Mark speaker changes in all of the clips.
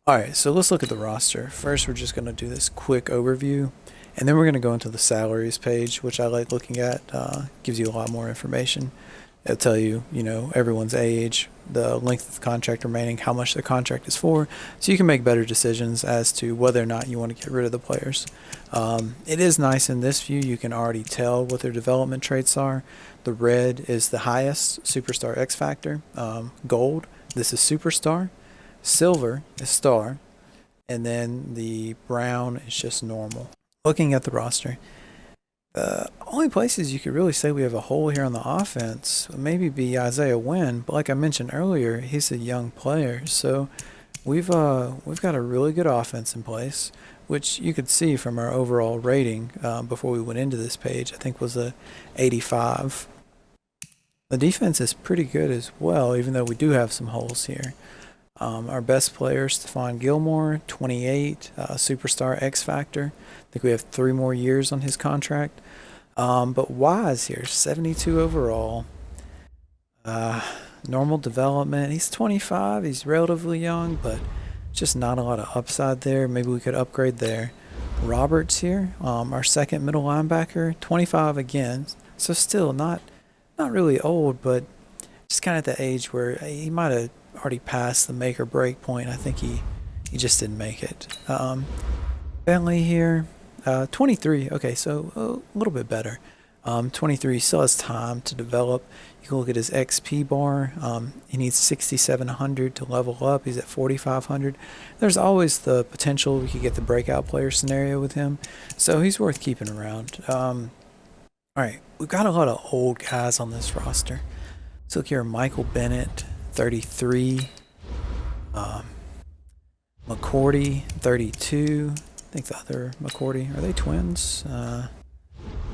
Speaker 1: Alright, so let's look at the roster. First, we're just going to do this quick overview, and then we're going to go into the salaries page, which I like looking at. Gives you a lot more information. It'll tell you, everyone's age, the length of the contract remaining, how much the contract is for, so you can make better decisions as to whether or not you want to get rid of the players. It is nice in this view, you can already tell what their development traits are. The red is the highest, Superstar X Factor. Gold, this is Superstar. Silver is Star. And then the brown is just normal. Looking at the roster, the only places you could really say we have a hole here on the offense would maybe be Isaiah Wynn, but like I mentioned earlier, he's a young player, so we've got a really good offense in place, which you could see from our overall rating before we went into this page. I think was a 85. The defense is pretty good as well, even though we do have some holes here. Our best player, Stephon Gilmore, 28, Superstar X Factor. I think we have 3 more years on his contract. But Wise here, 72 overall. Normal development. He's 25. He's relatively young, but just not a lot of upside there. Maybe we could upgrade there. Roberts here, our second middle linebacker, 25 again. So still not really old, but just kind of at the age where he might have already passed the make or break point. I think he just didn't make it. Bentley here, 23. Okay, so a little bit better. 23 still has time to develop. You can look at his XP bar. He needs 6,700 to level up. He's at 4,500. There's always the potential we could get the breakout player scenario with him, so he's worth keeping around. All right, we've got a lot of old guys on this roster. So look here, Michael Bennett, 33. McCourty, 32. I think the other McCourty, are they twins?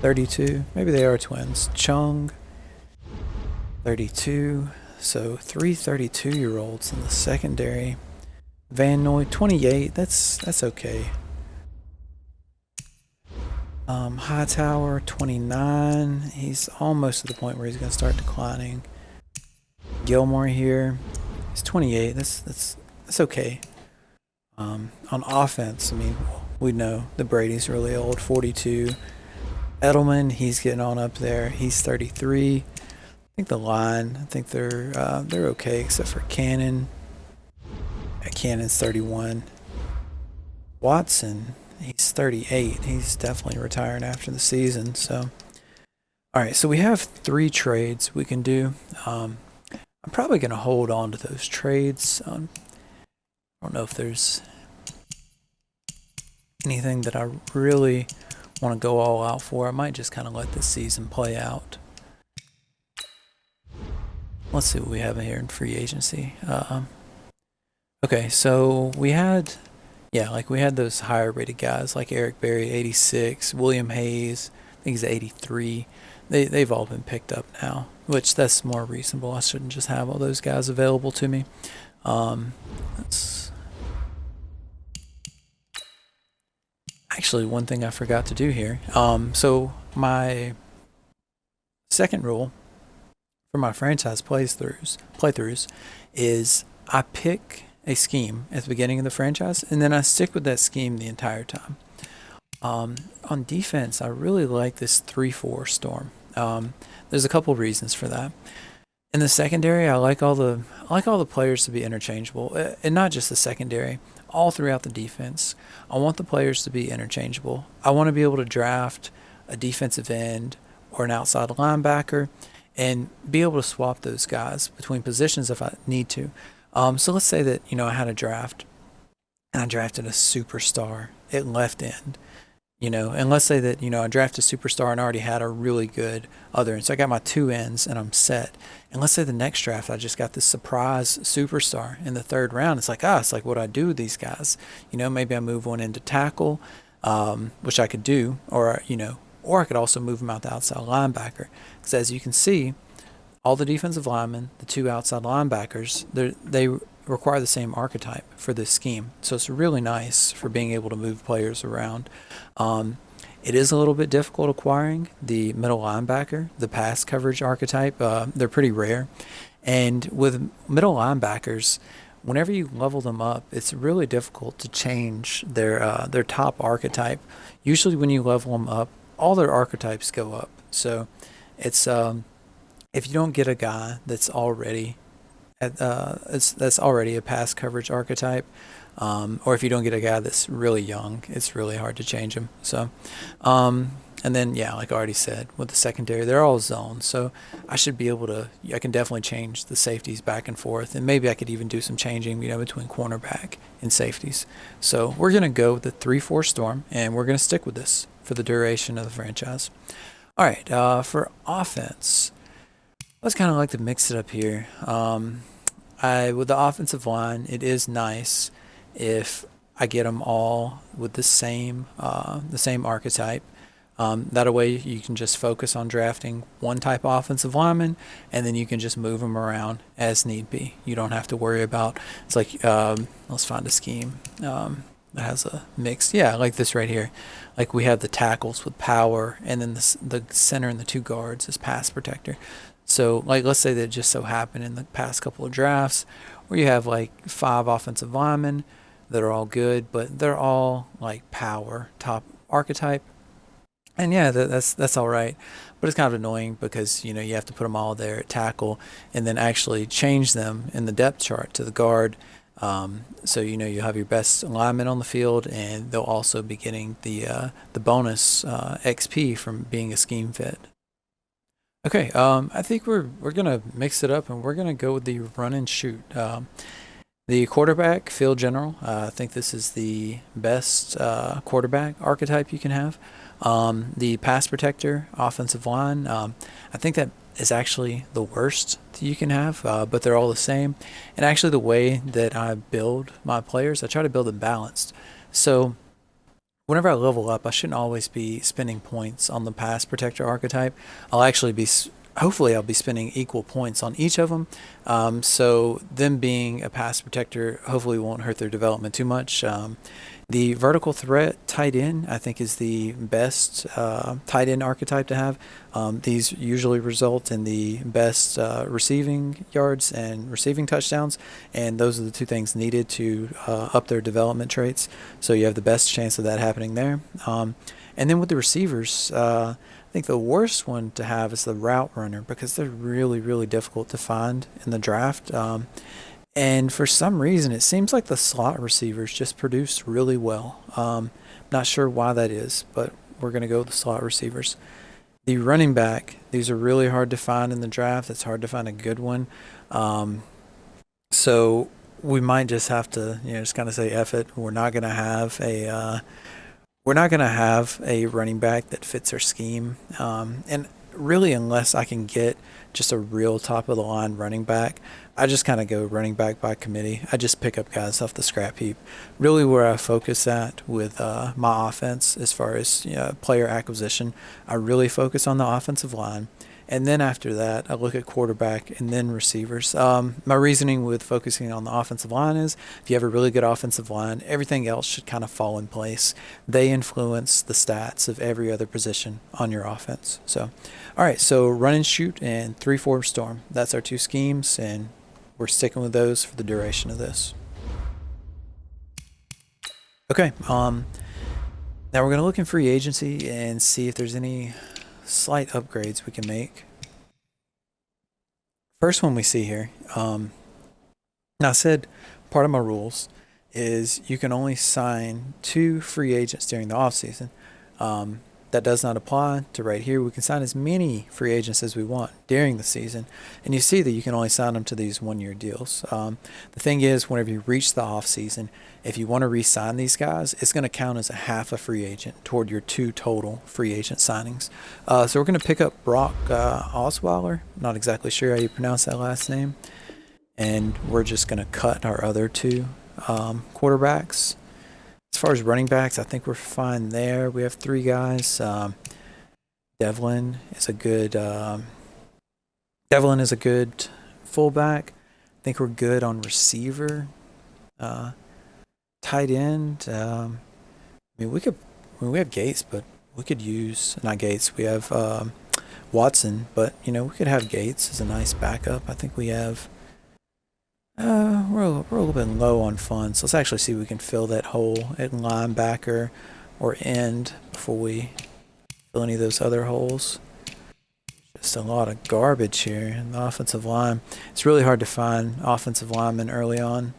Speaker 1: 32. Maybe they are twins. Chung, 32. So 3 32-year-olds in the secondary. Van Noy, 28. That's okay. Hightower, 29. He's almost to the point where he's going to start declining. Gilmore here, he's 28. That's okay. On offense, I mean, we know the Brady's really old, 42. Edelman, he's getting on up there. He's 33. I think the line, I think they're okay except for Cannon. Cannon's 31. Watson, he's 38. He's definitely retiring after the season. So, all right. So we have 3 trades we can do. I'm probably going to hold on to those trades. I don't know if there's anything that I really want to go all out for. I might just kind of let this season play out. Let's see what we have here in free agency. Okay, so we had, we had those higher rated guys like Eric Berry, 86, William Hayes, I think he's 83. They've all been picked up now, which that's more reasonable. I shouldn't just have all those guys available to me. Actually, one thing I forgot to do here. So my second rule for my franchise playthroughs is I pick a scheme at the beginning of the franchise, and then I stick with that scheme the entire time. On defense, I really like this 3-4 storm. There's a couple reasons for that. In the secondary, I like all the players to be interchangeable, and not just the secondary, all throughout the defense. I want the players to be interchangeable. I want to be able to draft a defensive end or an outside linebacker and be able to swap those guys between positions if I need to. So let's say that, I had a draft and I drafted a superstar at left end. And let's say that, I drafted a superstar and already had a really good other end. So I got my 2 ends and I'm set. And let's say the next draft, I just got this surprise superstar in the 3rd round. It's like, what do I do with these guys? Maybe I move one into tackle, which I could do, or I could also move them out the outside linebacker. Because as you can see, all the defensive linemen, the 2 outside linebackers, they require the same archetype for this scheme. So it's really nice for being able to move players around. It is a little bit difficult acquiring the middle linebacker, the pass coverage archetype. They're pretty rare. And with middle linebackers, whenever you level them up, it's really difficult to change their top archetype. Usually, when you level them up, all their archetypes go up. So, it's if you don't get a guy that's already that's already a pass coverage archetype, or if you don't get a guy that's really young, it's really hard to change him. So, and then yeah, like I already said, with the secondary, they're all zones. So I should be able to. I can definitely change the safeties back and forth, and maybe I could even do some changing, between cornerback and safeties. So we're gonna go with the 3-4 storm, and we're gonna stick with this for the duration of the franchise. All right, for offense, I was kind of like to mix it up here. I with the offensive line, it is nice if I get them all with the same archetype. That way you can just focus on drafting one type of offensive lineman, and then you can just move them around as need be. You don't have to worry about. It's like let's find a scheme that has a mix. Yeah, like this right here. Like we have the tackles with power, and then the center and the two guards as pass protector. So, like, let's say that it just so happened in the past couple of drafts where you have like 5 offensive linemen that are all good, but they're all like power top archetype. And yeah, that's all right, but it's kind of annoying because you have to put them all there at tackle, and then actually change them in the depth chart to the guard. So you have your best linemen on the field, and they'll also be getting the bonus XP from being a scheme fit. Okay, I think we're gonna mix it up, and we're gonna go with the run and shoot. The quarterback, field general. I think this is the best quarterback archetype you can have. The pass protector, offensive line. I think that is actually the worst that you can have, but they're all the same. And actually, the way that I build my players, I try to build them balanced. So whenever I level up, I shouldn't always be spending points on the pass protector archetype. I'll actually be, hopefully, I'll be spending equal points on each of them. So them being a pass protector hopefully won't hurt their development too much. The vertical threat tight end, I think, is the best tight end archetype to have. These usually result in the best receiving yards and receiving touchdowns, and those are the two things needed to up their development traits. So you have the best chance of that happening there. And then with the receivers, I think the worst one to have is the route runner, because they're really, really difficult to find in the draft. And for some reason, it seems like the slot receivers just produce really well. Not sure why that is, but we're going to go with the slot receivers. The running back, these are really hard to find in the draft. It's hard to find a good one. So we might just have to, just kind of say F it. We're not gonna have a running back that fits our scheme. And really, unless I can get just a real top of the line running back, I just kind of go running back by committee. I just pick up guys off the scrap heap. Really, where I focus at with my offense, as far as player acquisition, I really focus on the offensive line. And then after that, I look at quarterback and then receivers. My reasoning with focusing on the offensive line is if you have a really good offensive line, everything else should kind of fall in place. They influence the stats of every other position on your offense. So, all right, so run and shoot and 3-4 storm. That's our two schemes, and we're sticking with those for the duration of this. Okay, now we're going to look in free agency and see if there's any slight upgrades we can make. First one we see here. Now I said part of my rules is you can only sign 2 free agents during the offseason. That does not apply to right here. We can sign as many free agents as we want during the season. And you see that you can only sign them to these 1-year deals. The thing is, whenever you reach the offseason, if you want to re-sign these guys, it's going to count as a half a free agent toward your 2 total free agent signings. So we're going to pick up Brock Osweiler. Not exactly sure how you pronounce that last name. And we're just going to cut our other 2 quarterbacks. As far as running backs, I think we're fine there. We have 3 guys. Devlin is a good fullback. I think we're good on receiver. Tight end. We have Gates, but we could use not Gates. We have Watson, but we could have Gates as a nice backup. I think we have We're a little bit low on funds. Let's actually see if we can fill that hole at linebacker or end before we fill any of those other holes. Just a lot of garbage here in the offensive line. It's really hard to find offensive linemen early on.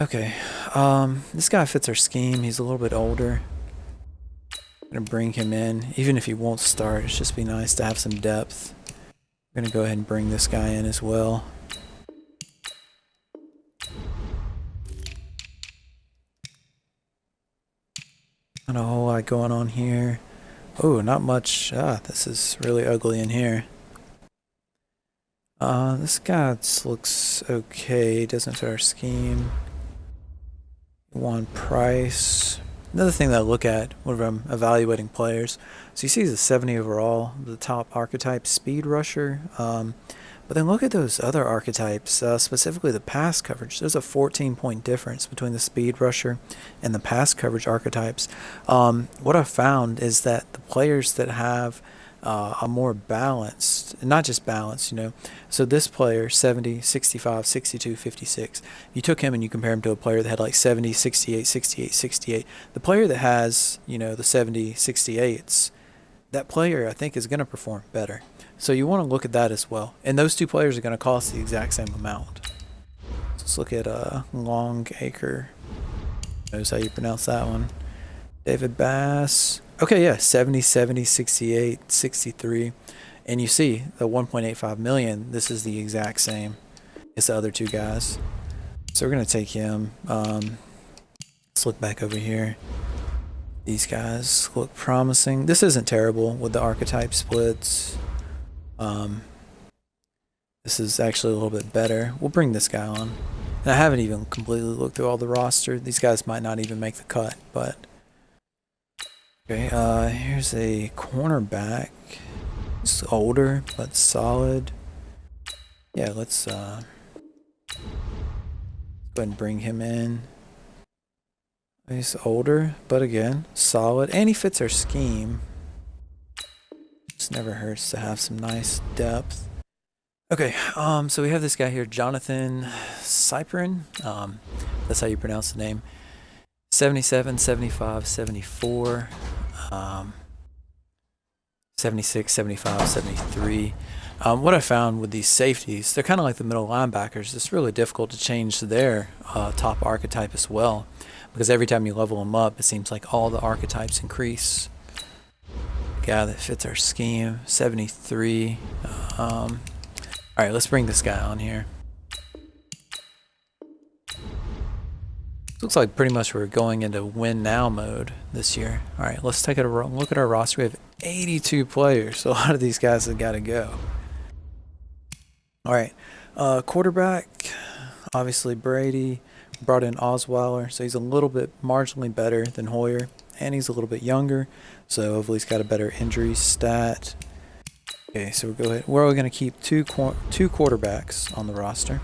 Speaker 1: Okay, this guy fits our scheme. He's a little bit older. I'm gonna bring him in, even if he won't start. It's just be nice to have some depth. I'm gonna go ahead and bring this guy in as well. Not a whole lot going on here. Oh, not much. This is really ugly in here. This guy looks okay. Doesn't fit our scheme. One Price. Another thing that I look at whenever I'm evaluating players. So you see he's a 70 overall, the top archetype, speed rusher. But then look at those other archetypes, specifically the pass coverage. There's a 14-point difference between the speed rusher and the pass coverage archetypes. What I've found is that the players that have a more balanced, not just balanced, so this player, 70, 65, 62, 56, you took him and you compare him to a player that had like 70, 68, 68, 68. The player that has, the 70, 68s, that player I think is going to perform better. So you want to look at that as well. And those two players are going to cost the exact same amount. Let's look at Longacre. Knows how you pronounce that one. David Bass. Okay, yeah, 70, 70, 68, 63. And you see the 1.85 million, this is the exact same as the other two guys. So we're going to take him. Let's look back over here. These guys look promising. This isn't terrible with the archetype splits. This is actually a little bit better. We'll bring this guy on. And I haven't even completely looked through all the roster. These guys might not even make the cut, but okay, here's a cornerback. It's older but solid. Yeah, let's go ahead and bring him in. He's older, but again, solid, and he fits our scheme. Just never hurts to have some nice depth. Okay, so we have this guy here, Jonathan Cyprin. That's how you pronounce the name. 77, 75, 74, 76, 75, 73. What I found with these safeties, they're kind of like the middle linebackers. It's really difficult to change their top archetype as well, because every time you level them up, it seems like all the archetypes increase. The guy that fits our scheme, 73. All right, let's bring this guy on here. Looks like pretty much we're going into win now mode this year. All right, let's take a look at our roster. We have 82 players, so a lot of these guys have got to go. All right, quarterback, obviously Brady. Brought in Osweiler, so he's a little bit marginally better than Hoyer, and he's a little bit younger, so hopefully he's got a better injury stat. Okay, so we'll go ahead. We're going to keep two quarterbacks on the roster.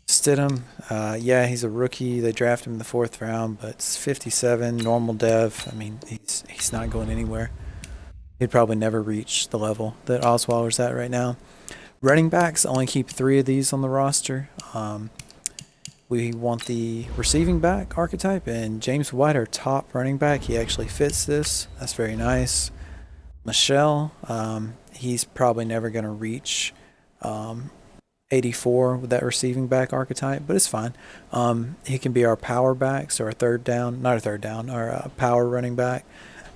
Speaker 1: Stidham, yeah, he's a rookie. They drafted him in the 4th round, but it's 57, normal dev. I mean, he's not going anywhere. He'd probably never reach the level that Osweiler's at right now. Running backs, only keep 3 of these on the roster. We want the receiving back archetype, and James White, our top running back, he actually fits this. That's very nice. Michelle, he's probably never going to reach 84 with that receiving back archetype, but it's fine. He can be our power back, so our our power running back.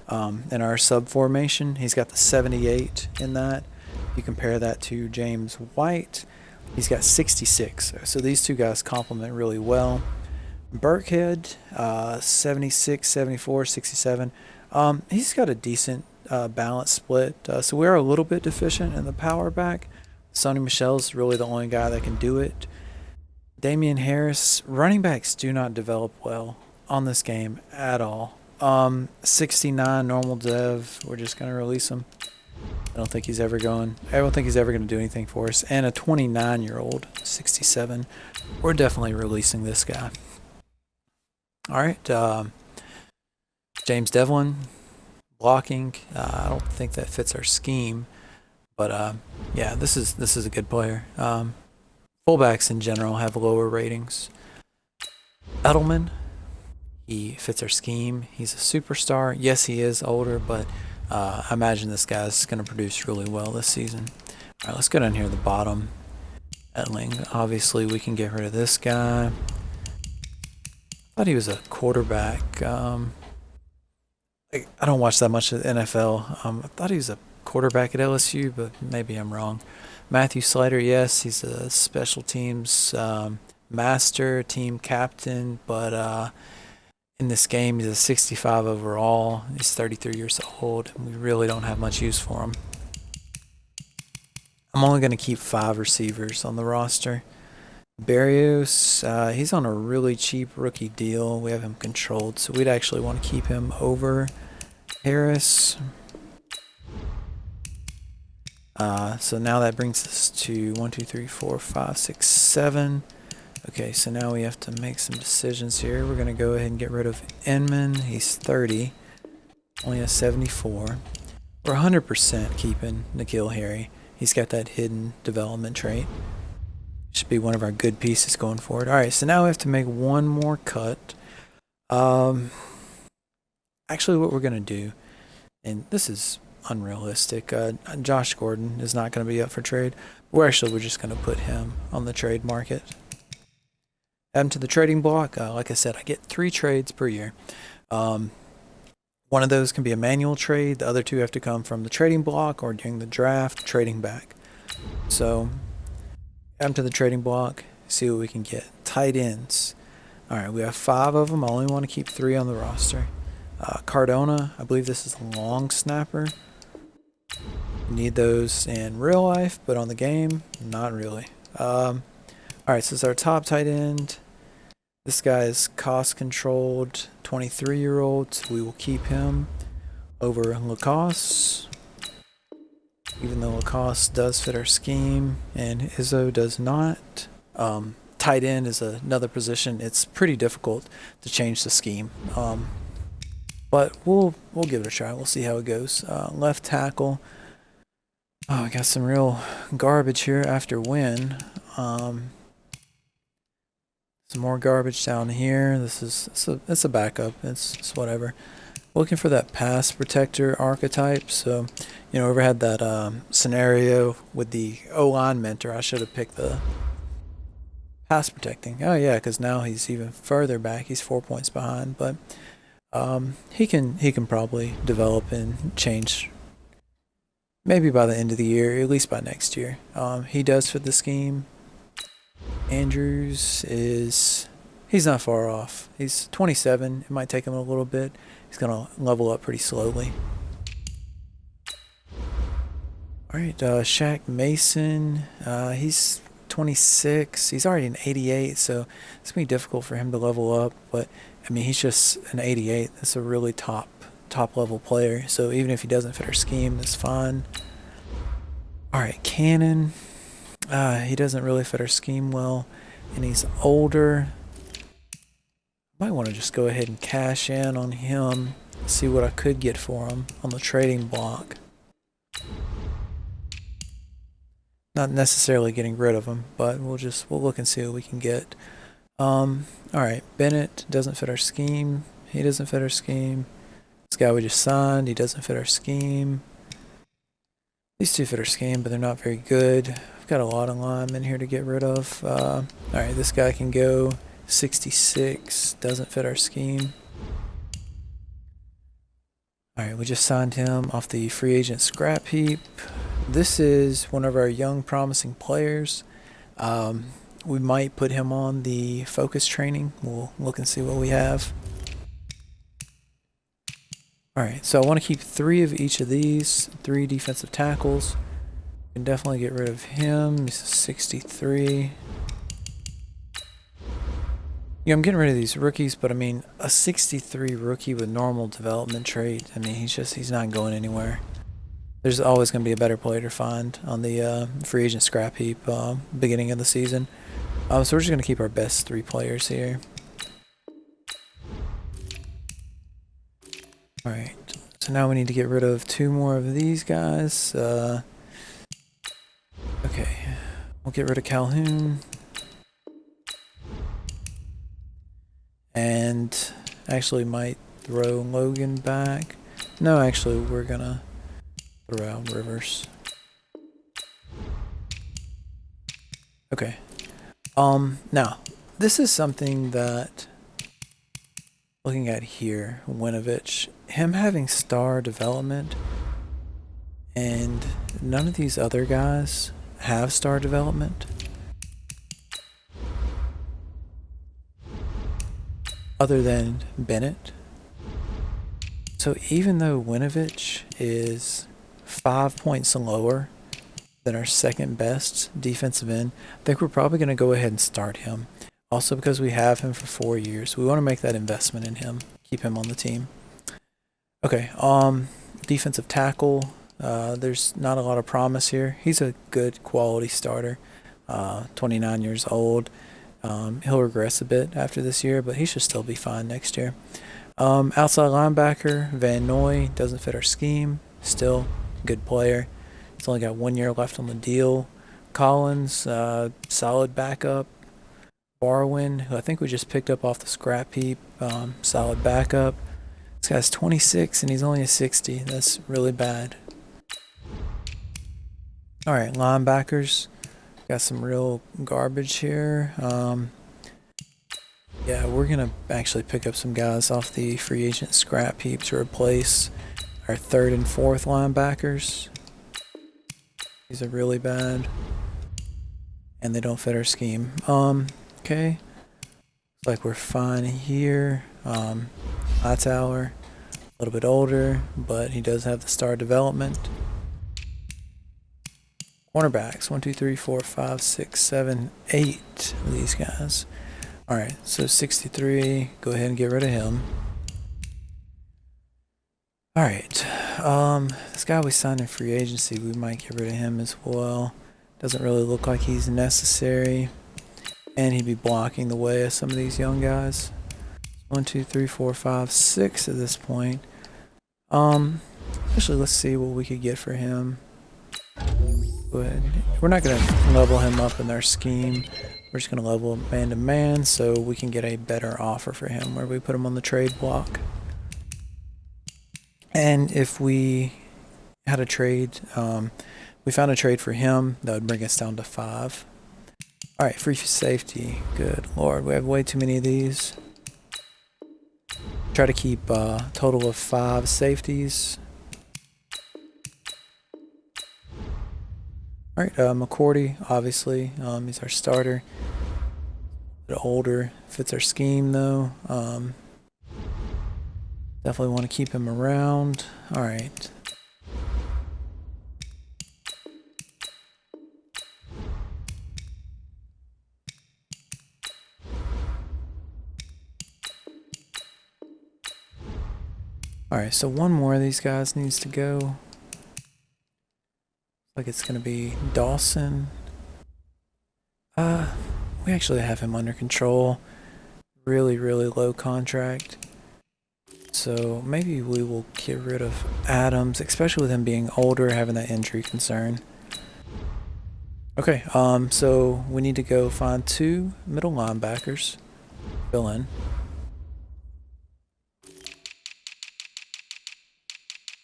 Speaker 1: In our sub formation, he's got the 78 in that. If you compare that to James White, he's got 66. So these two guys complement really well. Burkhead, 76, 74, 67. He's got a decent balance split. So we are a little bit deficient in the power back. Sonny Michel's really the only guy that can do it. Damian Harris, running backs do not develop well on this game at all. 69 normal dev. We're just going to release him. I don't think he's ever going to do anything for us. And a 29-year-old, 67. We're definitely releasing this guy. All right. James Devlin, blocking. I don't think that fits our scheme. But yeah, this is a good player. fullbacks in general have lower ratings. Edelman, he fits our scheme. He's a superstar. Yes, he is older, but I imagine this guy's going to produce really well this season. All right, let's go down here at the bottom. Etling, obviously we can get rid of this guy. I thought he was a quarterback. I don't watch that much of the NFL. I thought he was a quarterback at LSU, but maybe I'm wrong. Matthew Slater, yes, he's a special teams master, team captain, but in this game he's a 65 overall. He's 33 years old, and we really don't have much use for him. I'm only going to keep 5 receivers on the roster. Barrios, he's on a really cheap rookie deal. We have him controlled, so we'd actually want to keep him over Harris. So now that brings us to 1, 2, 3, 4, 5, 6, 7. Okay, so now we have to make some decisions here. We're going to go ahead and get rid of Inman. He's 30, only has 74. We're 100% keeping N'Keal Harry. He's got that hidden development trait. Should be one of our good pieces going forward. All right, so now we have to make one more cut. Actually, what we're going to do, and this is unrealistic, Josh Gordon is not going to be up for trade. We're just going to put him on the trade market. Add him to the trading block. Like I said, I get 3 trades per year. One of those can be a manual trade. The other 2 have to come from the trading block or during the draft, trading back. So, add them to the trading block, see what we can get. Tight ends. All right, we have 5 of them. I only want to keep 3 on the roster. Cardona, I believe this is a long snapper. Need those in real life, but on the game, not really. All right, so it's our top tight end. This guy is cost controlled, 23-year-old. So we will keep him over Lacoste, even though Lacoste does fit our scheme and Izzo does not. Tight end is another position. It's pretty difficult to change the scheme, but we'll give it a try. We'll see how it goes. Left tackle. Oh, I got some real garbage here after win. Some more garbage down here. It's a backup. It's whatever. Looking for that pass protector archetype. So, ever had that scenario with the O-line mentor? I should have picked the pass protecting. Oh yeah, because now he's even further back. He's 4 points behind, but he can probably develop and change. Maybe by the end of the year, at least by next year. He does fit the scheme. Andrews he's not far off. He's 27. It might take him a little bit. He's going to level up pretty slowly. All right, Shaq Mason, he's 26. He's already an 88, so it's going to be difficult for him to level up. But, I mean, he's just an 88. That's a really top level player. So even if he doesn't fit our scheme, that's fine. All right, Cannon. He doesn't really fit our scheme well, and he's older. Might want to just go ahead and cash in on him, see what I could get for him on the trading block. Not necessarily getting rid of him, but we'll look and see what we can get. All right, Bennett doesn't fit our scheme. He doesn't fit our scheme. This guy we just signed, he doesn't fit our scheme. These 2 fit our scheme, but they're not very good. I've got a lot of linemen here to get rid of. All right, this guy can go. 66, doesn't fit our scheme. All right, we just signed him off the free agent scrap heap. This is one of our young promising players. We might put him on the focus training. We'll look and see what we have. All right, so I want to keep 3 of each of these, 3 defensive tackles. Can definitely get rid of him. He's 63. Yeah, I'm getting rid of these rookies, but I mean, a 63 rookie with normal development trait, I mean, he's not going anywhere. There's always going to be a better player to find on the free agent scrap heap beginning of the season. So we're just going to keep our best 3 players here. All right, so now we need to get rid of 2 more of these guys. Okay, we'll get rid of Calhoun. And actually might throw Logan back. No, actually, we're gonna throw out Rivers. Okay. Now, this is something that, looking at here, Winovich, him having star development, and none of these other guys have star development. Other than Bennett. So even though Winovich is 5 points lower than our second best defensive end, I think we're probably going to go ahead and start him. Also because we have him for 4 years. We want to make that investment in him. Keep him on the team. Okay, defensive tackle. There's not a lot of promise here. He's a good quality starter. 29 years old. He'll regress a bit after this year, but he should still be fine next year. Outside linebacker, Van Noy, doesn't fit our scheme. Still good player. He's only got 1 year left on the deal. Collins, solid backup. Barwin, who I think we just picked up off the scrap heap, solid backup. This guy's 26 and he's only a 60. That's really bad. Alright, linebackers. Got some real garbage here. Yeah, we're going to actually pick up some guys off the free agent scrap heap to replace our third and fourth linebackers. These are really bad. And they don't fit our scheme. Okay. Looks like we're fine here. Hightower, a little bit older, but he does have the star development. Cornerbacks, 1, 2, 3, 4, 5, 6, 7, 8 of these guys. Alright, so 63, go ahead and get rid of him. Alright, this guy we signed in free agency, we might get rid of him as well. Doesn't really look like he's necessary. And he'd be blocking the way of some of these young guys. 1, 2, 3, 4, 5, 6 at this point. Actually, let's see what we could get for him. Go ahead. We're not going to level him up in our scheme. We're just going to level him man to man so we can get a better offer for him where we put him on the trade block. And if we had a trade, we found a trade for him, that would bring us down to 5. Alright, free safety. Good lord, we have way too many of these. Try to keep a total of 5 safeties. Alright, McCourty, obviously, he's our starter. A bit older, fits our scheme though. Definitely want to keep him around. Alright. Alright, so one more of these guys needs to go. Like it's gonna be Dawson. We actually have him under control. Really, really low contract. So maybe we will get rid of Adams, especially with him being older, having that injury concern. Okay, so we need to go find 2 middle linebackers. Fill in.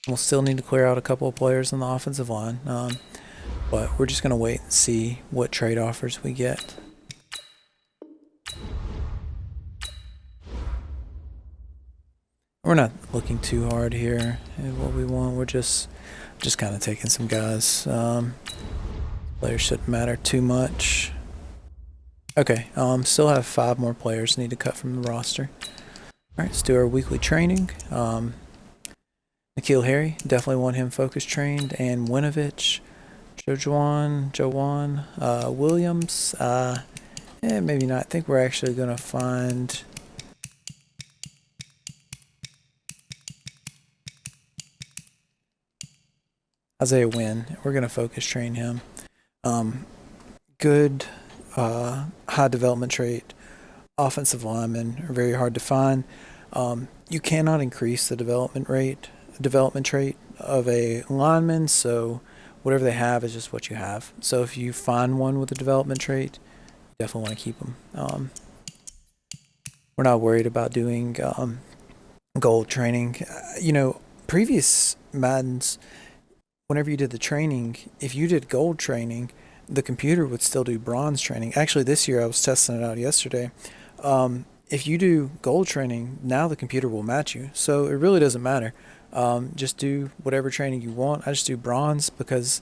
Speaker 1: We'll still need to clear out a couple of players on the offensive line, but we're just going to wait and see what trade offers we get. We're not looking too hard here at what we want. We're just kind of taking some guys. Players shouldn't matter too much. Okay, still have 5 more players need to cut from the roster. Alright, let's do our weekly training. N'Keal Harry, definitely want him focus trained, and Winovich, Jojuan, Williams, maybe not. I think we're actually going to find Isaiah Wynn. We're going to focus train him. Good high development trait. Offensive linemen are very hard to find. You cannot increase the development trait of a lineman, so whatever they have is just what you have. So if you find one with a development trait, you definitely want to keep them. we're not worried about doing gold training. Previous Maddens, whenever you did the training, if you did gold training, the computer would still do bronze training. Actually, this year I was testing it out yesterday. If you do gold training, now the computer will match you. So it really doesn't matter. Just do whatever training you want. I just do bronze because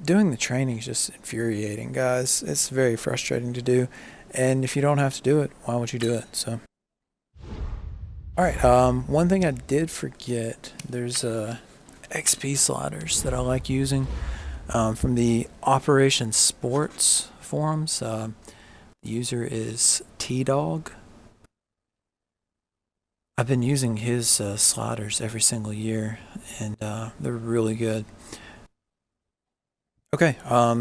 Speaker 1: doing the training is just infuriating, guys. It's very frustrating to do. And if you don't have to do it, why would you do it? So, all right. One thing I did forget, there's XP sliders that I like using from the Operation Sports forums. The user is T-Dog. I've been using his sliders every single year, and they're really good. Okay,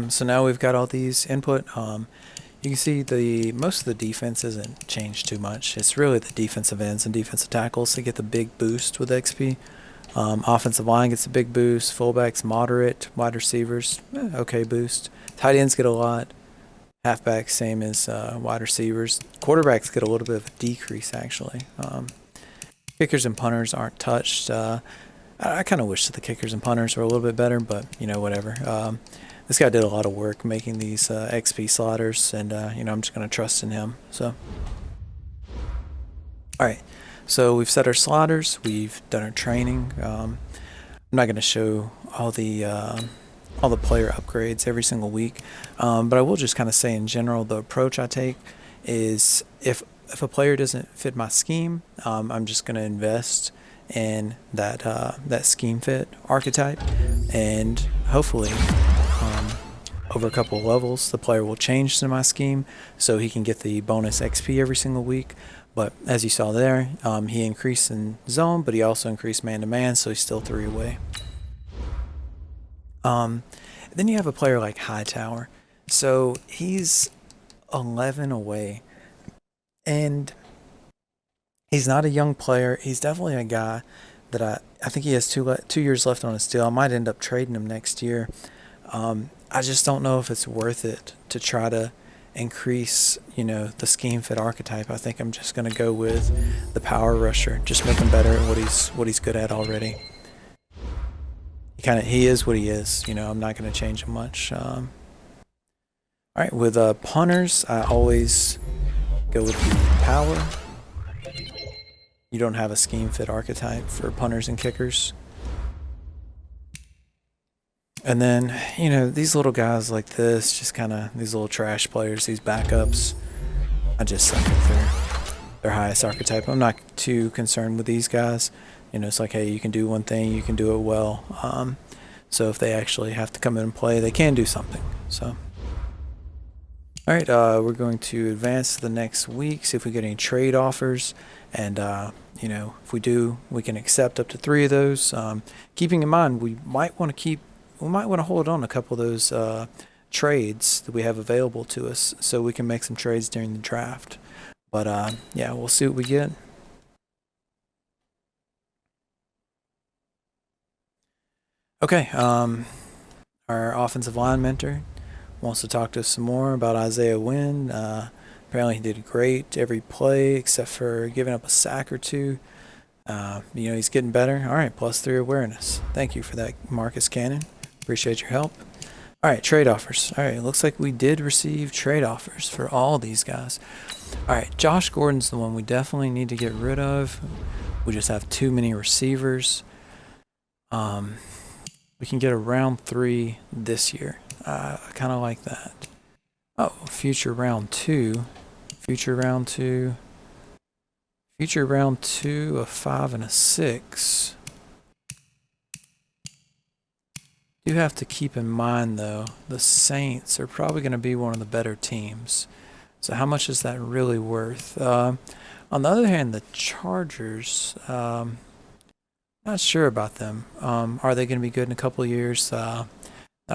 Speaker 1: so now we've got all these input. You can see most of the defense isn't changed too much. It's really the defensive ends and defensive tackles that get the big boost with XP. Offensive line gets a big boost. Fullbacks moderate. Wide receivers, okay boost. Tight ends get a lot. Halfbacks same as wide receivers. Quarterbacks get a little bit of a decrease actually. Kickers and punters aren't touched. I kind of wish that the kickers and punters were a little bit better, but whatever. This guy did a lot of work making these XP sliders, and I'm just going to trust in him. So, all right. So we've set our sliders. We've done our training. I'm not going to show all the player upgrades every single week, but I will just kind of say in general the approach I take is if a player doesn't fit my scheme, I'm just going to invest in that scheme fit archetype, and hopefully over a couple of levels the player will change to my scheme so he can get the bonus XP every single week. But as you saw there, he increased in zone, but he also increased man-to-man, so he's still 3 away. Then you have a player like Hightower. So he's 11 away. And he's not a young player. He's definitely a guy that I think he has 2 years left on his deal. I might end up trading him next year. I just don't know if it's worth it to try to increase, the scheme fit archetype. I think I'm just going to go with the power rusher. Just make him better at what he's good at already. He is what he is. I'm not going to change him much. All right, with punters, I always go with the power. You don't have a scheme fit archetype for punters and kickers. And then, these little guys like this, just kind of these little trash players, these backups, I just suck at their highest archetype. I'm not too concerned with these guys. It's like, hey, you can do one thing, you can do it well. So if they actually have to come in and play, they can do something. So, all right, we're going to advance to the next week, see if we get any trade offers. And, if we do, we can accept up to 3 of those. Keeping in mind, we might want to hold on a couple of those trades that we have available to us so we can make some trades during the draft. But yeah, we'll see what we get. Okay, our offensive line mentor wants to talk to us some more about Isaiah Wynn. Apparently he did great every play except for giving up a sack or 2. He's getting better. All right, +3 awareness. Thank you for that, Marcus Cannon. Appreciate your help. All right, trade offers. All right, looks like we did receive trade offers for all these guys. All right, Josh Gordon's the one we definitely need to get rid of. We just have too many receivers. We can get a round 3 this year. I kind of like that. Oh, future round 2. Future round 2. Future round 2, a 5 and a 6. You have to keep in mind, though, the Saints are probably going to be one of the better teams. So how much is that really worth? On the other hand, the Chargers, not sure about them. Are they going to be good in a couple of years? Not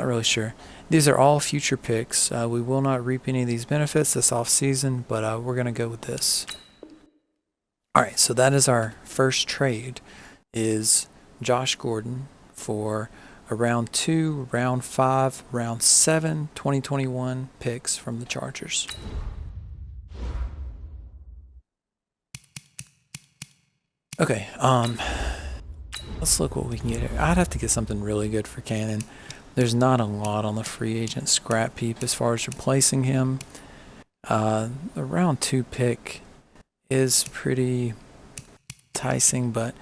Speaker 1: really sure. These are all future picks. We will not reap any of these benefits this offseason, but we're going to go with this. All right, so that is our first trade, is Josh Gordon for a round 2, round 5, round 7, 2021 picks from the Chargers. Okay, let's look what we can get here. I'd have to get something really good for Cannon. There's not a lot on the free agent scrap heap as far as replacing him. The round 2 pick is pretty enticing, but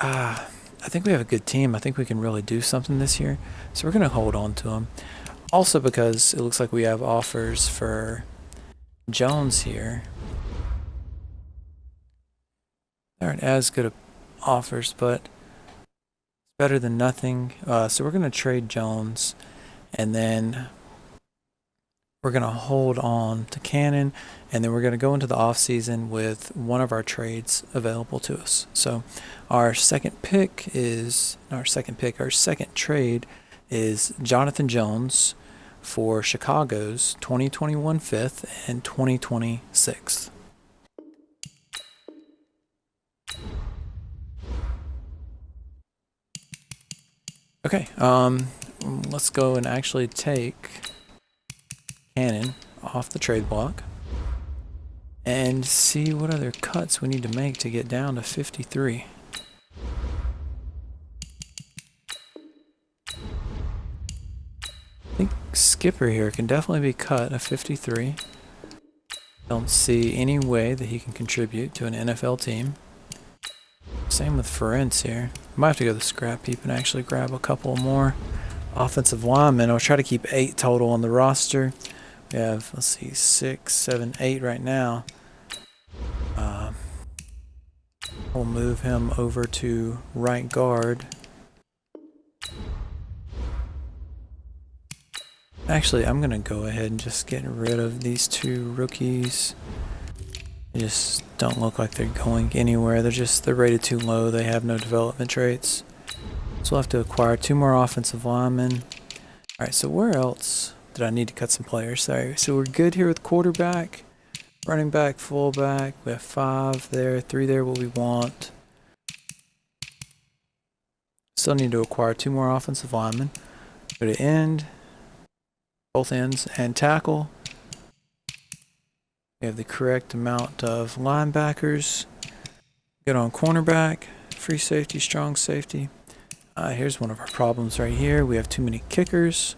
Speaker 1: I think we have a good team. I think we can really do something this year, so we're going to hold on to him. Also because it looks like we have offers for Jones here. They aren't as good of offers, but it's better than nothing. So we're going to trade Jones, and then we're going to hold on to Cannon, and then we're going to go into the offseason with one of our trades available to us. So our second trade is Jonathan Jones for Chicago's 2021 5th and 2020 6th. Okay, let's go and actually take Cannon off the trade block and see what other cuts we need to make to get down to 53. I think Skipper here can definitely be cut at 53. Don't see any way that he can contribute to an NFL team. Same with Ferenc here. Might have to go to the scrap heap and actually grab a couple more offensive linemen. I'll try to keep 8 total on the roster. We have, let's see, 6, 7, 8 right now. We'll move him over to right guard. Actually, I'm going to go ahead and just get rid of these 2 rookies. They just don't look like they're going anywhere. They're rated too low. They have no development traits. So we'll have to acquire 2 more offensive linemen. Alright, so where else did I need to cut some players? Sorry. So we're good here with quarterback, running back, fullback. We have 5 there, 3 there, what we want. Still need to acquire 2 more offensive linemen. Go to end, both ends, and tackle. We have the correct amount of linebackers. Good on cornerback, free safety, strong safety. Here's one of our problems right here. We have too many kickers.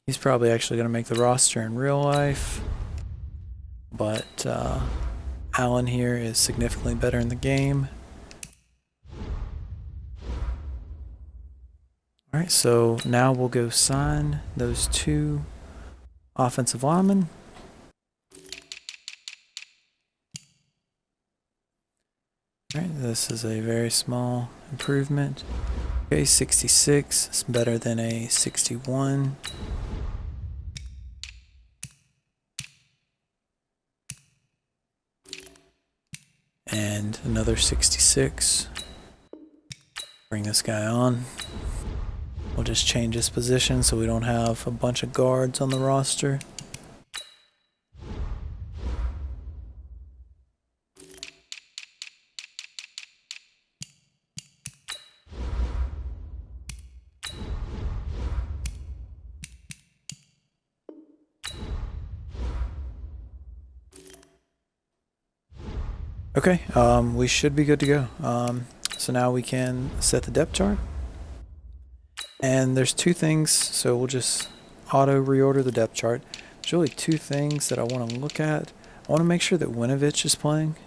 Speaker 1: He's probably actually going to make the roster in real life. But Allen here is significantly better in the game. Alright, so now we'll go sign those 2 offensive linemen. Alright, this is a very small improvement. Okay, 66 is better than a 61. And another 66. Bring this guy on. We'll just change his position so we don't have a bunch of guards on the roster. Okay, we should be good to go. So now we can set the depth chart. And there's 2 things, so we'll just auto reorder the depth chart. There's really 2 things that I want to look at. I want to make sure that Winovich is playing.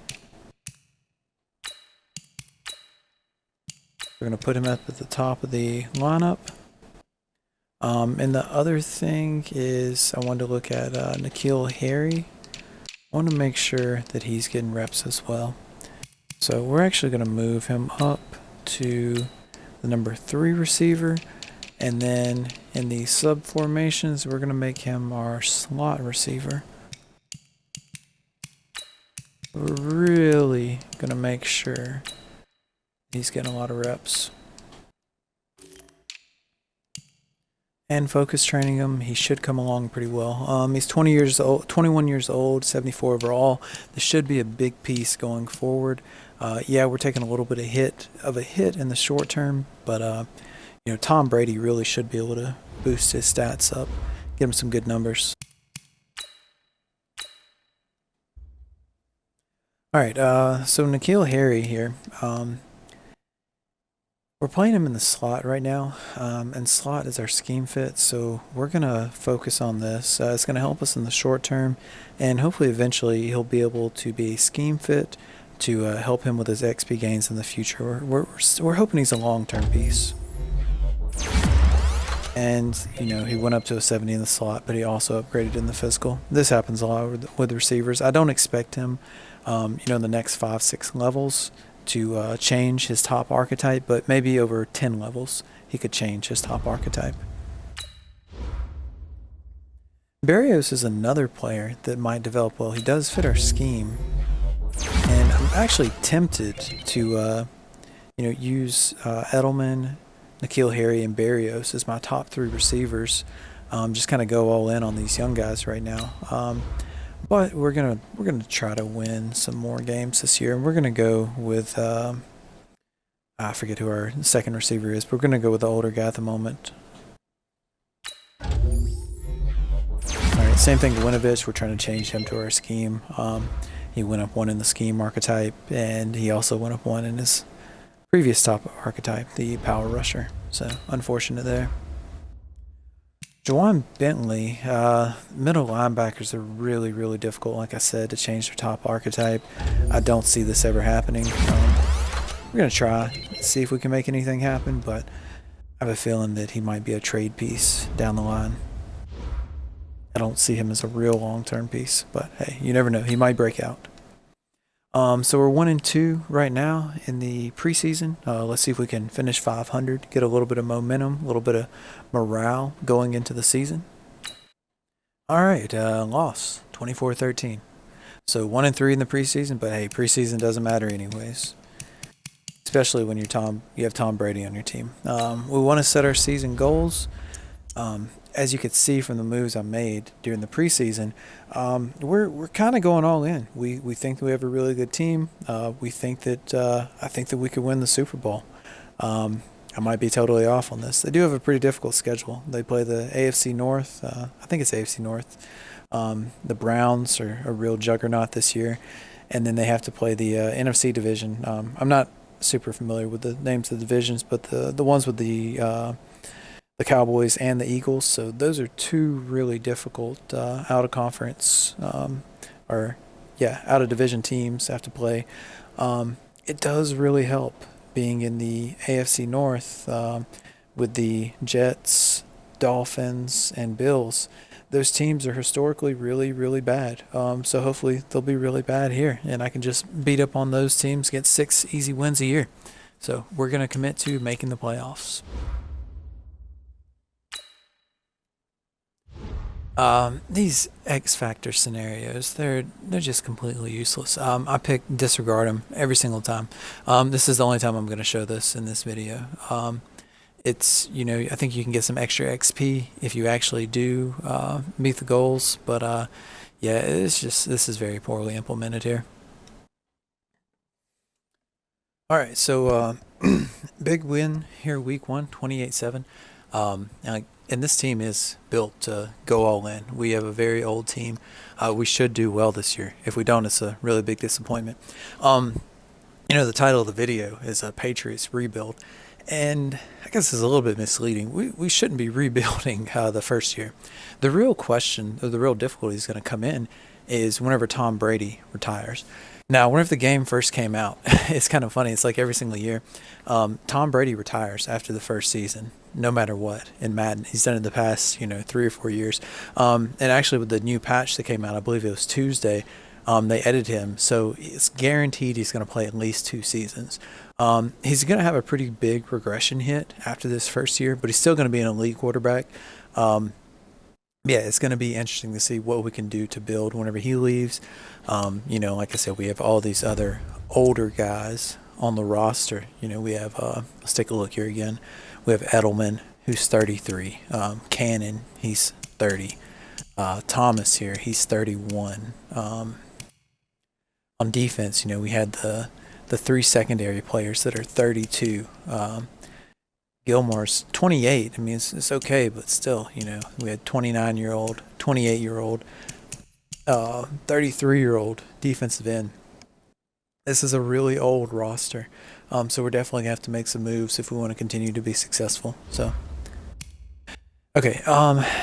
Speaker 1: We're going to put him up at the top of the lineup. And the other thing is I wanted to look at N'Keal Harry. I want to make sure that he's getting reps as well. So we're actually going to move him up to the number 3 receiver. And then in the sub formations, we're going to make him our slot receiver. We're really going to make sure he's getting a lot of reps. And focus training him, he should come along pretty well. He's 21 years old, 74 overall. This should be a big piece going forward. Yeah, we're taking a little bit of a hit in the short term, but you know, Tom Brady really should be able to boost his stats up, get him some good numbers. All right, so N'Keal Harry here. We're playing him in the slot right now, and slot is our scheme fit, so we're going to focus on this. It's going to help us in the short term, and hopefully eventually he'll be able to be scheme fit to help him with his XP gains in the future. We're hoping he's a long-term piece. And, he went up to a 70 in the slot, but he also upgraded in the physical. This happens a lot with receivers. I don't expect him, in the next 5-6 levels to change his top archetype, but maybe over 10 levels he could change his top archetype. Barrios is another player that might develop well. He does fit our scheme, and I'm actually tempted to use Edelman, N'Keal Harry, and Barrios as my top 3 receivers. Just kind of go all in on these young guys right now. But we're gonna try to win some more games this year, and we're gonna go with I forget who our second receiver is, but we're gonna go with the older guy at the moment. All right, same thing to Winovich. We're trying to change him to our scheme. He went up 1 in the scheme archetype, and he also went up 1 in his previous top archetype, the power rusher. So unfortunate there. Jawan Bentley, middle linebackers are really, really difficult, like I said, to change their top archetype. I don't see this ever happening. We're going to try, see if we can make anything happen, but I have a feeling that he might be a trade piece down the line. I don't see him as a real long-term piece, but hey, you never know. He might break out. So we're 1-2 right now in the preseason. Let's see if we can finish 500, get a little bit of momentum, a little bit of morale going into the season. All right, loss 24-13. So 1-3 in the preseason, but hey, preseason doesn't matter anyways, especially when you have Tom Brady on your team. We want to set our season goals. As you could see from the moves I made during the preseason, we're kind of going all in. We think that we have a really good team. We think that I think that we could win the Super Bowl. I might be totally off on this. They do have a pretty difficult schedule. They play the AFC North. I think it's AFC North. The Browns are a real juggernaut this year, and then they have to play the NFC division. I'm not super familiar with the names of the divisions, but the ones with the Cowboys and the Eagles. So those are 2 really difficult out of conference out of division teams have to play. It does really help being in the AFC North with the Jets, Dolphins, and Bills. Those teams are historically really, really bad. So hopefully they'll be really bad here, and I can just beat up on those teams, get 6 easy wins a year. So we're going to commit to making the playoffs. These X Factor scenarios, they're just completely useless. I disregard them every single time. This is the only time I'm going to show this in this video. It's, I think you can get some extra XP if you actually do meet the goals, but yeah, this is very poorly implemented here. All right, so big win here, week 1, 28-7. And this team is built to go all in. We have a very old team. We should do well this year. If we don't, it's a really big disappointment. The title of the video is a Patriots rebuild, and I guess it's a little bit misleading. We shouldn't be rebuilding the first year. The real question, or the real difficulty is going to come in is whenever Tom Brady retires. Now, whenever the game first came out, it's kind of funny. It's like every single year, Tom Brady retires after the first season, no matter what, in Madden. He's done it in the past, 3 or 4 years. And actually, with the new patch that came out, I believe it was Tuesday, they edited him. So it's guaranteed he's going to play at least 2 seasons. He's going to have a pretty big regression hit after this first year, but he's still going to be an elite quarterback. Yeah, it's going to be interesting to see what we can do to build whenever he leaves. Like I said, we have all these other older guys on the roster. We have, let's take a look here again. We have Edelman, who's 33. Cannon, he's 30. Thomas here, he's 31. On defense, we had the 3 secondary players that are 32. Gilmore's 28. I mean, it's okay, but still, we had 29-year-old, 28-year-old, 33-year-old defensive end. This is a really old roster, so we're definitely gonna have to make some moves if we want to continue to be successful. So, okay.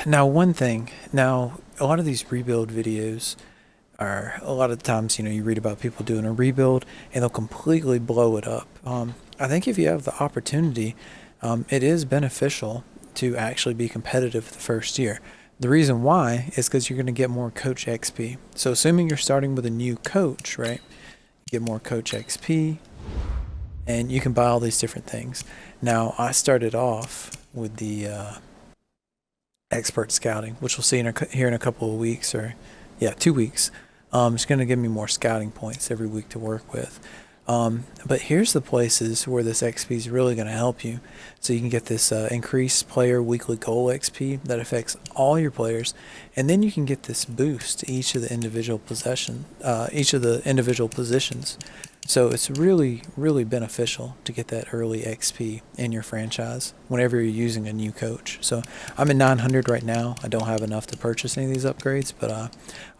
Speaker 1: Now one thing. Now a lot of these rebuild videos are a lot of times, you read about people doing a rebuild and they'll completely blow it up. I think if you have the opportunity, it is beneficial to actually be competitive the first year. The reason why is because you're going to get more coach XP. So assuming you're starting with a new coach, right? You get more coach XP and you can buy all these different things. Now I started off with the expert scouting, which we'll see here in a couple of weeks, or yeah, 2 weeks. It's going to give me more scouting points every week to work with. But here's the places where this XP is really going to help you. So you can get this increased player weekly goal XP that affects all your players, and then you can get this boost to each of the individual positions. So it's really, really beneficial to get that early XP in your franchise whenever you're using a new coach. So I'm at 900 right now. I don't have enough to purchase any of these upgrades, but I'll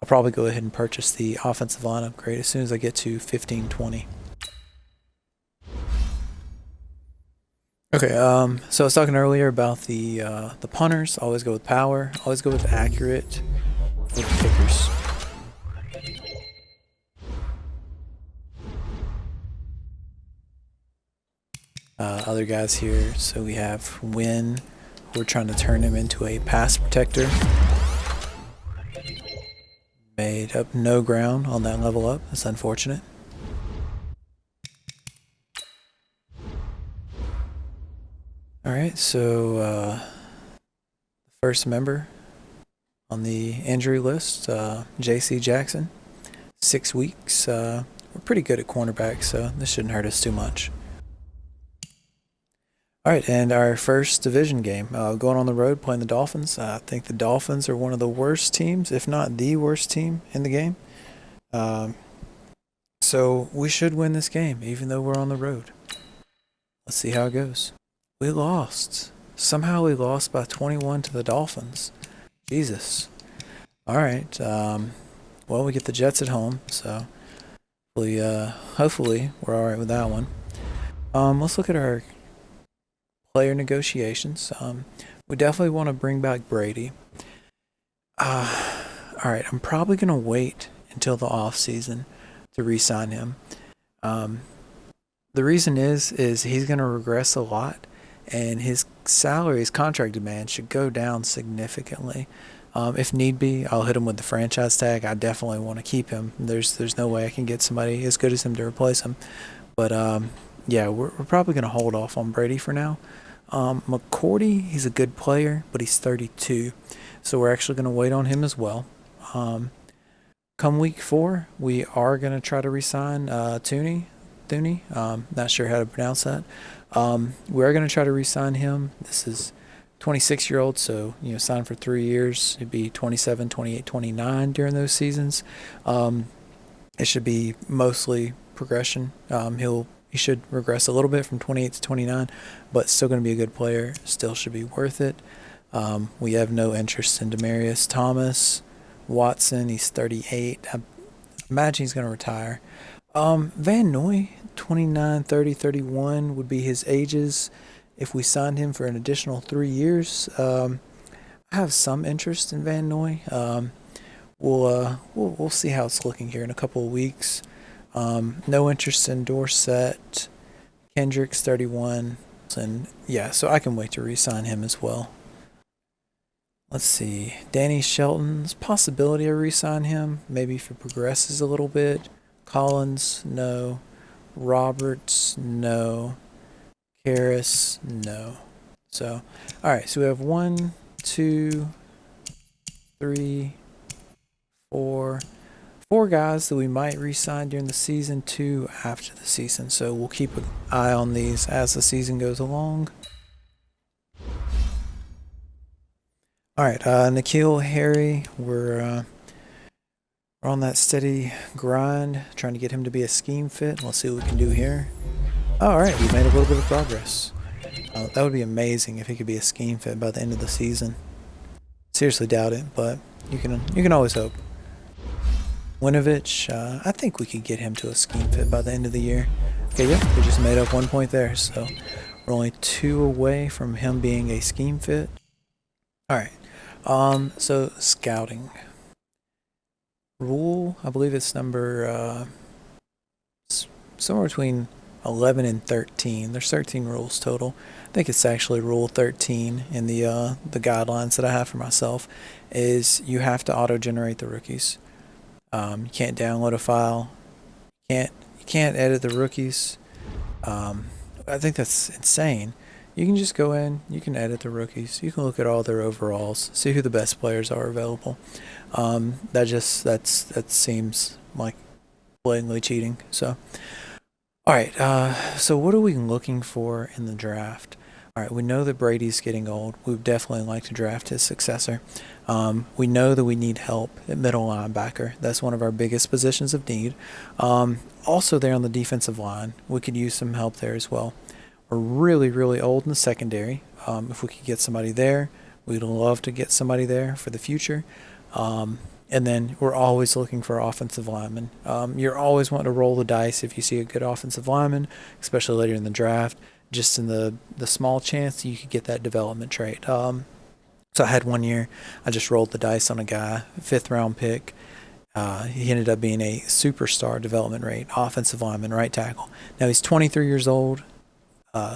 Speaker 1: probably go ahead and purchase the offensive line upgrade as soon as I get to 1520. Okay, so I was talking earlier about the punters. Always go with power. Always go with accurate with the kickers. Other guys here. So we have Win. We're trying to turn him into a pass protector. Made up no ground on that level up. That's unfortunate. Alright, so first member on the injury list, J.C. Jackson. 6 weeks. We're pretty good at cornerback, so this shouldn't hurt us too much. Alright, and our first division game, going on the road playing the Dolphins. I think the Dolphins are one of the worst teams, if not the worst team in the game. So we should win this game, even though we're on the road. Let's see how it goes. We lost. Somehow we lost by 21 to the Dolphins. Jesus. Alright, well, we get the Jets at home, so hopefully we're alright with that one. Let's look at our player negotiations. We definitely want to bring back Brady. Alright, I'm probably going to wait until the off season to re-sign him. The reason is he's going to regress a lot, and his salary, his contract demand should go down significantly. If need be, I'll hit him with the franchise tag. I definitely want to keep him. There's no way I can get somebody as good as him to replace him. But yeah, we're probably going to hold off on Brady for now. McCourty, he's a good player, but he's 32, so we're actually going to wait on him as well. Come week 4, we are going to try to re-sign Thuney. Not sure how to pronounce that. We are going to try to re-sign him. This is 26-year-old, so sign for 3 years. It'd be 27, 28, 29 during those seasons. It should be mostly progression. He should regress a little bit from 28 to 29, but still going to be a good player. Still should be worth it. We have no interest in Demaryius Thomas. Watson, he's 38. I imagine he's going to retire. Van Noy, 29, 30, 31 would be his ages if we signed him for an additional 3 years. I have some interest in Van Noy. We'll see how it's looking here in a couple of weeks. No interest in Dorsett. Kendrick's 31. And yeah, so I can wait to re-sign him as well. Let's see. Danny Shelton's possibility of re-sign him. Maybe if it progresses a little bit. Collins, no. Roberts, no. Karras, no. So, alright, so we have 1, 2, 3, 4 guys that we might re-sign during the season, 2 after the season. So we'll keep an eye on these as the season goes along. Alright, Nikhil Harry, we're on that steady grind, trying to get him to be a scheme fit. Let's see what we can do here. Alright, we made a little bit of progress. That would be amazing if he could be a scheme fit by the end of the season. Seriously doubt it, but you can always hope. Winovich, I think we could get him to a scheme fit by the end of the year. Okay, yeah, we just made up 1 point there, so we're only 2 away from him being a scheme fit. All right. So scouting rule, I believe it's number somewhere between 11 and 13. There's 13 rules total. I think it's actually rule 13 in the guidelines that I have for myself. Is you have to auto-generate the rookies. You can't download a file. You can't edit the rookies. I think that's insane. You can just go in, you can edit the rookies, you can look at all their overalls, see who the best players are available. That seems like blatantly cheating. So, all right. So what are we looking for in the draft? All right, we know that Brady's getting old. We would definitely like to draft his successor. We know that we need help at middle linebacker. That's one of our biggest positions of need. Also, there on the defensive line, we could use some help there as well. We're really, really old in the secondary. If we could get somebody there, we'd love to get somebody there for the future. And then we're always looking for offensive linemen. You're always wanting to roll the dice if you see a good offensive lineman, especially later in the draft, just in the small chance you could get that development trait. So I had 1 year, I just rolled the dice on a guy, 5th round pick. He ended up being a superstar development rate, offensive lineman, right tackle. Now he's 23 years old,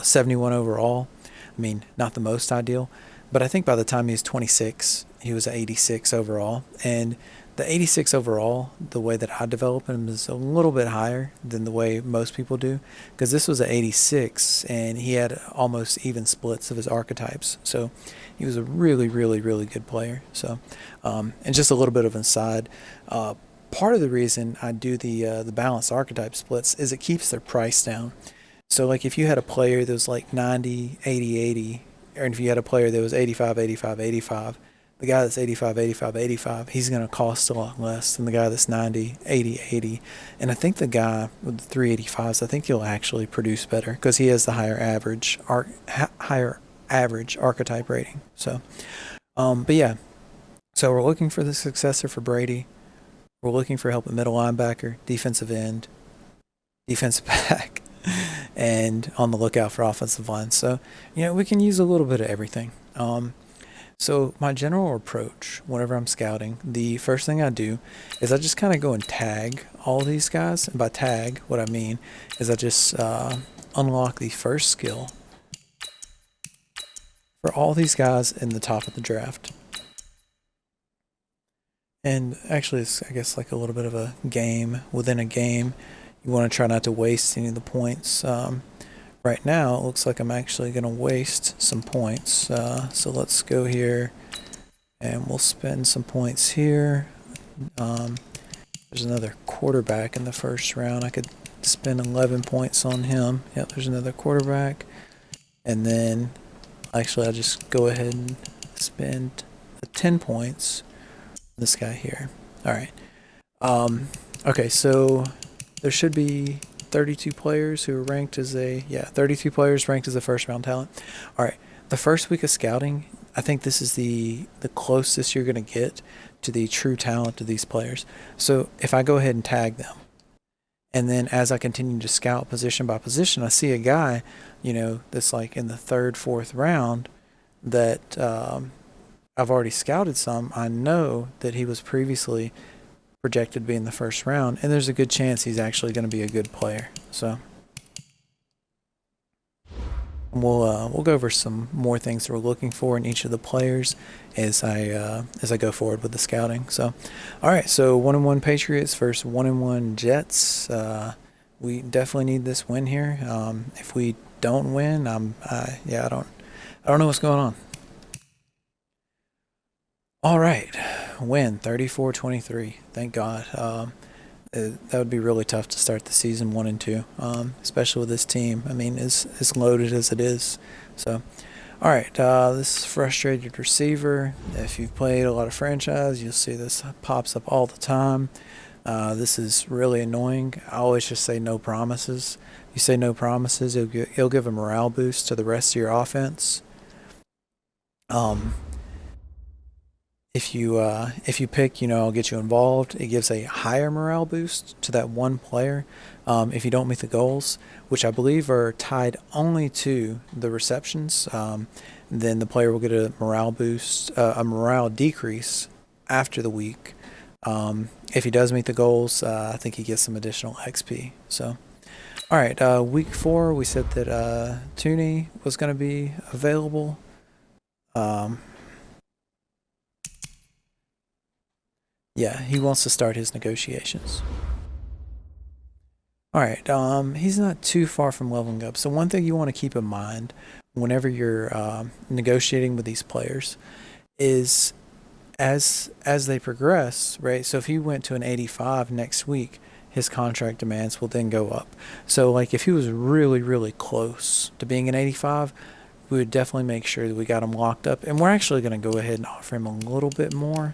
Speaker 1: 71 overall. I mean, not the most ideal, but I think by the time he was 26, he was 86 overall. And the 86 overall, the way that I develop him is a little bit higher than the way most people do, because this was an 86 and he had almost even splits of his archetypes. So he was a really, really, really good player. So, and just a little bit of an aside, part of the reason I do the balanced archetype splits is it keeps their price down. So like if you had a player that was like 90, 80, 80, or if you had a player that was 85, 85, 85, the guy that's 85, 85, 85, he's going to cost a lot less than the guy that's 90, 80, 80. And I think the guy with the 385s, I think he'll actually produce better because he has the higher average archetype rating. So, but yeah, so we're looking for the successor for Brady. We're looking for help at middle linebacker, defensive end, defensive back, and on the lookout for offensive line. So, we can use a little bit of everything. So my general approach whenever I'm scouting, the first thing I do is I just kind of go and tag all these guys. And by tag, what I mean is I just unlock the first skill for all these guys in the top of the draft. And actually, it's, I guess, like a little bit of a game within a game. You want to try not to waste any of the points. Right now, it looks like I'm actually going to waste some points. So let's go here, and we'll spend some points here. There's another quarterback in the first round. I could spend 11 points on him. Yep, there's another quarterback. And then, actually, I'll just go ahead and spend 10 points on this guy here. All right. Okay, so there should be 32 players who are ranked as 32 players ranked as a first round talent. All right, the first week of scouting, I think this is the closest you're going to get to the true talent of these players. So if I go ahead and tag them, and then as I continue to scout position by position, I see a guy, that's like in the 3rd, 4th round that I've already scouted some. I know that he was previously projected to be in the first round, and there's a good chance he's actually going to be a good player. So we'll go over some more things that we're looking for in each of the players as I go forward with the scouting. So, all right, so 1-1 Patriots versus 1-1 Jets. We definitely need this win here. If we don't win, I don't know what's going on. All right, win 34-23. Thank God. That would be really tough to start the season 1-2, especially with this team. I mean, as loaded as it is. So, all right, this is frustrated receiver. If you've played a lot of franchise, you'll see this pops up all the time. This is really annoying. I always just say no promises. You say no promises, it'll give a morale boost to the rest of your offense. if you pick, I'll get you involved, it gives a higher morale boost to that one player. If you don't meet the goals, which I believe are tied only to the receptions, then the player will get a morale boost, a morale decrease after the week. If he does meet the goals, I think he gets some additional XP. So, all right, week 4, we said that Tooney was going to be available. Yeah, he wants to start his negotiations. All right, he's not too far from leveling up. So one thing you want to keep in mind whenever you're negotiating with these players is as they progress, right? So if he went to an 85 next week, his contract demands will then go up. So like if he was really, really close to being an 85, we would definitely make sure that we got him locked up. And we're actually going to go ahead and offer him a little bit more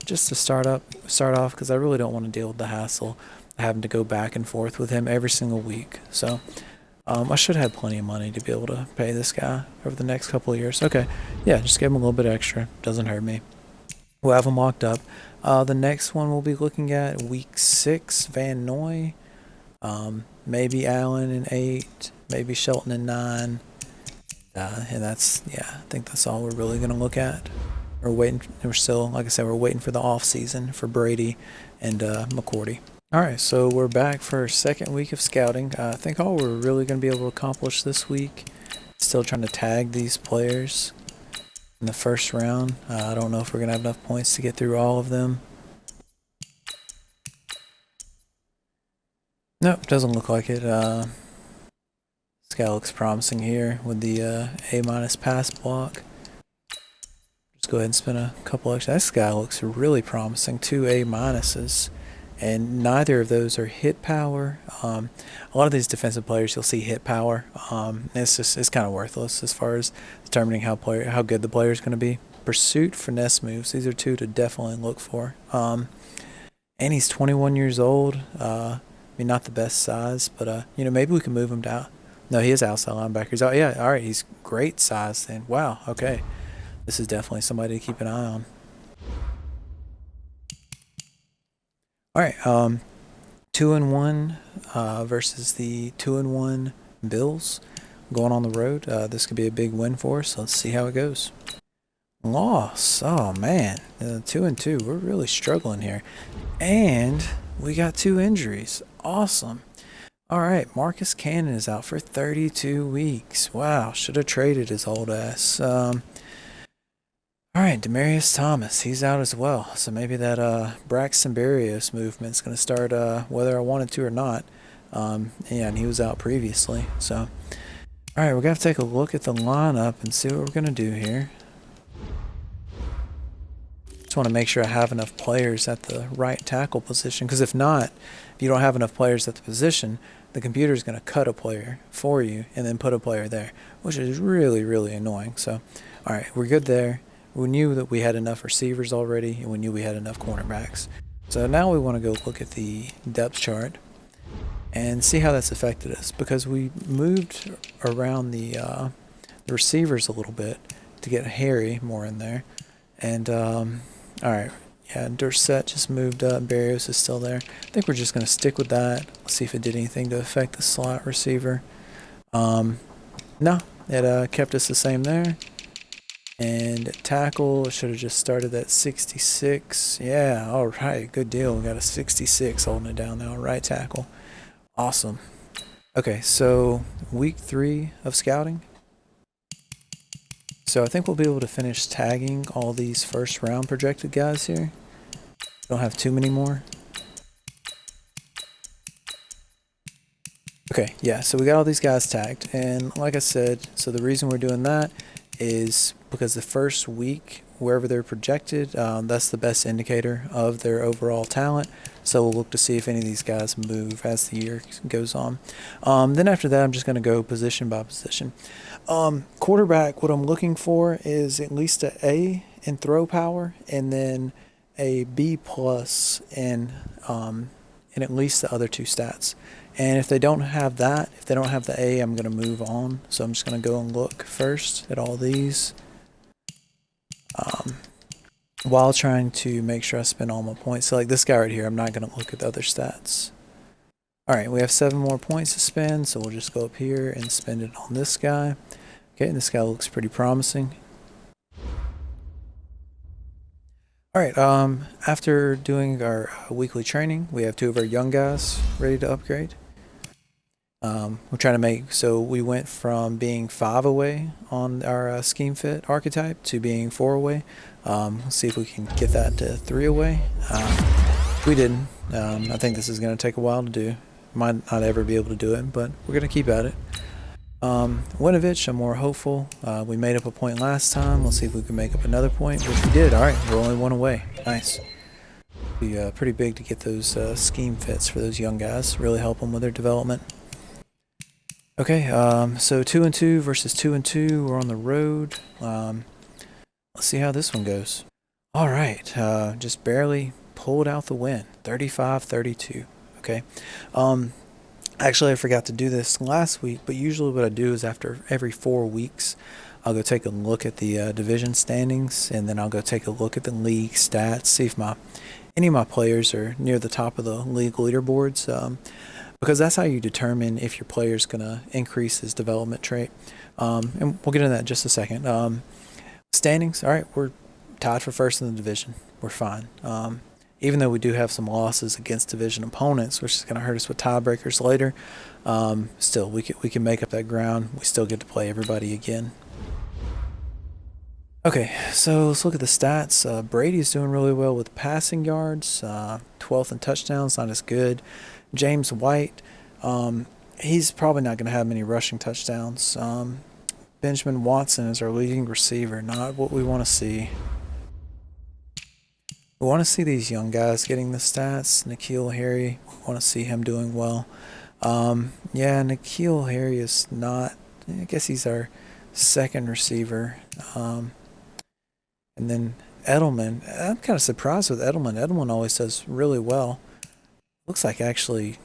Speaker 1: just to start off, because I really don't want to deal with the hassle of having to go back and forth with him every single week. So I should have plenty of money to be able to pay this guy over the next couple of years. Okay, yeah, just give him a little bit extra. Doesn't hurt me. We'll have him locked up. The next one we'll be looking at week 6, Van Noy. Maybe Allen in 8, maybe Shelton in 9. And that's, yeah, I think that's all we're really going to look at. We're still, like I said, we're waiting for the off season for Brady and McCourty. All right, so we're back for our second week of scouting. I think all we're really going to be able to accomplish this week, still trying to tag these players in the first round. I don't know if we're going to have enough points to get through all of them. Nope, doesn't look like it. This guy looks promising here with the A- pass block. Just go ahead and spend a couple extra. This guy looks really promising. 2 A-, and neither of those are hit power. A lot of these defensive players, you'll see hit power. It's kind of worthless as far as determining how good the player is going to be. Pursuit, finesse moves. These are 2 to definitely look for. And he's 21 years old. I mean, not the best size, but maybe we can move him down. No, he is outside linebackers. Oh yeah, all right, he's great size then. Wow, okay, this is definitely somebody to keep an eye on. All right, 2-1 versus the 2-1 Bills going on the road. This could be a big win for us. Let's see how it goes. Loss. Oh man, 2-2. We're really struggling here, and we got 2 injuries. Awesome. All right, Marcus Cannon is out for 32 weeks. Wow, should have traded his old ass. All right, Demaryius Thomas, he's out as well. So maybe that Braxton Berrios movement's going to start whether I wanted to or not. Yeah, and he was out previously. So, all right, we're going to take a look at the lineup and see what we're going to do here. Just want to make sure I have enough players at the right tackle position, because if not, if you don't have enough players at the position, the computer is going to cut a player for you and then put a player there, which is really, really annoying. So, all right, we're good there. We knew that we had enough receivers already, and we knew we had enough cornerbacks. So now we want to go look at the depth chart and see how that's affected us, because we moved around the receivers a little bit to get Harry more in there. And all right, yeah, Dorsett just moved up. Berrios is still there. I think we're just going to stick with that. Let's see if it did anything to affect the slot receiver. No, it kept us the same there. And tackle should have just started at 66. Yeah, all right, good deal. We got a 66 holding it down now. Right tackle. Awesome. Okay, so week 3 of scouting. So I think we'll be able to finish tagging all these first round projected guys here. Don't have too many more. Okay, yeah, so we got all these guys tagged. And like I said, so the reason we're doing that is because the first week, wherever they're projected, that's the best indicator of their overall talent. So we'll look to see if any of these guys move as the year goes on. Then after that, I'm just going to go position by position. Quarterback, what I'm looking for is at least an A in throw power, and then a B+ in at least the other 2 stats. And if they don't have that, if they don't have the A, I'm going to move on. So I'm just going to go and look first at all these. while trying to make sure I spend all my points. So like this guy right here, I'm not going to look at the other stats. Alright, we have 7 more points to spend, so we'll just go up here and spend it on this guy. Okay, this guy looks pretty promising. Alright, after doing our weekly training, we have 2 of our young guys ready to upgrade. We're trying to make, so we went from being 5 away on our scheme fit archetype to being 4 away. Let's see if we can get that to 3 away. We didn't. I think this is going to take a while to do. Might not ever be able to do it, but we're going to keep at it. Winovich, I'm more hopeful. We made up a point last time. Let's see if we can make up another point, which we did. Alright, we're only 1 away. Nice. Be pretty big to get those scheme fits for those young guys. Really help them with their development. Okay, so 2 and 2 versus 2 and 2. We're on the road. Let's see how this one goes. Alright, just barely pulled out the win. 35-32. Okay. Actually, I forgot to do this last week, but usually what I do is after every 4 weeks, I'll go take a look at the division standings, and then I'll go take a look at the league stats, see if any of my players are near the top of the league leaderboards, because that's how you determine if your player's going to increase his development trait. And we'll get into that in just a second. Standings, all right, we're tied for first in the division. We're fine. Even though we do have some losses against division opponents, which is going to hurt us with tiebreakers later, still, we can make up that ground. We still get to play everybody again. Okay, so let's look at the stats. Brady's doing really well with passing yards. 12th in touchdowns, not as good. James White, he's probably not going to have many rushing touchdowns. Benjamin Watson is our leading receiver, not what we want to see. We want to see these young guys getting the stats. N'Keal Harry, we want to see him doing well. Yeah, N'Keal Harry is not, I guess he's our second receiver. And then Edelman, I'm kind of surprised with Edelman. Edelman always does really well. Looks like actually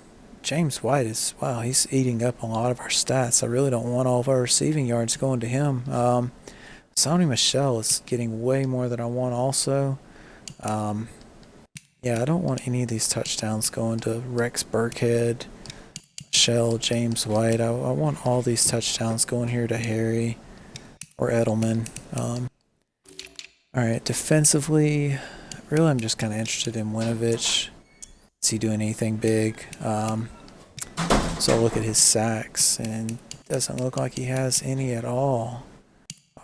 Speaker 1: James White is, wow, he's eating up a lot of our stats. I really don't want all of our receiving yards going to him. Sonny Michel is getting way more than I want also. Yeah, I don't want any of these touchdowns going to Rex Burkhead, Michel, James White. I want all these touchdowns going here to Harry or Edelman. Alright, defensively, really I'm just kind of interested in Winovich. Is he doing anything big? So I'll look at his sacks, and it doesn't look like he has any at all.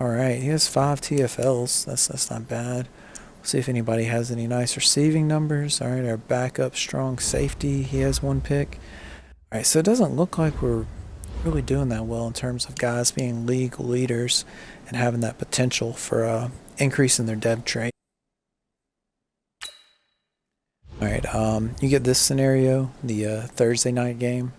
Speaker 1: Alright, he has 5 TFLs. That's not bad. See if anybody has any nice receiving numbers. Alright, our backup strong safety, he has 1 pick. Alright, so it doesn't look like we're really doing that well in terms of guys being league leaders and having that potential for increasing their dev trait. Alright, you get this scenario, the Thursday night game.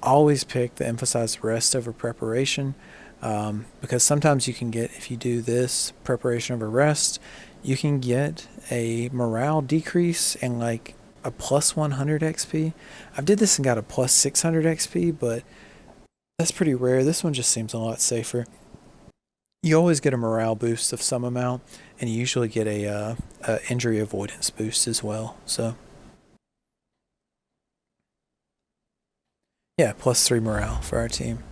Speaker 1: Always pick the emphasized rest over preparation, because sometimes you can get, if you do this, preparation over rest, you can get a morale decrease and like a plus 100 XP. I did this and got a plus 600 XP, but that's pretty rare. This one just seems a lot safer. You always get a morale boost of some amount, and you usually get a injury avoidance boost as well. So yeah, plus 3 morale for our team.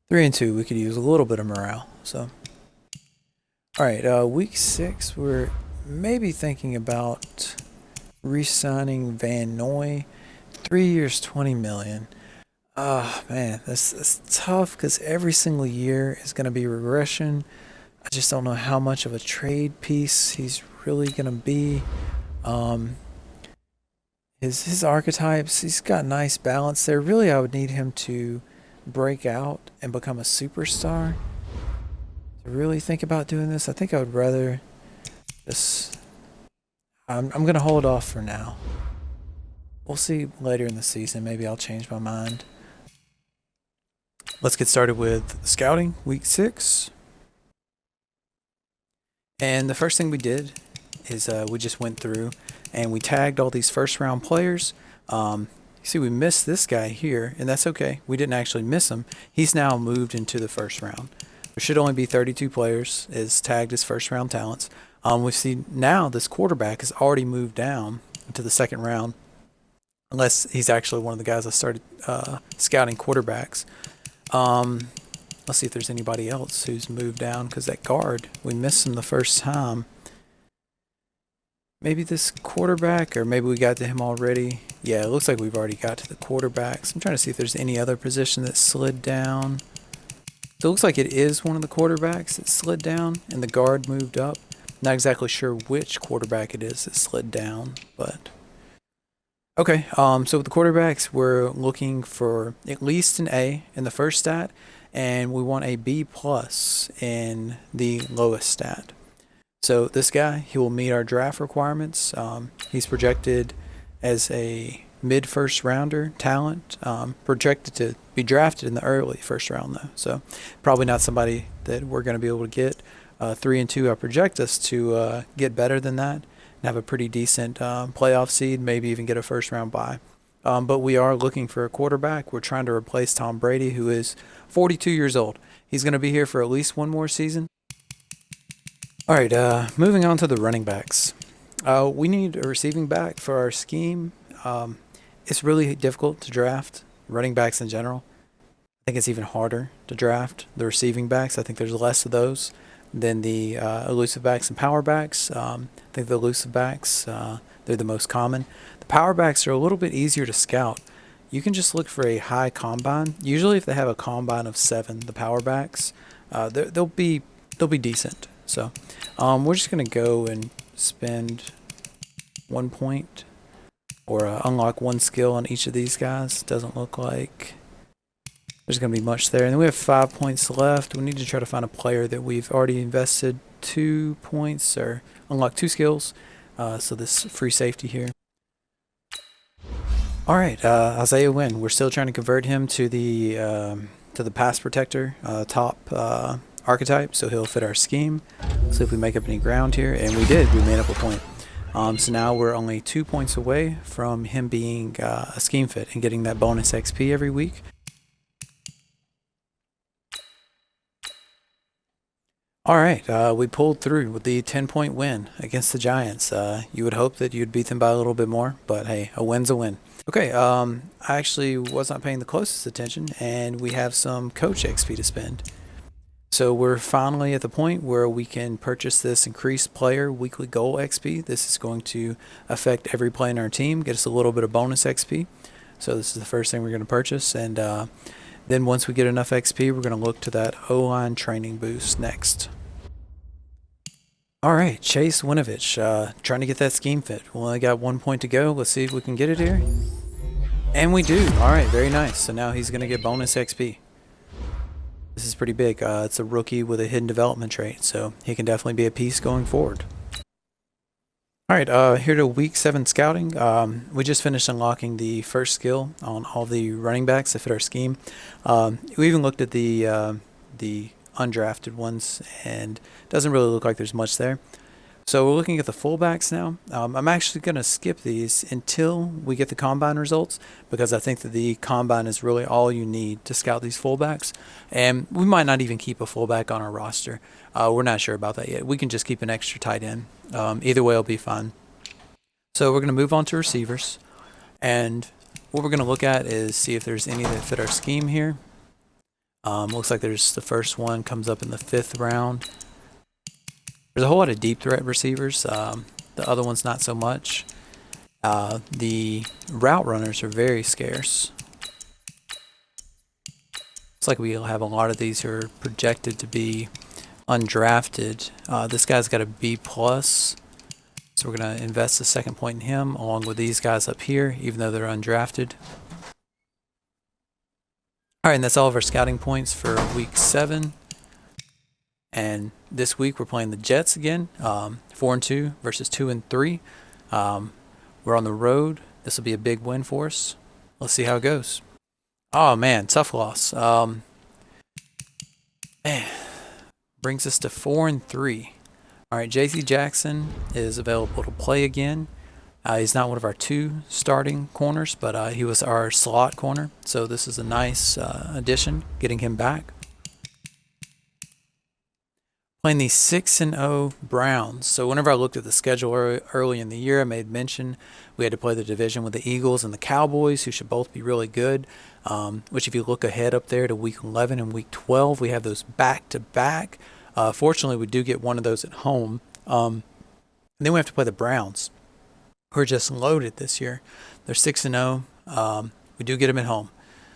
Speaker 1: 3 and 2, we could use a little bit of morale. So alright, week 6, we're maybe thinking about re-signing Van Noy. 3 years, 20 million. Ah, man, that's tough because every single year is going to be regression. I just don't know how much of a trade piece he's really going to be. His archetypes, he's got nice balance there. Really, I would need him to break out and become a superstar. To really think about doing this, I think I would rather just... I'm going to hold off for now. We'll see later in the season. Maybe I'll change my mind. Let's get started with scouting, week 6. And the first thing we did is we just went through and we tagged all these first round players. You see we missed this guy here, and that's okay. We didn't actually miss him. He's now moved into the first round. There should only be 32 players is tagged as first round talents. We see now this quarterback has already moved down into the second round, unless he's actually one of the guys I started scouting quarterbacks. Let's see if there's anybody else who's moved down, because that guard, we missed him the first time. Maybe this quarterback, or maybe we got to him already. Yeah, it looks like we've already got to the quarterbacks. I'm trying to see if there's any other position that slid down. So it looks like it is one of the quarterbacks that slid down, and the guard moved up. Not exactly sure which quarterback it is that slid down, but okay. So with the quarterbacks, we're looking for at least an A in the first stat, and we want a B plus in the lowest stat. So this guy, he will meet our draft requirements. He's projected as a mid-first rounder talent, projected to be drafted in the early first round though. So probably not somebody that we're going to be able to get. 3 and 2, I project us to get better than that and have a pretty decent playoff seed, maybe even get a first round bye. But we are looking for a quarterback. We're trying to replace Tom Brady, who is 42 years old. He's going to be here for at least one more season. All right, moving on to the running backs. We need a receiving back for our scheme. It's really difficult to draft running backs in general. I think it's even harder to draft the receiving backs. I think there's less of those than the elusive backs and power backs. I think the elusive backs, they're the most common. The power backs are a little bit easier to scout. You can just look for a high combine. Usually if they have a combine of 7, the power backs, they'll be decent. So we're just going to go and spend 1 point or unlock 1 skill on each of these guys. Doesn't look like there's going to be much there. And then we have 5 points left. We need to try to find a player that we've already invested 2 points or unlock 2 skills. So this free safety here. All right, Isaiah Wynn. We're still trying to convert him to the pass protector top archetype, so he'll fit our scheme. See if we make up any ground here, and we did. We made up a point. So now we're only 2 points away from him being a scheme fit and getting that bonus XP every week. All right, we pulled through with the 10-point win against the Giants. You would hope that you'd beat them by a little bit more, but hey, a win's a win. Okay, I actually was not paying the closest attention, and we have some coach XP to spend. So we're finally at the point where we can purchase this increased player weekly goal XP. This is going to affect every player in our team, get us a little bit of bonus XP. So this is the first thing we're going to purchase, and then once we get enough XP, we're going to look to that O-line training boost next. All right, Chase Winovich, trying to get that scheme fit. We only got 1 point to go. Let's see if we can get it here. And we do. All right, very nice. So now he's going to get bonus XP. This is pretty big. It's a rookie with a hidden development trait, so he can definitely be a piece going forward. All right, here to week 7 scouting. We just finished unlocking the first skill on all the running backs that fit our scheme. We even looked at the undrafted ones, and it doesn't really look like there's much there. So we're looking at the fullbacks now. I'm actually going to skip these until we get the combine results, because I think that the combine is really all you need to scout these fullbacks. And we might not even keep a fullback on our roster. We're not sure about that yet. We can just keep an extra tight end. Either way, it'll be fine. So we're going to move on to receivers. And what we're going to look at is see if there's any that fit our scheme here. Looks like there's the first one comes up in the 5th round. There's a whole lot of deep threat receivers. The other ones not so much. The route runners are very scarce. It's like we'll have a lot of these who are projected to be undrafted. This guy's got a B+, so we're going to invest a 2nd point in him along with these guys up here, even though they're undrafted. All right, and that's all of our scouting points for week 7. And this week we're playing the Jets again, 4-2 versus 2-3. We're on the road. This will be a big win for us. Let's see how it goes. Oh man, tough loss. Man, brings us to 4-3. All right, J.C. Jackson is available to play again. He's not one of our 2 starting corners, but he was our slot corner. So this is a nice addition, getting him back. playing the 6-0 Browns. So whenever I looked at the schedule early in the year, I made mention we had to play the division with the Eagles and the Cowboys, who should both be really good. Which if you look ahead up there to week 11 and week 12, we have those back-to-back. Fortunately, we do get one of those at home. And then we have to play the Browns, who are just loaded this year. They're 6-0. We do get them at home.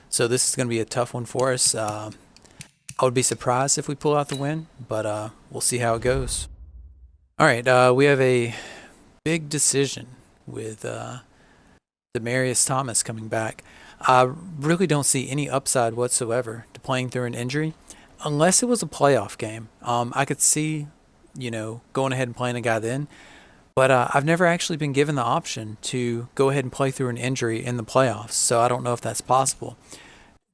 Speaker 1: So this is going to be a tough one for us. I would be surprised if we pull out the win, but we'll see how it goes. All right, we have a big decision with Demaryius Thomas coming back. I really don't see any upside whatsoever to playing through an injury, unless it was a playoff game. I could see, going ahead and playing a guy then, but I've never actually been given the option to go ahead and play through an injury in the playoffs, so I don't know if that's possible.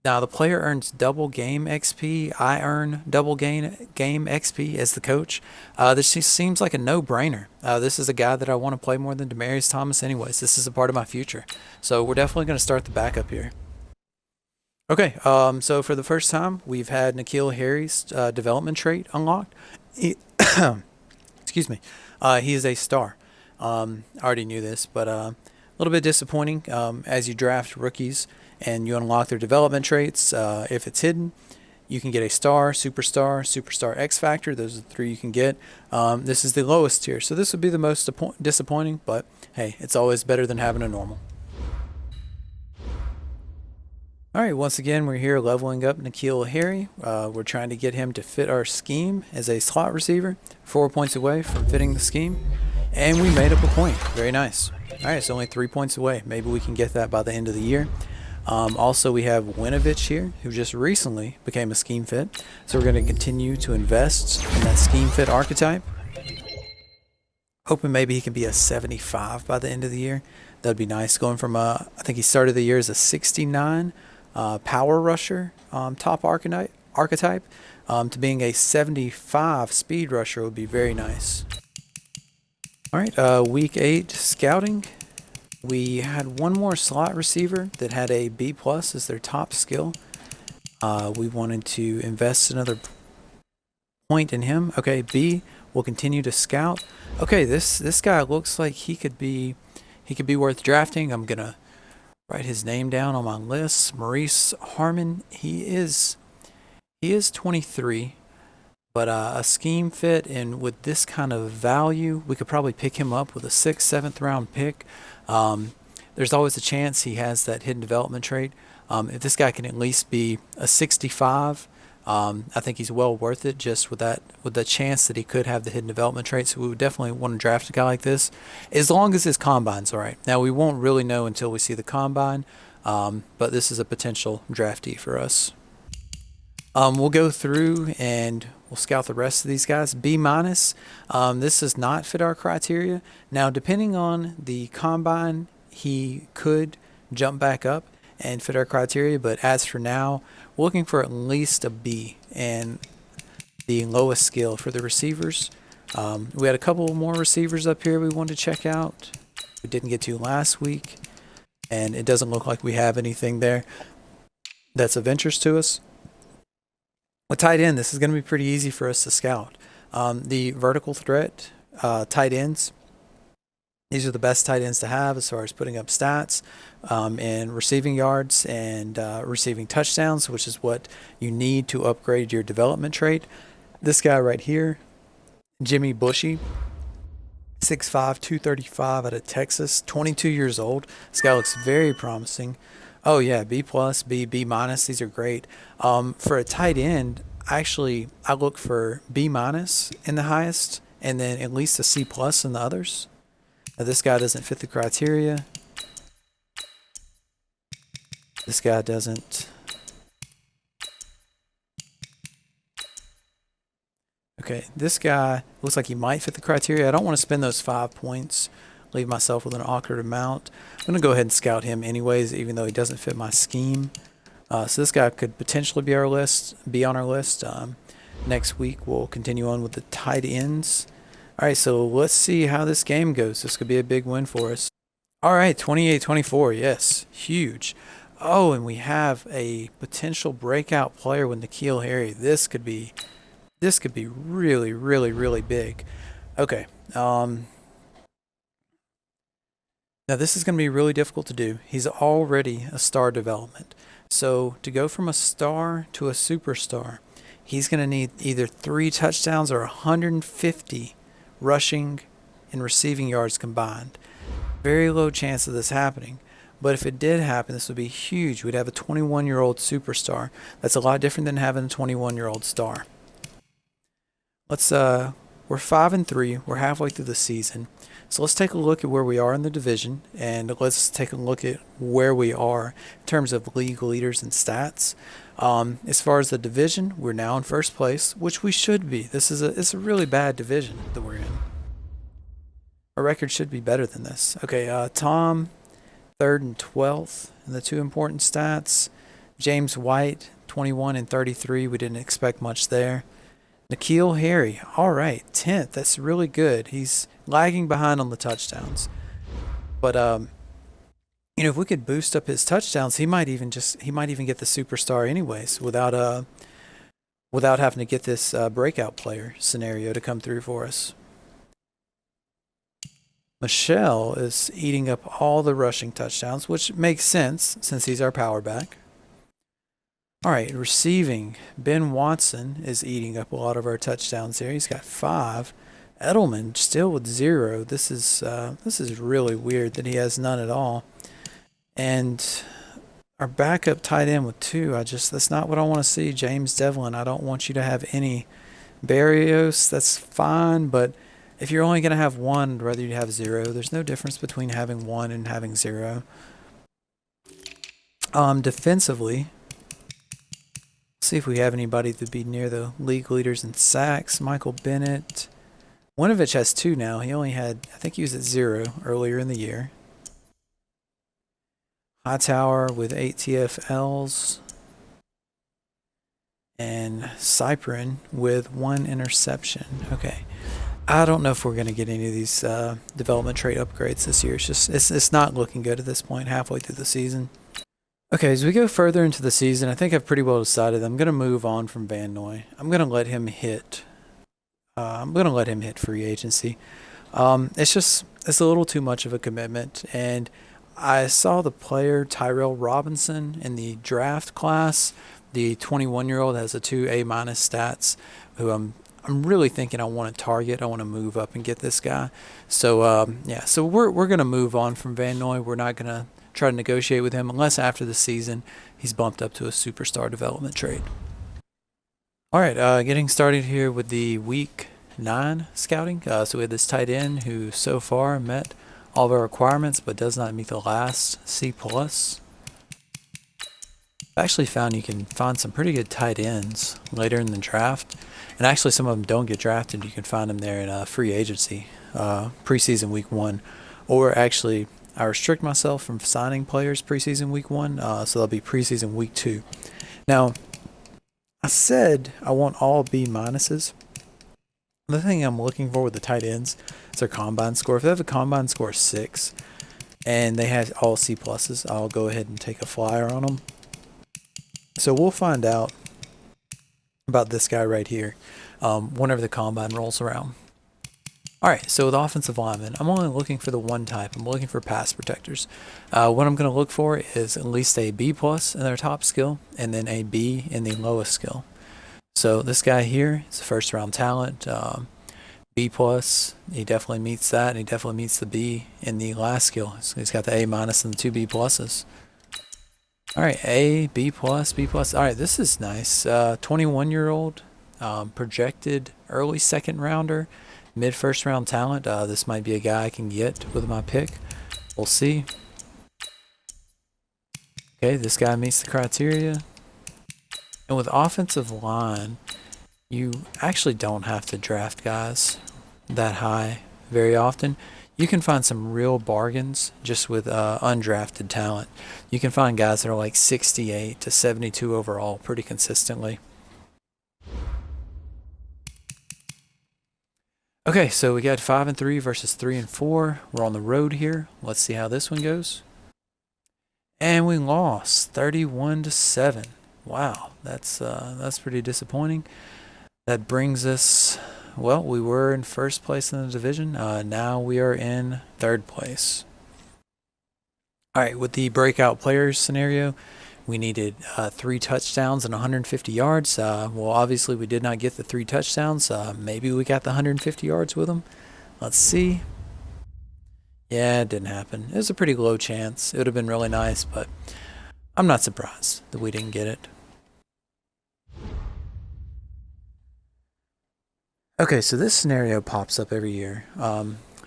Speaker 1: Now, the player earns double game XP. I earn double game XP as the coach. This just seems like a no-brainer. This is a guy that I want to play more than Demaryius Thomas anyways. This is a part of my future. So we're definitely going to start the backup here. Okay, so for the first time, we've had N'Keal Harry's development trait unlocked. Excuse me. He is a star. I already knew this, but a little bit disappointing as you draft rookies and you unlock their development traits. If it's hidden, you can get a star, superstar, X Factor. Those are the 3 you can get. This is the lowest tier, so this would be the most disappointing, but hey, it's always better than having a normal. All right, once again, we're here leveling up N'Keal Harry. We're trying to get him to fit our scheme as a slot receiver, 4 points away from fitting the scheme, and we made up a point. Very nice. All right, it's only 3 points away. Maybe we can get that by the end of the year. Also, we have Winovich here, who just recently became a scheme fit. So we're going to continue to invest in that scheme fit archetype. Hoping maybe he can be a 75 by the end of the year. That'd be nice. Going from, I think he started the year as a 69 power rusher top archetype to being a 75 speed rusher would be very nice. All right, week 8 scouting. We had one more slot receiver that had a B+ as their top skill. We wanted to invest another point in him. Okay, B will continue to scout. Okay, this guy looks like he could be worth drafting. I'm gonna write his name down on my list. Maurice Harmon. He is 23, but a scheme fit, and with this kind of value, we could probably pick him up with a 6th, 7th round pick. There's always a chance he has that hidden development trait. If this guy can at least be a 65, I think he's well worth it, just with the chance that he could have the hidden development trait. So we would definitely want to draft a guy like this, as long as his combine's all right. Now, we won't really know until we see the combine, but this is a potential draftee for us. We'll go through and we'll scout the rest of these guys. B-. This does not fit our criteria. Now, depending on the combine, he could jump back up and fit our criteria, but as for now, we're looking for at least a B and the lowest skill for the receivers. We had a couple more receivers up here we wanted to check out. We didn't get to last week, and it doesn't look like we have anything there that's of interest to us. With tight end, this is going to be pretty easy for us to scout. The vertical threat tight ends, these are the best tight ends to have as far as putting up stats and receiving yards and receiving touchdowns, which is what you need to upgrade your development trait. This guy right here, Jimmy Bushy, 6'5", 235 out of Texas, 22 years old. This guy looks very promising. Oh yeah, B+, B, B-. These are great. For a tight end, actually, I look for B- in the highest, and then at least a C+ in the others. Now, this guy doesn't fit the criteria. This guy doesn't. Okay, this guy looks like he might fit the criteria. I don't want to spend those 5 points, leave myself with an awkward amount. I'm going to go ahead and scout him anyways, even though he doesn't fit my scheme. So this guy could potentially be on our list. Next week, we'll continue on with the tight ends. All right, so let's see how this game goes. This could be a big win for us. All right, 28-24, yes, huge. Oh, and we have a potential breakout player with N'Keal Harry. This could be This could be really, really, really big. Okay. Now this is going to be really difficult to do. He's already a star development. So to go from a star to a superstar, he's going to need either 3 touchdowns or 150 rushing and receiving yards combined. Very low chance of this happening. But if it did happen, this would be huge. We'd have a 21-year-old superstar. That's a lot different than having a 21-year-old star. We're 5-3. We're halfway through the season. So let's take a look at where we are in the division, and let's take a look at where we are in terms of league leaders and stats. As far as the division, we're now in first place, which we should be. It's a really bad division that we're in. Our record should be better than this. Okay, Tom, 3rd and 12th in the 2 important stats. James White, 21 and 33. We didn't expect much there. N'Keal Harry, all right, 10th. That's really good. He's lagging behind on the touchdowns, but if we could boost up his touchdowns, he might even get the superstar anyways, without having to get this breakout player scenario to come through for us. Michelle is eating up all the rushing touchdowns, which makes sense since he's our power back. All right, receiving. Ben Watson is eating up a lot of our touchdowns there. He's got 5. Edelman still with 0. This is really weird that he has none at all. And our backup tight end with 2. That's not what I want to see. James Devlin, I don't want you to have any. Barrios, that's fine, but if you're only going to have 1, I'd rather you have 0. There's no difference between having 1 and having 0. Defensively, see if we have anybody to be near the league leaders in sacks. Michael Bennett. Winovich has 2 now. He only had, I think he was at 0 earlier in the year. Hightower with 8 TFLs. And Cyprin with 1 interception. Okay. I don't know if we're going to get any of these development trait upgrades this year. It's not looking good at this point, halfway through the season. Okay, as we go further into the season, I think I've pretty well decided I'm going to move on from Van Noy. I'm going to let him hit. Free agency. It's a little too much of a commitment, and I saw the player Tyrell Robinson in the draft class. The 21-year-old has a 2 A- stats. Who I'm really thinking I want to target. I want to move up and get this guy. So so we're going to move on from Van Noy. We're not going to try to negotiate with him unless after the season he's bumped up to a superstar development trade. All right, getting started here with the week 9 scouting. So we had this tight end who so far met all of our requirements but does not meet the last C+. I actually found you can find some pretty good tight ends later in the draft, and actually some of them don't get drafted. You can find them there in free agency, preseason week 1, or actually I restrict myself from signing players preseason week 1, so that'll be preseason week 2. Now, I said I want all B minuses. The thing I'm looking for with the tight ends is their combine score. If they have a combine score of 6 and they have all C pluses, I'll go ahead and take a flyer on them. So we'll find out about this guy right here whenever the combine rolls around. All right, so with offensive linemen, I'm only looking for the one type. I'm looking for pass protectors. What I'm going to look for is at least a B plus in their top skill and then a B in the lowest skill. So this guy here is a first round talent, B plus. He definitely meets that, and he definitely meets the B in the last skill. So he's got the A minus and the 2 B pluses. All right, A, B plus, B plus. All right, this is nice. 21-year-old, projected early second rounder. Mid first round talent. This might be a guy I can get with my pick. We'll see. Okay, this guy meets the criteria. And with offensive line, you actually don't have to draft guys that high very often. You can find some real bargains just with undrafted talent. You can find guys that are like 68 to 72 overall pretty consistently. Okay, so we got 5-3 versus 3-4. We're on the road here. Let's see how this one goes. And we lost 31-7. Wow, that's pretty disappointing. That brings us, well, we were in first place in the division. Now we are in third place. All right, with the breakout players scenario, we needed 3 touchdowns and 150 yards. Well, obviously we did not get the 3 touchdowns. Maybe we got the 150 yards with them. Let's see. Yeah, it didn't happen. It was a pretty low chance. It would have been really nice, but I'm not surprised that we didn't get it. Okay, so this scenario pops up every year,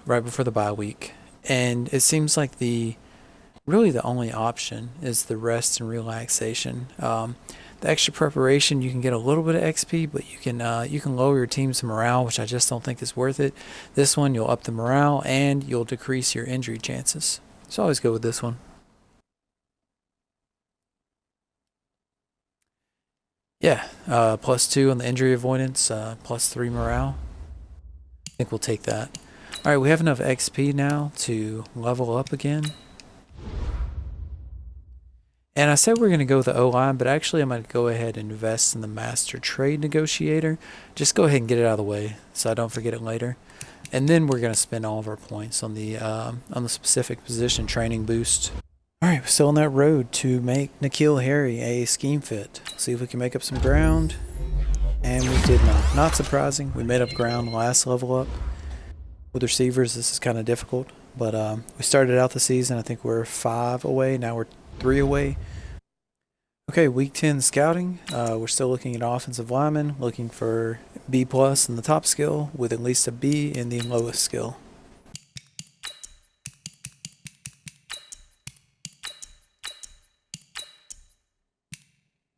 Speaker 1: right before the bye week, and it seems like really the only option is the rest and relaxation. The extra preparation, you can get a little bit of XP, but you can lower your team's morale, which I just don't think is worth it. This one, you'll up the morale and you'll decrease your injury chances. So I always go with this one. Yeah, +2 on the injury avoidance, +3 morale. I think we'll take that. All right, we have enough XP now to level up again. And I said we're going to go with the O-line, but actually I'm going to go ahead and invest in the Master Trade Negotiator. Just go ahead and get it out of the way so I don't forget it later. And then we're going to spend all of our points on the specific position training boost. All right, we're still on that road to make N'Keal Harry a scheme fit. See if we can make up some ground. And we did not. Not surprising. We made up ground last level up. With receivers, this is kind of difficult. But we started out the season, I think we're 5 away. Now we're 3 away. Okay, week 10 scouting. We're still looking at offensive linemen, looking for B+ in the top skill with at least a B in the lowest skill.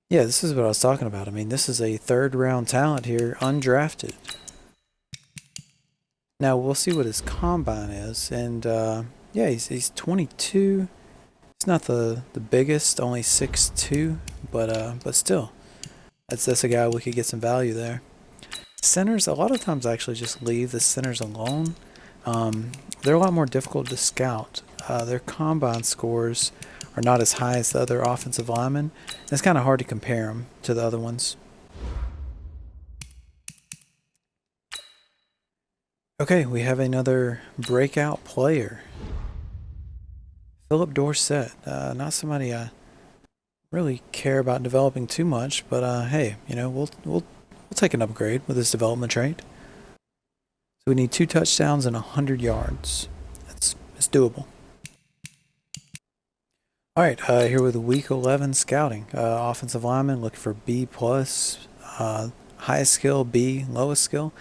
Speaker 1: Yeah, this is what I was talking about. I mean, this is a 3rd round talent here, undrafted. Now we'll see what his combine is, and yeah, he's 22. He's not the biggest, only 6'2", but still, that's a guy we could get some value there. Centers, a lot of times I actually just leave the centers alone. They're a lot more difficult to scout. Their combine scores are not as high as the other offensive linemen. It's kind of hard to compare them to the other ones. Okay, we have another breakout player. Philip Dorsett. Not somebody I really care about developing too much, but hey, you know, we'll take an upgrade with this development trait. So we need 2 touchdowns and 100 yards. It's doable. All right, here with week 11 scouting. Offensive lineman looking for B+, highest skill B, lowest skill.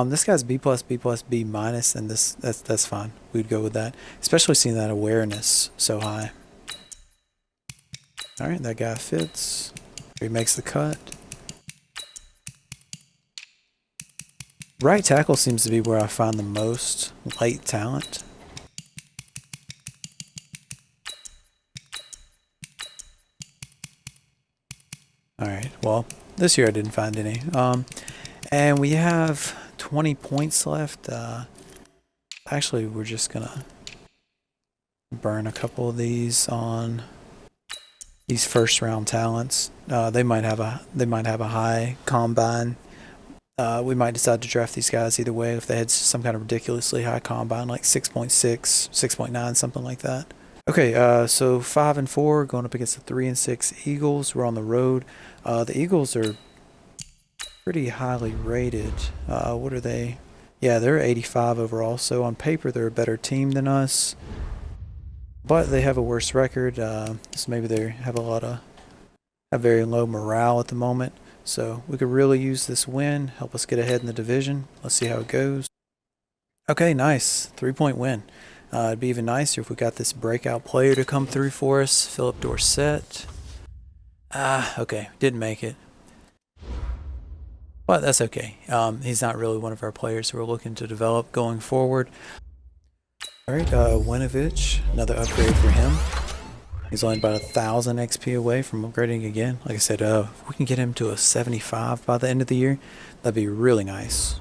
Speaker 1: This guy's B+, B+, B-, and that's fine. We'd go with that, especially seeing that awareness so high. All right, that guy fits. He makes the cut. Right tackle seems to be where I find the most late talent. Alright, well, this year I didn't find any. And we have 20 points left. Actually, we're just gonna burn a couple of these on these first round talents. They might have a high combine. We might decide to draft these guys either way if they had some kind of ridiculously high combine, like 6.6, 6.9, something like that. Okay, so 5 and 4 going up against the 3 and 6 Eagles. We're on the road. The Eagles are pretty highly rated. What are they? Yeah, they're 85 overall. So on paper, they're a better team than us, but they have a worse record. So maybe they have have very low morale at the moment. So we could really use this win, help us get ahead in the division. Let's see how it goes. Okay, nice 3-point win. It'd be even nicer if we got this breakout player to come through for us, Philip Dorsett. Okay, didn't make it. But that's okay. He's not really one of our players we're looking to develop going forward. All right, Winovich, another upgrade for him. He's only about 1,000 XP away from upgrading again. Like I said, if we can get him to a 75 by the end of the year, that'd be really nice.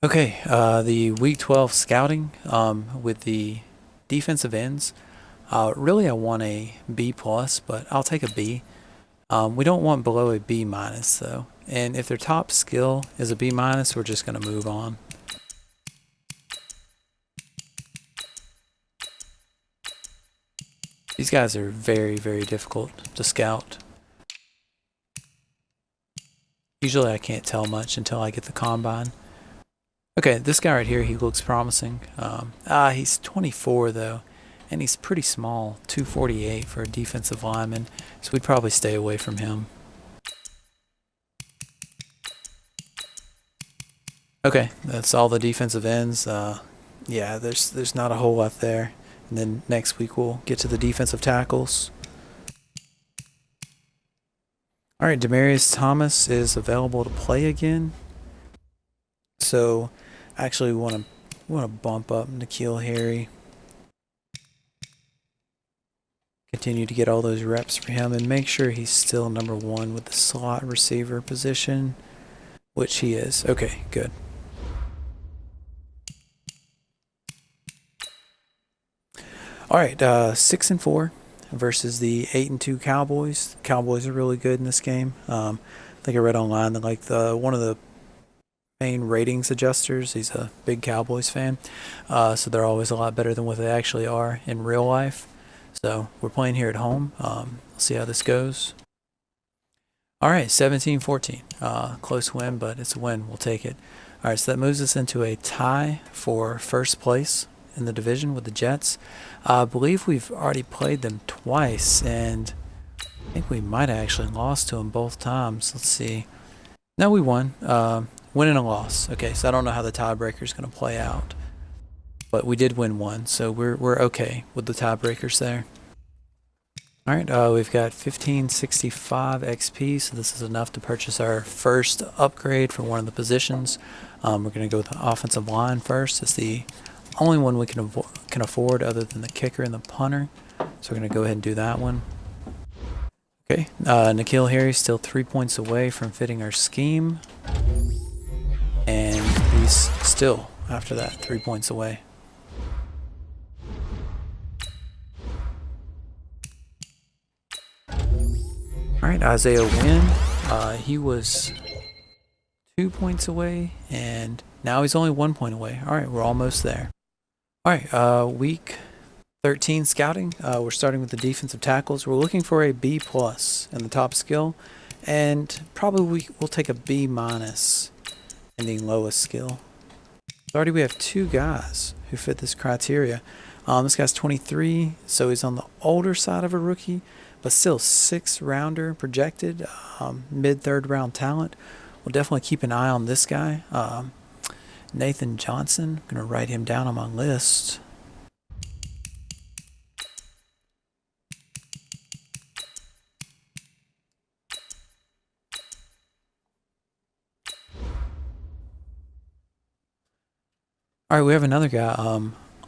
Speaker 1: Okay, the Week 12 scouting with the defensive ends. Really, I want a B+, but I'll take a B. We don't want below a B minus though. And if their top skill is a B minus, we're just going to move on. These guys are very, very difficult to scout. Usually I can't tell much until I get the combine. Okay, this guy right here, he looks promising. He's 24 though, and he's pretty small, 248 for a defensive lineman, so we'd probably stay away from him. Okay, that's all the defensive ends. Yeah, there's not a whole lot there. And then next week we'll get to the defensive tackles. All right, Demaryius Thomas is available to play again. So, actually, we want to bump up N'Keal Harry. Continue to get all those reps for him and make sure he's still number 1 with the slot receiver position, which he is. Okay, good. All right, 6-4 versus the 8-2 Cowboys. The Cowboys are really good in this game. I think I read online that like one of the main ratings adjusters, he's a big Cowboys fan, so they're always a lot better than what they actually are in real life. So we're playing here at home. We'll see how this goes. All right, 17-14. Close win, but it's a win. We'll take it. All right, so that moves us into a tie for first place in the division with the Jets. I believe we've already played them twice, and I think we might have actually lost to them both times. Let's see. No, we won. Win and a loss. Okay, so I don't know how the tiebreaker is going to play out, but we did win one, so we're okay with the tiebreakers there. All right, we've got 1565 XP, so this is enough to purchase our first upgrade for one of the positions. We're going to go with the offensive line first. It's the only one we can afford other than the kicker and the punter, so we're going to go ahead and do that one. Okay, N'Keal Harry still 3 points away from fitting our scheme, and he's still, after that, 3 points away. All right, Isaiah Wynn, he was 2 points away, and now he's only 1 point away. All right, we're almost there. All right, week 13 scouting. We're starting with the defensive tackles. We're looking for a B plus in the top skill, and probably we'll take a B minus in the lowest skill. Already we have 2 guys who fit this criteria. This guy's 23, so he's on the older side of a rookie, but still 6th rounder projected, mid-3rd round talent. We'll definitely keep an eye on this guy. Nathan Johnson, I'm going to write him down on my list. All right, we have another guy,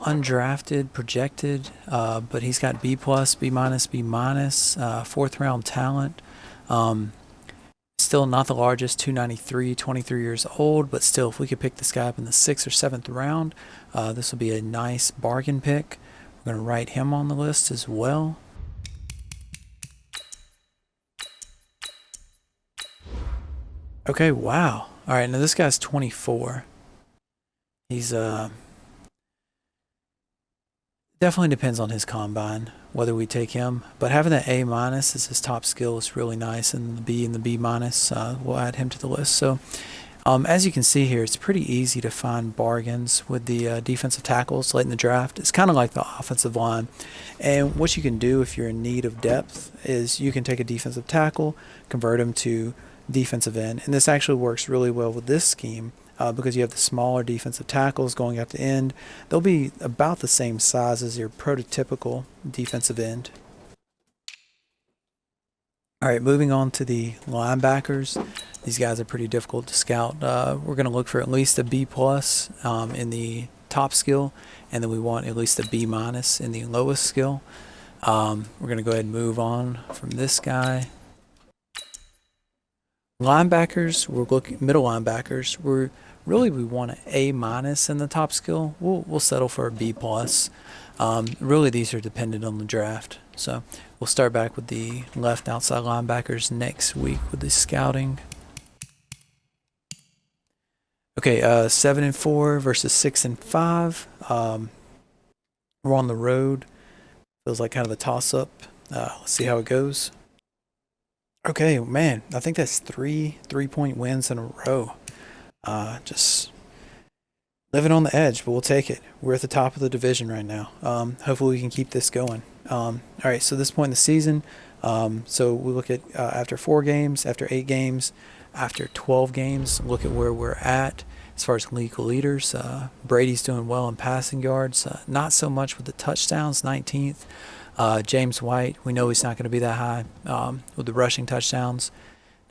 Speaker 1: undrafted, projected, but he's got B plus, B minus, B minus, 4th round talent. Still not the largest, 293, 23 years old, but still, if we could pick this guy up in the 6th or 7th round, this will be a nice bargain pick. We're going to write him on the list as well. Okay, wow. All right, now this guy's 24. He's definitely depends on his combine whether we take him, but having that A minus as his top skill is really nice, and the B minus, we'll add him to the list. So as you can see here, it's pretty easy to find bargains with the defensive tackles late in the draft. It's kind of like the offensive line, and what you can do if you're in need of depth is you can take a defensive tackle, convert him to defensive end, and this actually works really well with this scheme. Because you have the smaller defensive tackles going out to end. They'll be about the same size as your prototypical defensive end. All right, moving on to the linebackers. These guys are pretty difficult to scout. We're going to look for at least a B plus in the top skill, and then we want at least a B minus in the lowest skill. We're going to go ahead and move on from this guy. Linebackers, we're looking middle linebackers. We want an A minus in the top skill. We'll settle for a B plus. Really, these are dependent on the draft. So we'll start back with the left outside linebackers next week with the scouting. Okay, 7-4 versus 6-5. We're on the road. Feels like kind of a toss-up. Let's see how it goes. Okay, man, I think that's three-point wins in a row. Just living on the edge, but we'll take it. We're at the top of the division right now. Hopefully we can keep this going. All right, so this point in the season, so we look at after 4 games, after 8 games, after 12 games, look at where we're at as far as league leaders. Brady's doing well in passing yards, not so much with the touchdowns, 19th. James White, we know he's not going to be that high with the rushing touchdowns.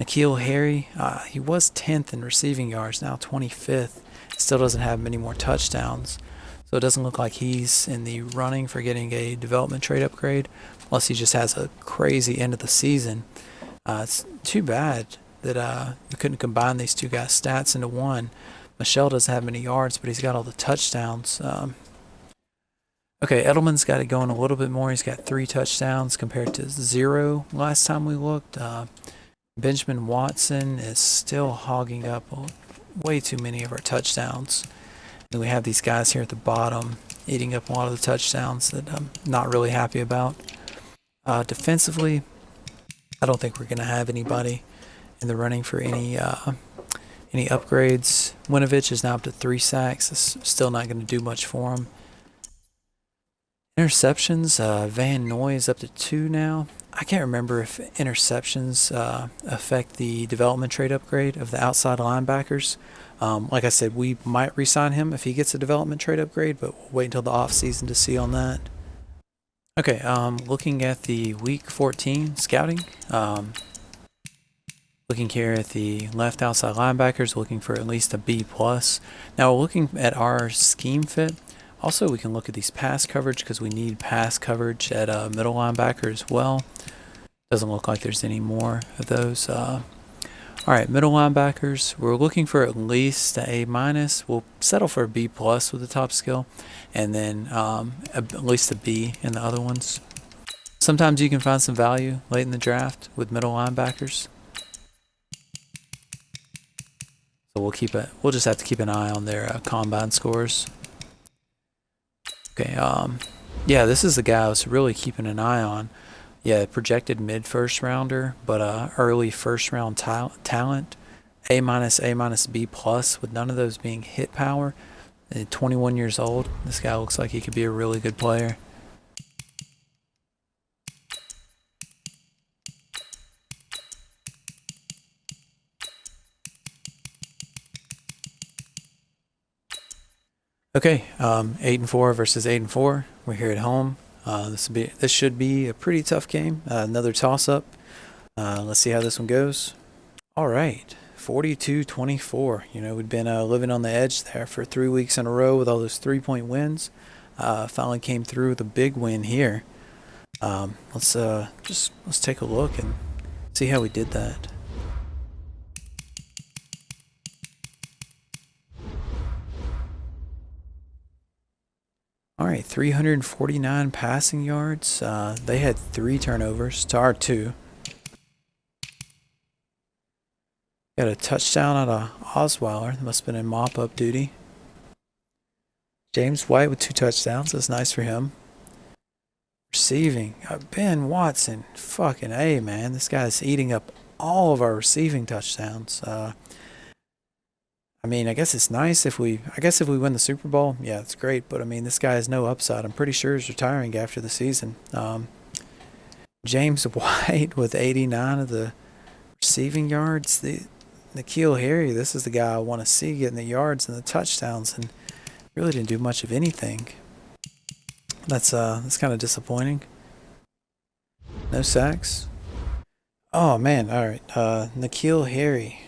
Speaker 1: N'Keal Harry, he was 10th in receiving yards, now 25th. Still doesn't have many more touchdowns. So it doesn't look like he's in the running for getting a development trade upgrade, unless he just has a crazy end of the season. It's too bad that we couldn't combine these two guys' stats into one. Michelle doesn't have many yards, but he's got all the touchdowns. Okay, Edelman's got it going a little bit more. He's got 3 touchdowns compared to 0 last time we looked. Benjamin Watson is still hogging up way too many of our touchdowns. And we have these guys here at the bottom eating up a lot of the touchdowns that I'm not really happy about. Defensively, I don't think we're going to have anybody in the running for any upgrades. Winovich is now up to 3 sacks. It's still not going to do much for him. Interceptions, Van Noy is up to 2 now. I can't remember if interceptions affect the development trade upgrade of the outside linebackers. Like I said, we might re-sign him if he gets a development trade upgrade, but we'll wait until the off-season to see on that. Okay, looking at the Week 14 scouting. Looking here at the left outside linebackers, looking for at least a B+. Now, looking at our scheme fit, also we can look at these pass coverage because we need pass coverage at middle linebacker as well. Doesn't look like there's any more of those. All right, middle linebackers, we're looking for at least a A-. We'll settle for a B+ with the top skill, and then at least a B in the other ones. Sometimes you can find some value late in the draft with middle linebackers. So we'll just have to keep an eye on their combine scores. Okay, yeah, this is the guy I was really keeping an eye on. Yeah, projected mid-first rounder, but early first-round talent. A-, A-, B+, with none of those being hit power. At 21 years old, this guy looks like he could be a really good player. Okay, 8-4 versus 8-4. We're here at home. This should be a pretty tough game. Another toss-up. Let's see how this one goes. All right, 42-24. You know, we'd been living on the edge there for 3 weeks in a row with all those 3-point wins. Finally came through with a big win here. Let's take a look and see how we did that. All right, 349 passing yards. They had 3 turnovers to our 2. Got a touchdown out of Osweiler. That must have been in mop-up duty. James White with 2 touchdowns. That's nice for him. Receiving. Ben Watson. Fucking A, man. This guy's eating up all of our receiving touchdowns. I mean, I guess it's nice if we win the Super Bowl, yeah, it's great. But I mean, this guy has no upside. I'm pretty sure he's retiring after the season. James White with 89 of the receiving yards. N'Keal Harry, this is the guy I want to see getting the yards and the touchdowns, and really didn't do much of anything. That's kind of disappointing. No sacks. Oh man, all right. N'Keal Harry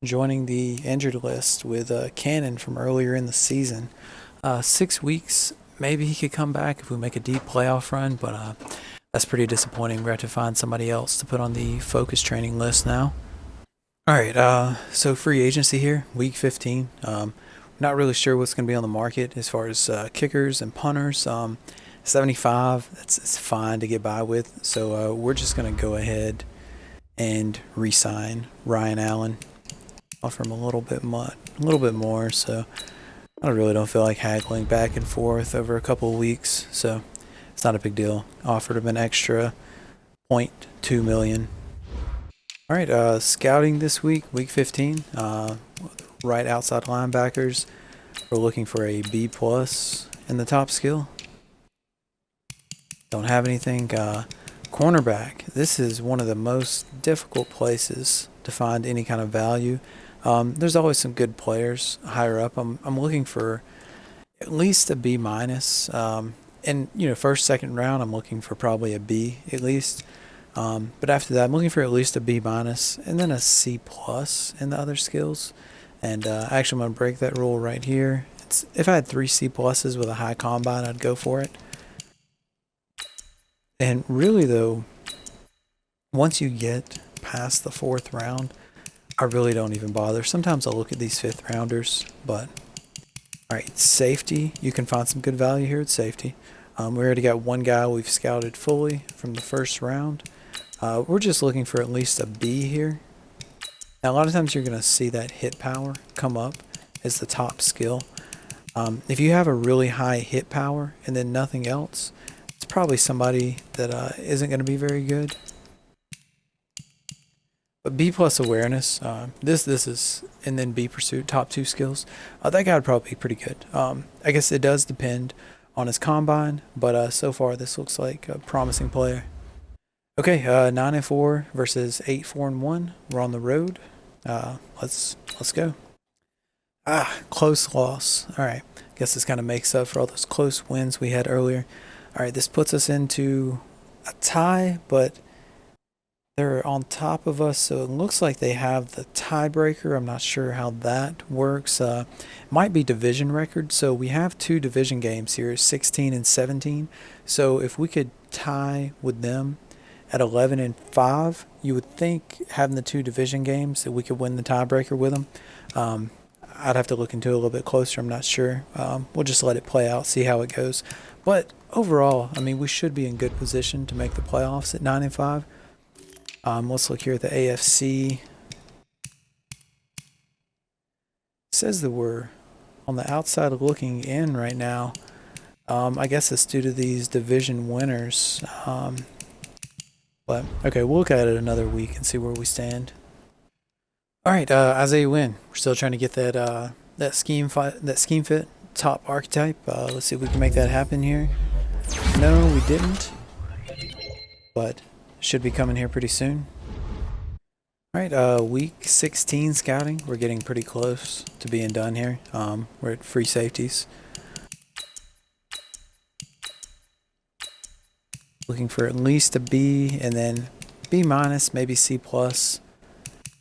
Speaker 1: joining the injured list with Cannon from earlier in the season. 6 weeks, maybe he could come back if we make a deep playoff run, but that's pretty disappointing. We're going to have to find somebody else to put on the focus training list now. All right, so free agency here, week 15. Not really sure what's going to be on the market as far as kickers and punters. 75, it's fine to get by with. So we're just going to go ahead and re-sign Ryan Allen. Offer him a little bit more. So I really don't feel like haggling back and forth over a couple of weeks. So it's not a big deal. Offered him an extra 0.2 million. All right, scouting this week, week 15. Right outside linebackers. We're looking for a B plus in the top skill. Don't have anything. Cornerback. This is one of the most difficult places to find any kind of value. There's always some good players higher up. I'm looking for at least a B minus. And first, second round, I'm looking for probably a B at least. But after that, I'm looking for at least a B minus and then a C plus in the other skills. And actually, I'm going to break that rule right here. If I had 3 C pluses with a high combine, I'd go for it. And really, though, once you get past the 4th round, I really don't even bother. Sometimes I'll look at these 5th rounders, but all right, safety. You can find some good value here at safety. We already got one guy we've scouted fully from the 1st round. We're just looking for at least a B here. Now, a lot of times you're going to see that hit power come up as the top skill. If you have a really high hit power and then nothing else, it's probably somebody that isn't going to be very good. But B plus awareness, this is, and then B pursuit, top 2 skills. That guy would probably be pretty good. I guess it does depend on his combine, but so far this looks like a promising player. Okay, 9-4 versus 8-4-1. We're on the road. Let's go. Close loss. All right. Guess this kind of makes up for all those close wins we had earlier. All right, this puts us into a tie, but they're on top of us, so it looks like they have the tiebreaker. I'm not sure how that works. Might be division record. So we have 2 division games here, 16 and 17. So if we could tie with them at 11 and 5, you would think having the 2 division games that we could win the tiebreaker with them. I'd have to look into it a little bit closer. I'm not sure. We'll just let it play out, see how it goes. But overall, I mean, we should be in good position to make the playoffs at 9 and 5. Let's look here at the AFC. It says that we're on the outside looking in right now. I guess it's due to these division winners. But okay, we'll look at it another week and see where we stand. All right, Isaiah Wynn. We're still trying to get that scheme fit top archetype. Let's see if we can make that happen here. No, we didn't, but should be coming here pretty soon. All right, week 16 scouting. We're getting pretty close to being done here. We're at free safeties. Looking for at least a B and then B minus, maybe C plus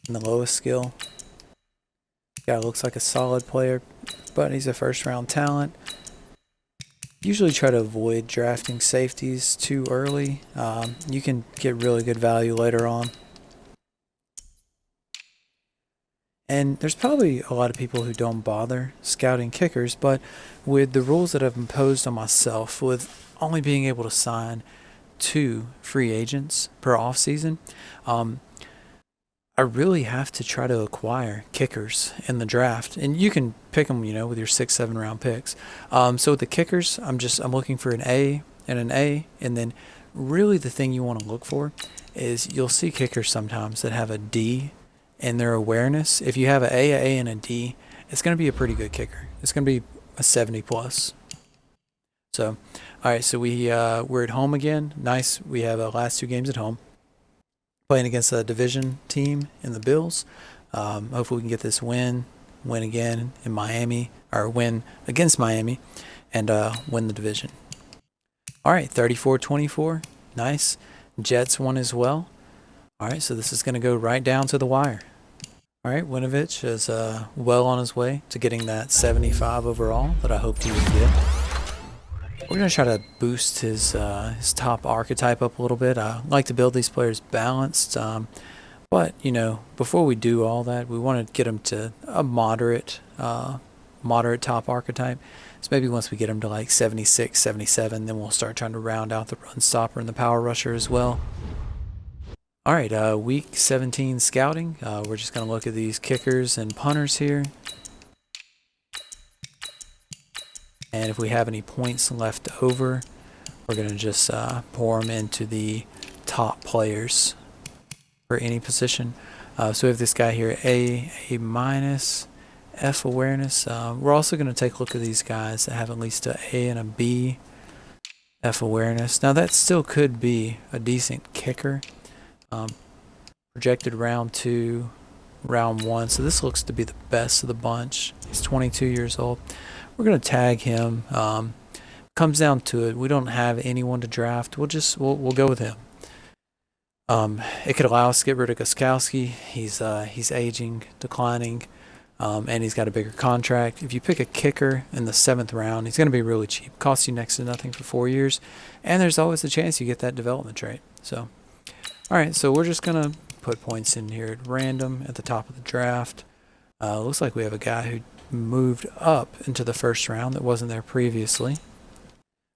Speaker 1: in the lowest skill. Guy looks like a solid player, but he's a 1st round talent. Usually try to avoid drafting safeties too early. You can get really good value later on. And there's probably a lot of people who don't bother scouting kickers, but with the rules that I've imposed on myself, with only being able to sign 2 free agents per offseason, I really have to try to acquire kickers in the draft, and you can pick them, with your 6-7 round picks. So with the kickers, I'm looking for an A and an A, and then really the thing you want to look for is you'll see kickers sometimes that have a D in their awareness. If you have an A, and a D, it's going to be a pretty good kicker. It's going to be a 70 plus. So, all right, so we're at home again. Nice. We have last 2 games at home, playing against a division team in the Bills. Hopefully we can get this win again in Miami, or win against Miami, and win the division. All right, 34-24. Nice. Jets won as well. All right, so this is going to go right down to the wire. All right, Winovich is well on his way to getting that 75 overall that I hoped he would get. We're going to try to boost his top archetype up a little bit. I like to build these players balanced. But, before we do all that, we want to get him to a moderate top archetype. So maybe once we get him to like 76, 77, then we'll start trying to round out the run stopper and the power rusher as well. All right, week 17 scouting. We're just going to look at these kickers and punters here. And if we have any points left over, we're going to just pour them into the top players for any position. So we have this guy here, A minus, F awareness. We're also going to take a look at these guys that have at least an A and a B, F awareness. Now that still could be a decent kicker. Projected round 2, round 1. So this looks to be the best of the bunch. He's 22 years old. We're going to tag him. Comes down to it, we don't have anyone to draft. We'll go with him. It could allow us to get rid of Gostkowski. He's aging, declining, and he's got a bigger contract. If you pick a kicker in the 7th round, he's going to be really cheap. Costs you next to nothing for 4 years, and there's always a chance you get that development trait. So, all right, so we're just going to put points in here at random at the top of the draft. Looks like we have a guy who moved up into the 1st round that wasn't there previously.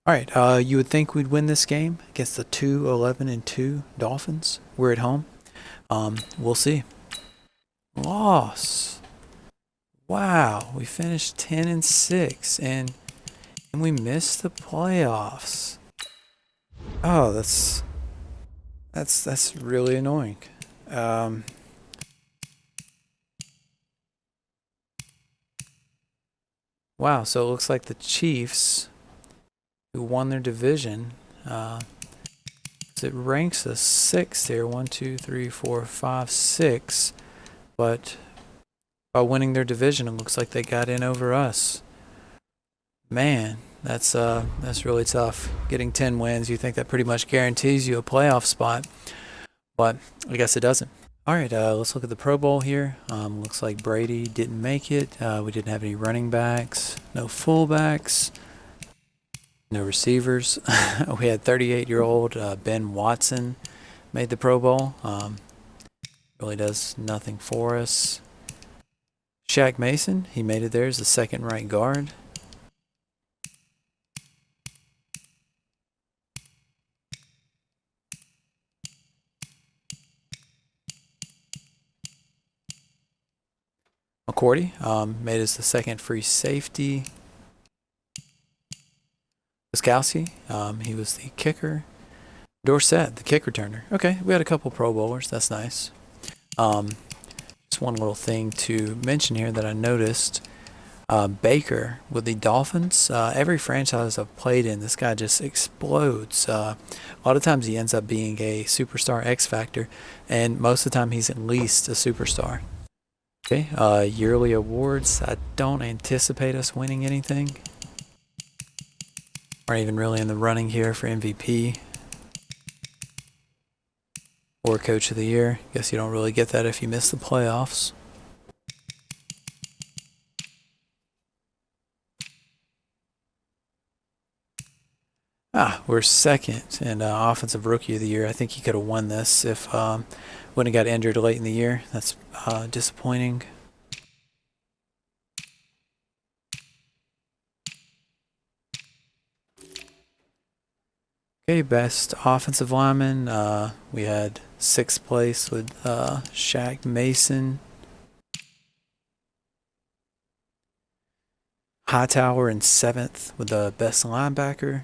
Speaker 1: All right, you would think we'd win this game against the 2-11-2 Dolphins. We're at home. We'll see. Loss. Wow, we finished 10-6, and we missed the playoffs. Oh, that's really annoying. Wow, so it looks like the Chiefs, who won their division, it ranks us 6th here, 1, 2, 3, 4, 5, 6, but by winning their division, it looks like they got in over us. Man, that's really tough. Getting 10 wins, you think that pretty much guarantees you a playoff spot, but I guess it doesn't. All right, let's look at the Pro Bowl here. Looks like Brady didn't make it. We didn't have any running backs, no fullbacks, no receivers. We had 38-year-old Ben Watson made the Pro Bowl. Really does nothing for us. Shaq Mason, he made it there as the 2nd right guard. McCourty made us the 2nd free safety. Gostkowski, he was the kicker. Dorsett, the kick returner. Okay, we had a couple Pro Bowlers. That's nice. Just one little thing to mention here that I noticed. Baker with the Dolphins. Every franchise I've played in, this guy just explodes. A lot of times he ends up being a superstar X Factor, and most of the time he's at least a superstar. Okay, yearly awards. I don't anticipate us winning anything. Aren't even really in the running here for MVP or Coach of the Year. Guess you don't really get that if you miss the playoffs. We're 2nd in Offensive Rookie of the Year. I think he could have won this if wouldn't have got injured late in the year. That's disappointing. Okay, best offensive lineman. We had 6th place with Shaq Mason. Hightower in 7th with the best linebacker.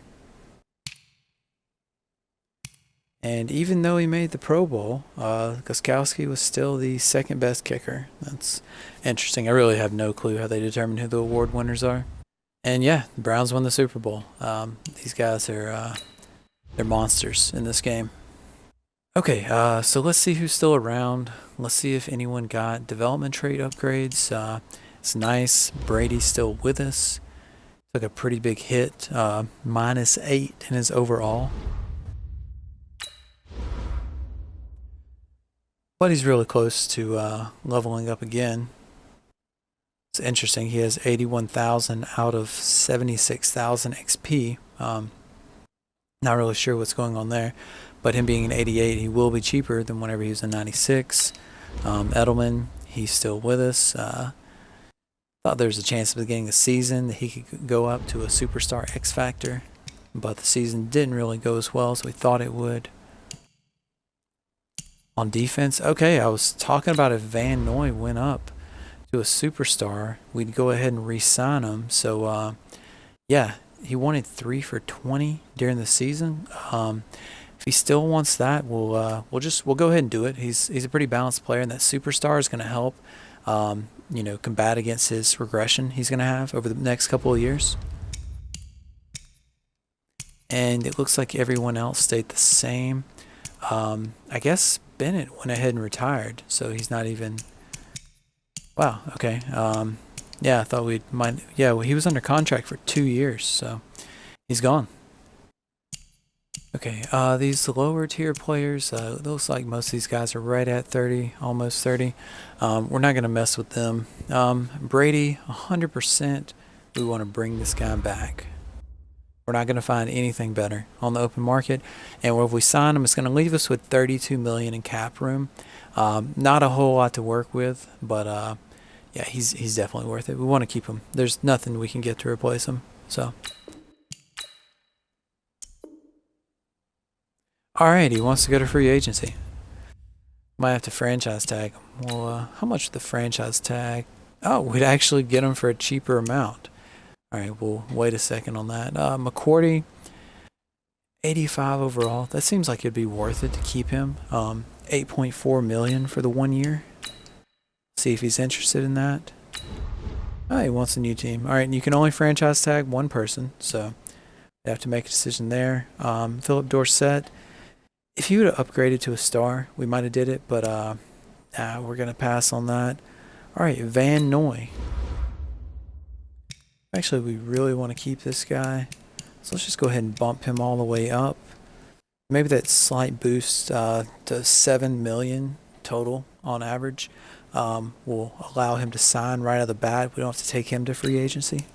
Speaker 1: And even though he made the Pro Bowl, Gostkowski was still the 2nd best kicker. That's interesting. I really have no clue how they determine who the award winners are. And yeah, the Browns won the Super Bowl. These guys are they're monsters in this game. Okay, so let's see who's still around. Let's see if anyone got development trait upgrades. It's nice. Brady's still with us. Took a pretty big hit, -8 in his overall. But he's really close to leveling up again. It's interesting. He has 81,000 out of 76,000 XP. Not really sure what's going on there. But him being an 88, he will be cheaper than whenever he was a 96. Edelman, he's still with us. Thought there was a chance at the beginning of the season that he could go up to a superstar X Factor, but the season didn't really go as well as we thought it would. On defense, okay, I was talking about if Van Noy went up to a superstar, we'd go ahead and re-sign him. So, yeah, he wanted 3 for 20 during the season. If he still wants that, we'll go ahead and do it. He's a pretty balanced player, and that superstar is going to help, combat against his regression he's going to have over the next couple of years. And it looks like everyone else stayed the same. I guess Bennett went ahead and retired, so he's not even. Wow. Okay. Yeah, I thought we'd mind. Yeah, well, he was under contract for 2 years, so he's gone. Okay, these lower tier players, looks like most of these guys are right at 30, almost 30. We're not going to mess with them. Brady, 100%, we want to bring this guy back. We're not going to find anything better on the open market. And if we sign him, it's going to leave us with $32 million in cap room. Not a whole lot to work with, but yeah, he's definitely worth it. We want to keep him. There's nothing we can get to replace him. So. Alright, he wants to go to free agency. Might have to franchise tag him. Well, how much would the franchise tag? Oh, we'd actually get him for a cheaper amount. Alright, we'll wait a second on that. McCourty, 85 overall. That seems like it'd be worth it to keep him. 8.4 million for the 1 year. See if he's interested in that. Oh, he wants a new team. Alright, and you can only franchise tag one person, so you have to make a decision there. Philip Dorsett. If he would have upgraded to a star, we might have did it, but we're going to pass on that. All right, Van Noy. Actually, we really want to keep this guy, so let's just go ahead and bump him all the way up. Maybe that slight boost to 7 million total on average will allow him to sign right out of the bat. We don't have to take him to free agency.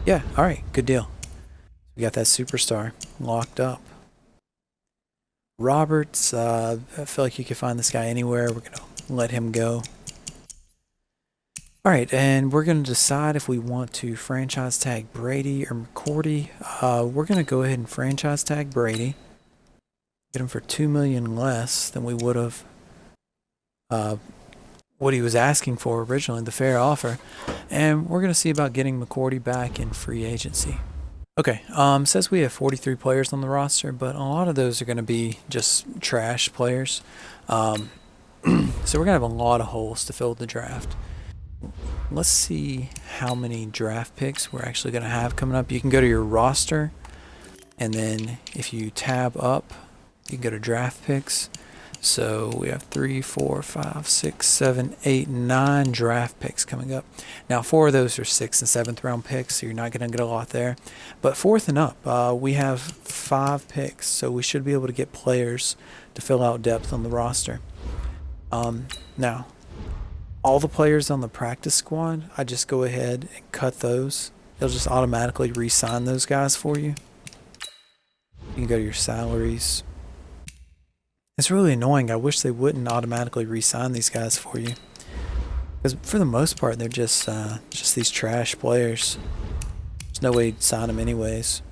Speaker 1: Yeah, all right, good deal. We got that superstar locked up. Roberts, I feel like you can find this guy anywhere. We're going to let him go. Alright, and we're going to decide if we want to franchise tag Brady or McCourty. We're going to go ahead and franchise tag Brady. Get him for $2 million less than we would have what he was asking for originally, the fair offer. And we're going to see about getting McCourty back in free agency. Okay, says we have 43 players on the roster, but a lot of those are going to be just trash players. So we're going to have a lot of holes to fill the draft. Let's see how many draft picks we're actually going to have coming up. You can go to your roster, and then if you tab up, you can go to draft picks. So we have 3, 4, 5, 6, 7, 8, 9 draft picks coming up. Now 4 of those are 6th and 7th round picks, so you're not going to get a lot there. But 4th and up, we have 5 picks, so we should be able to get players to fill out depth on the roster. Now, all the players on the practice squad, I just go ahead and cut those. It'll just automatically re-sign those guys for you. You can go to your salaries. It's really annoying. I wish they wouldn't automatically re-sign these guys for you, because for the most part they're just these trash players. There's no way to sign them anyways.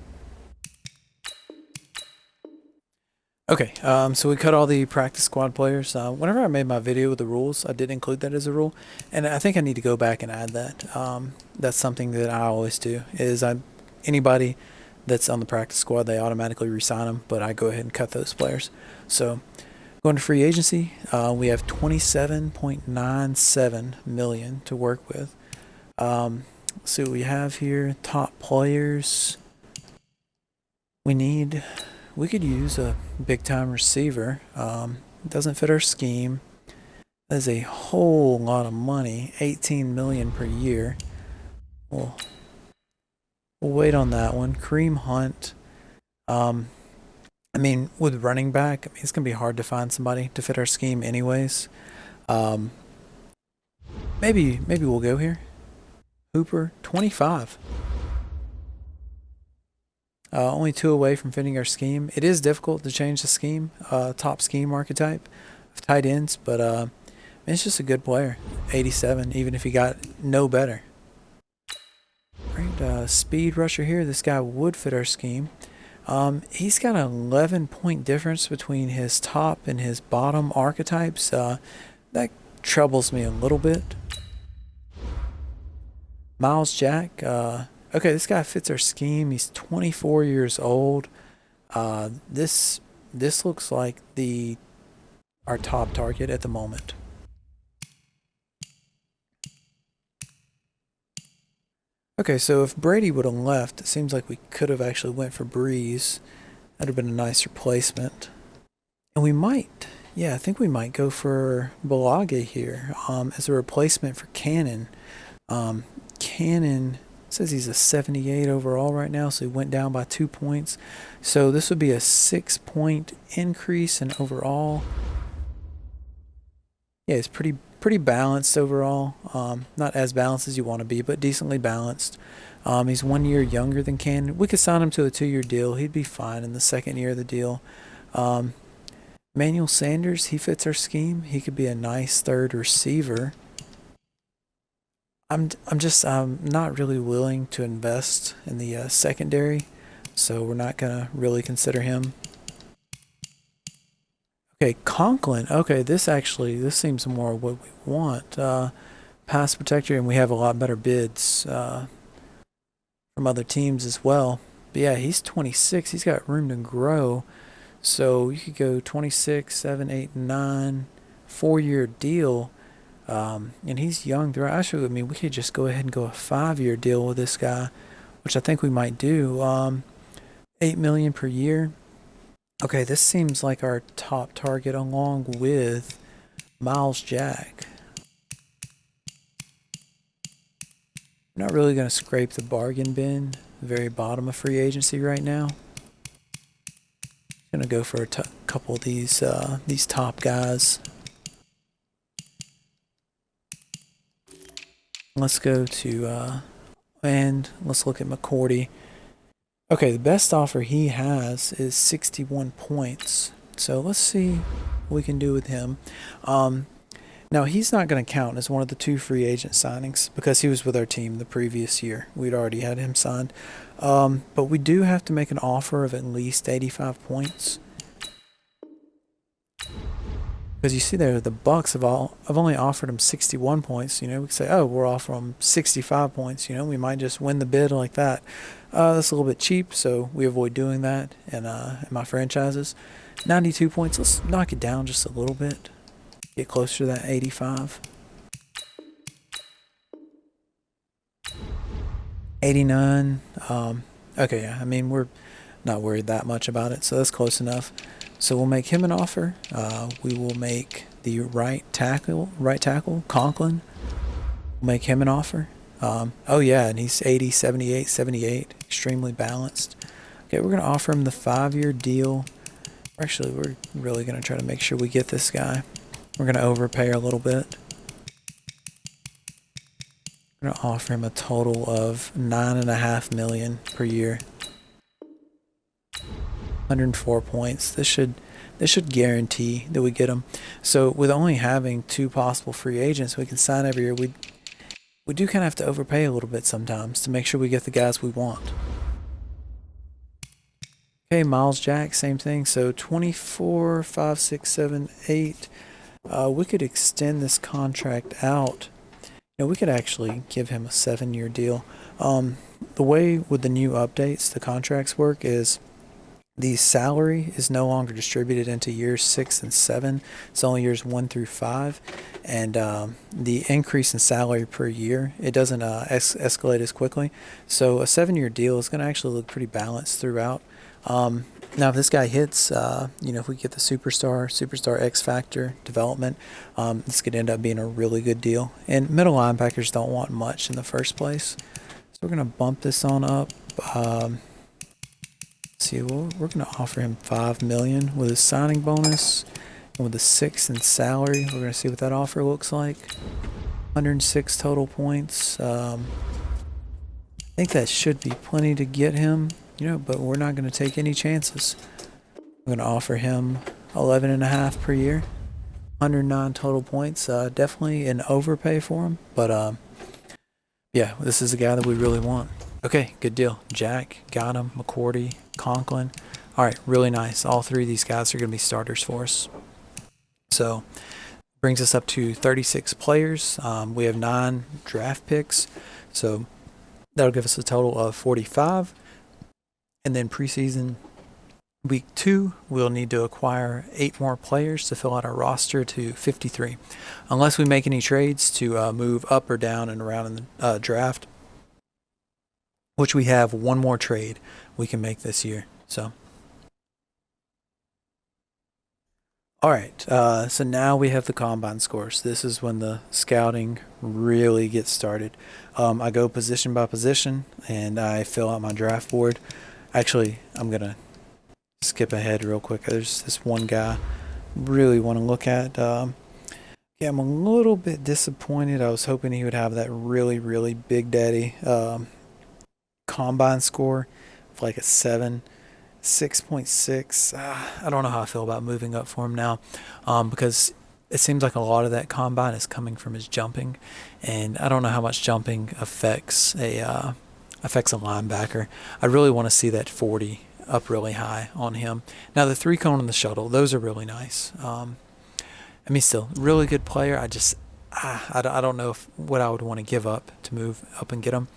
Speaker 1: Okay, so we cut all the practice squad players. Whenever I made my video with the rules, I did include that as a rule, and I think I need to go back and add that. That's something that I always do. Is anybody that's on the practice squad, they automatically re-sign them, but I go ahead and cut those players. So going to free agency, we have 27.97 million to work with. Let's see what we have here. Top players. We could use a big time receiver. It doesn't fit our scheme. That is a whole lot of money, 18 million per year. We'll wait on that one. Kareem Hunt. I mean, with running back, it's going to be hard to find somebody to fit our scheme anyways. Maybe we'll go here. Hooper, 25. Only 2 away from fitting our scheme. It is difficult to change the scheme, top scheme archetype of tight ends, but It's just a good player. 87, even if he got no better. Right, speed rusher here. This guy would fit our scheme. He's got an 11-point difference between his top and his bottom archetypes. That troubles me a little bit. Miles Jack. Okay, this guy fits our scheme. He's 24 years old. This looks like our top target at the moment. Okay, so if Brady would have left, it seems like we could have actually went for Breeze. That'd have been a nice replacement. And we might, yeah, I think we might go for Balage here as a replacement for Cannon. Cannon says he's a 78 overall right now, so he went down by 2 points. So this would be a 6-point increase in overall. Yeah, it's pretty balanced overall. Not as balanced as you want to be, but decently balanced. He's 1 year younger than Cannon. We could sign him to a 2-year deal. He'd be fine in the second year of the deal. Manuel Sanders, he fits our scheme. He could be a nice third receiver. I'm not really willing to invest in the secondary, so we're not gonna really consider him. Okay, Conklin. Okay, this seems more what we want. Pass protector, and we have a lot better bids from other teams as well. But yeah, he's 26. He's got room to grow. So you could go 26, 7, 8, 9, 4-year deal. And he's young. Actually, I mean, we could just go ahead and go a 5-year deal with this guy, which I think we might do. $8 million per year. Okay, this seems like our top target along with Miles Jack. I'm not really going to scrape the bargain bin, the very bottom of free agency right now. Going to go for a couple of these top guys. Let's go to and let's look at McCourty. Okay, the best offer he has is 61 points. So let's see what we can do with him. Now, he's not going to count as one of the 2 free agent signings because he was with our team the previous year. We'd already had him signed. But we do have to make an offer of at least 85 points. Because you see there, the Bucks have only offered him 61 points. You know, we could say, oh, we're offering him 65 points. You know, we might just win the bid like that. That's a little bit cheap, so we avoid doing that in my franchises. 92 points. Let's knock it down just a little bit. Get closer to that 85. 89. Okay, yeah. I mean, we're not worried that much about it, so that's close enough. So we'll make him an offer. We will make the right tackle, Conklin. We'll make him an offer. Oh yeah, and he's 80, 78, 78. Extremely balanced. Okay, we're going to offer him the 5-year deal. Actually, we're really going to try to make sure we get this guy. We're going to overpay a little bit. We're going to offer him a total of $9.5 million per year. 104 points. This should guarantee that we get him. So with only having 2 possible free agents we can sign every year, we do kind of have to overpay a little bit sometimes to make sure we get the guys we want. Okay, Miles Jack, same thing. So 24, 5, 6, 7, 8. We could extend this contract out. You know, we could actually give him a 7-year deal. The way with the new updates the contracts work is the salary is no longer distributed into years 6 and 7. It's only years 1 through 5. And the increase in salary per year, it doesn't escalate as quickly. So a 7-year deal is going to actually look pretty balanced throughout. Now, if this guy hits, you know, if we get the superstar X Factor development, this could end up being a really good deal. And middle linebackers don't want much in the first place. So we're going to bump this on up. See, we're going to offer him $5 million with his signing bonus and with the 6 in salary. We're going to see what that offer looks like. 106 total points. I think that should be plenty to get him, you know, but we're not going to take any chances. I'm going to offer him 11.5 per year. 109 total points. Definitely an overpay for him, but yeah, this is a guy that we really want. Okay, good deal. Jack, got him. McCourty, Conklin. All right, really nice. All three of these guys are going to be starters for us. So brings us up to 36 players. We have 9 draft picks, so that'll give us a total of 45. And then preseason week 2, we'll need to acquire 8 more players to fill out our roster to 53. Unless we make any trades to move up or down and around in the draft, which we have one more trade we can make this year. So, all right. So now we have the combine scores. This is when the scouting really gets started. I go position by position and I fill out my draft board. Actually, I'm gonna skip ahead real quick. There's this one guy really want to look at. Yeah, I'm a little bit disappointed. I was hoping he would have that really big daddy combine score of like a 6.6. I don't know how I feel about moving up for him now, because it seems like a lot of that combine is coming from his jumping, and I don't know how much jumping affects a linebacker. I really want to see that 40 up really high on him. Now the 3 cone and the shuttle, those are really nice. I mean, still really good player. I don't know what I would want to give up to move up and get him.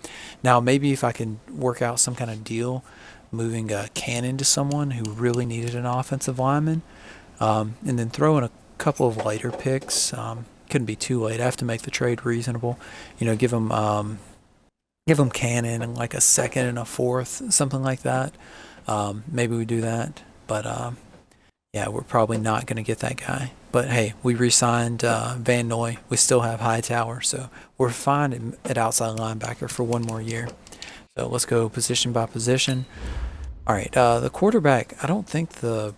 Speaker 1: Now maybe if I can work out some kind of deal, moving a Cannon to someone who really needed an offensive lineman, and then throw in a couple of later picks. Couldn't be too late. I have to make the trade reasonable. You know, give him Cannon and like a 2nd and a 4th, something like that. Maybe we do that, but yeah, we're probably not going to get that guy. But hey, we re-signed Van Noy. We still have Hightower, so we're fine at outside linebacker for one more year. So let's go position by position. All right, the quarterback. I don't think the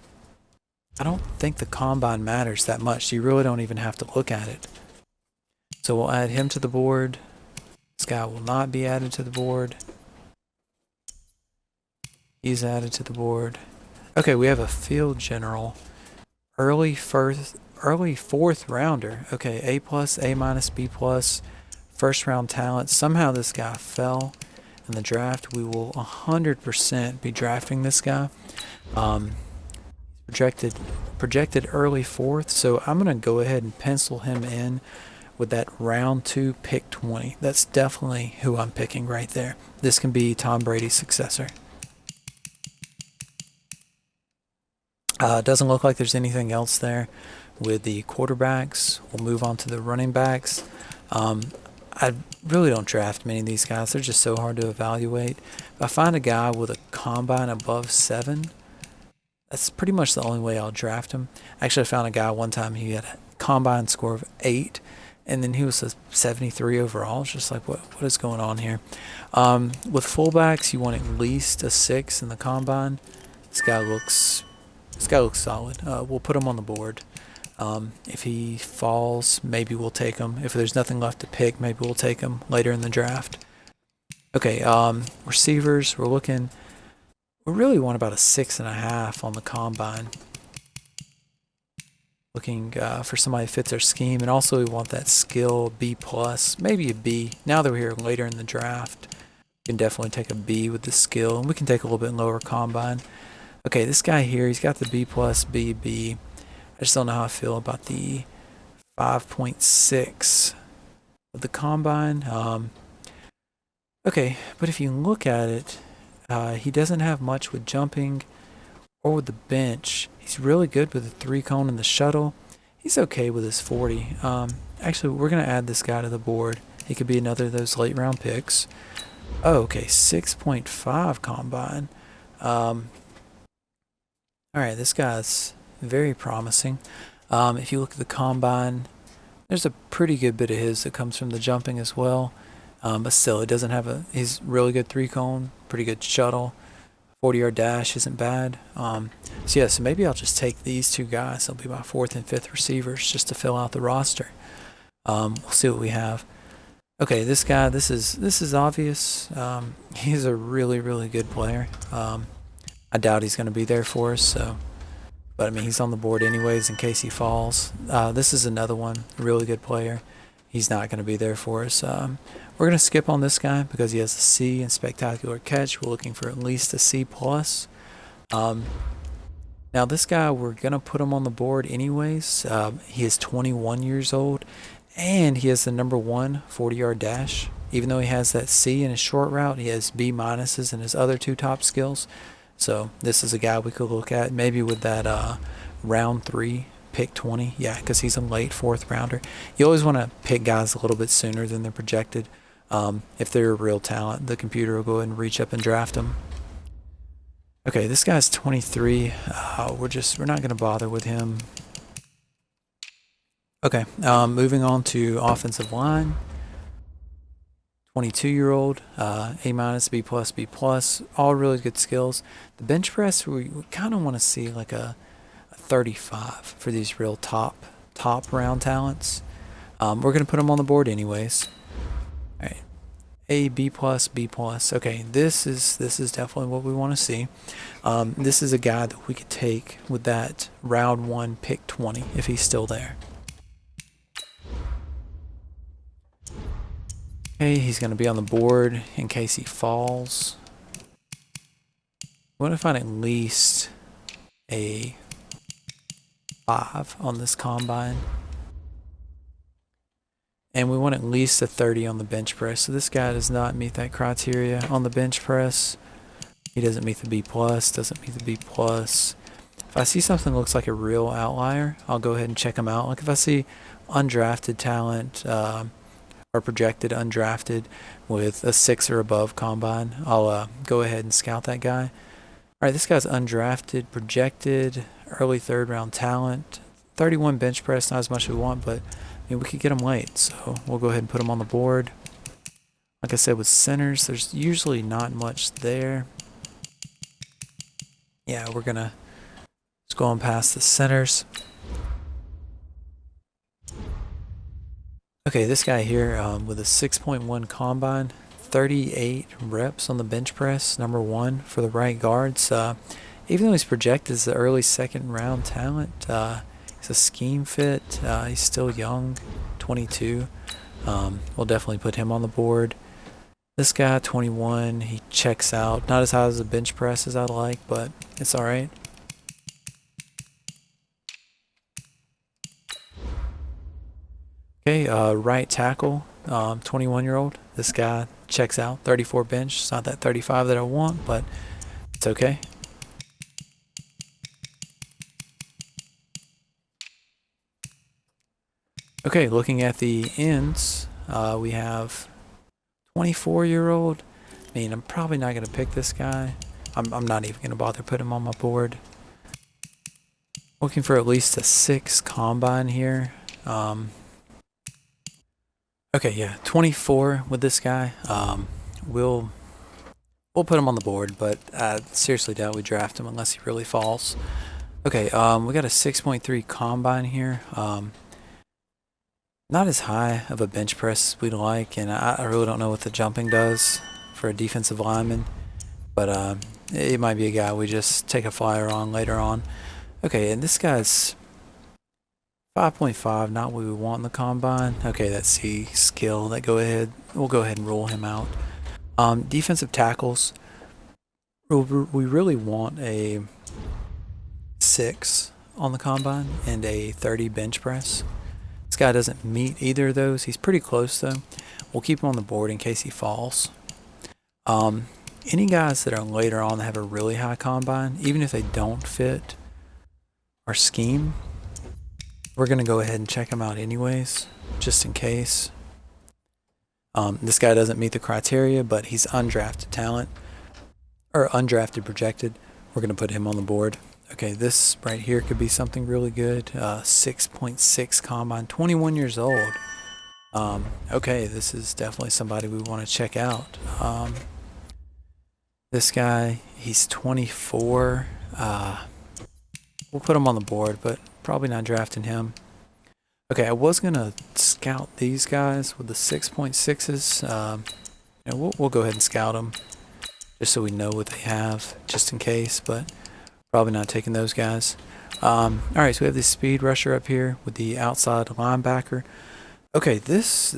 Speaker 1: combine matters that much. You really don't even have to look at it. So we'll add him to the board. This guy will not be added to the board. He's added to the board. Okay, we have a field general. Early 4th rounder. Okay, A+, A-, B+, first round talent. Somehow this guy fell in the draft. We will 100% be drafting this guy. Projected early 4th, so I'm going to go ahead and pencil him in with that round 2 pick 20. That's definitely who I'm picking right there. This can be Tom Brady's successor. Doesn't look like there's anything else there with the quarterbacks. We'll move on to the running backs. I really don't draft many of these guys. They're just so hard to evaluate. If I find a guy with a combine above 7, that's pretty much the only way I'll draft him. Actually, I found a guy one time, he had a combine score of 8, and then he was a 73 overall. It's just like, what is going on here? With fullbacks, you want at least a 6 in the combine. This guy looks solid. We'll put him on the board. If he falls, maybe we'll take him. If there's nothing left to pick, maybe we'll take him later in the draft. Okay, receivers, we really want about a 6.5 on the combine. Looking for somebody that fits our scheme, and also we want that skill B+, maybe a B. Now that we're here later in the draft, we can definitely take a B with the skill, and we can take a little bit lower combine. Okay, this guy here, he's got the B+, B, B. I just don't know how I feel about the 5.6 of the combine. Okay, but if you look at it, he doesn't have much with jumping or with the bench. He's really good with the 3 cone and the shuttle. He's okay with his 40. Actually, we're going to add this guy to the board. He could be another of those late round picks. Oh, okay, 6.5 combine. All right, this guy's very promising. If you look at the combine, there's a pretty good bit of his that comes from the jumping as well. But still, it doesn't have he's really good 3 cone, pretty good shuttle. 40-yard dash isn't bad. So yeah, so maybe I'll just take these 2 guys. They'll be my 4th and 5th receivers just to fill out the roster. We'll see what we have. Okay, this guy, this is obvious. He's a really good player. I doubt he's going to be there for us, so But I mean, he's on the board anyways in case he falls. This is another one, really good player. He's not going to be there for us. We're going to skip on this guy because he has a C in spectacular catch. We're looking for at least a C plus. Now this guy, we're going to put him on the board anyways. He is 21 years old, and he has the number 1 40-yard dash. Even though he has that C in his short route, he has B minuses in his other 2 top skills. So this is a guy we could look at maybe with that round 3 pick 20. Yeah, because he's a late 4th rounder. You always want to pick guys a little bit sooner than they're projected. If they're a real talent, the computer will go ahead and reach up and draft them. Okay, this guy's 23. We're not going to bother with him. Okay, moving on to offensive line. 22-year-old, A minus, B plus, B plus, all really good skills. The bench press, we kind of want to see like a 35 for these real top round talents. We're going to put them on the board anyways. All right, A, B plus, B plus. Okay, this is definitely what we want to see. This is a guy that we could take with that round 1 pick 20 if he's still there. Okay, he's going to be on the board in case he falls. We want to find at least a 5 on this combine. And we want at least a 30 on the bench press. So this guy does not meet that criteria on the bench press. He doesn't meet the B plus, doesn't meet the B plus. If I see something that looks like a real outlier, I'll go ahead and check him out. Like if I see undrafted talent, or projected undrafted with a 6 or above combine, I'll go ahead and scout that guy. All right, this guy's undrafted, projected, early 3rd round talent, 31 bench press, not as much as we want, but I mean, we could get him late, so we'll go ahead and put him on the board. Like I said, with centers, there's usually not much there. Yeah, we're gonna just go on past the centers. Okay, this guy here with a 6.1 combine, 38 reps on the bench press, number 1 for the right guards. Even though he's projected as the early 2nd round talent, he's a scheme fit. He's still young, 22. We'll definitely put him on the board. This guy, 21, he checks out. Not as high as the bench press as I'd like, but it's all right. Okay, right tackle, 21-year-old. This guy checks out, 34 bench. It's not that 35 that I want, but it's okay. Okay, looking at the ends, we have 24-year-old. I mean, I'm probably not going to pick this guy. I'm not even going to bother putting him on my board. Looking for at least a 6 combine here. Okay, yeah, 24 with this guy. We'll put him on the board, but I seriously doubt we draft him unless he really falls. Okay, we got a 6.3 combine here. Not as high of a bench press as we'd like, and I really don't know what the jumping does for a defensive lineman, but it might be a guy we just take a flyer on later on. Okay, and this guy's 5.5, not what we want in the combine. Okay, that's C skill. We'll go ahead and rule him out. Defensive tackles, we really want a 6 on the combine and a 30 bench press. This guy doesn't meet either of those. He's pretty close though. We'll keep him on the board in case he falls. Any guys that are later on that have a really high combine, even if they don't fit our scheme, we're going to go ahead and check them out anyways, just in case. This guy doesn't meet the criteria, but he's undrafted talent, or undrafted projected. We're going to put him on the board. Okay, this right here could be something really good. 6.6 combine, 21 years old. Okay, this is definitely somebody we want to check out. This guy, he's 24. We'll put him on the board, but probably not drafting him. Okay, I was going to scout these guys with the 6.6s. We'll go ahead and scout them just so we know what they have, just in case, but probably not taking those guys. Alright, so we have this speed rusher up here with the outside linebacker. Okay, this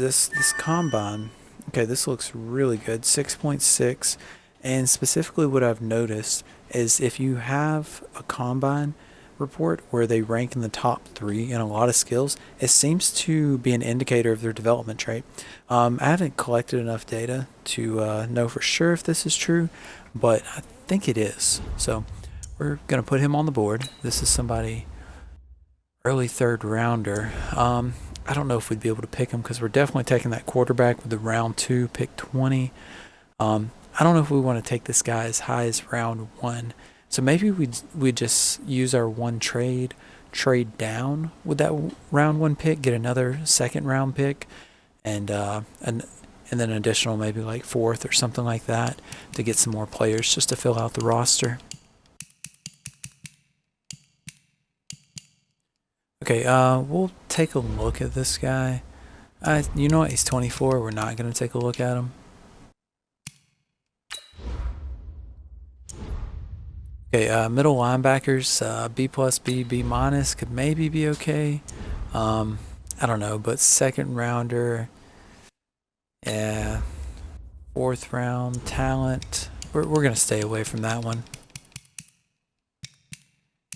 Speaker 1: combine, okay, this looks really good. 6.6, and specifically what I've noticed is if you have a combine report where they rank in the top 3 in a lot of skills, it seems to be an indicator of their development trait. I haven't collected enough data to know for sure if this is true, but I think it is. So we're going to put him on the board. This is somebody early 3rd rounder. I don't know if we'd be able to pick him because we're definitely taking that quarterback with the round 2, pick 20. I don't know if we want to take this guy as high as round 1. So maybe we'd just use our one trade down with that round 1 pick, get another 2nd round pick, and then an additional maybe like 4th or something like that to get some more players just to fill out the roster. Okay, we'll take a look at this guy. You know what? He's 24. We're not going to take a look at him. Okay, middle linebackers, B plus, B minus could maybe be okay. I don't know, but 2nd rounder, yeah, 4th round talent. We're going to stay away from that one.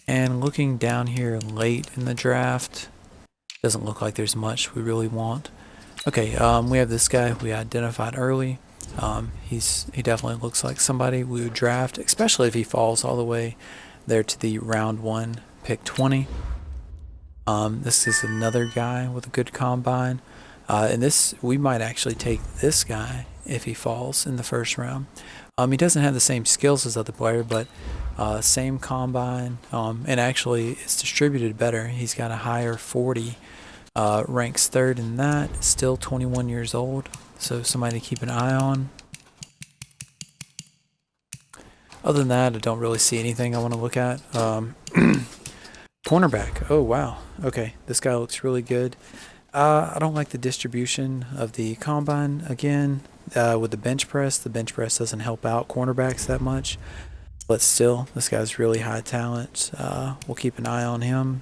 Speaker 1: And looking down here late in the draft, doesn't look like there's much we really want. Okay, we have this guy we identified early. He definitely looks like somebody we would draft, especially if he falls all the way there to the round 1, pick 20. This is another guy with a good combine. And we might actually take this guy if he falls in the 1st round. He doesn't have the same skills as other player, but same combine, and actually it's distributed better. He's got a higher 40, ranks 3rd in that, still 21 years old, so somebody to keep an eye on. Other than that, I don't really see anything I want to look at. Cornerback, oh wow, okay, this guy looks really good. I don't like the distribution of the combine again. With the bench press doesn't help out cornerbacks that much. But still, this guy's really high talent. We'll keep an eye on him.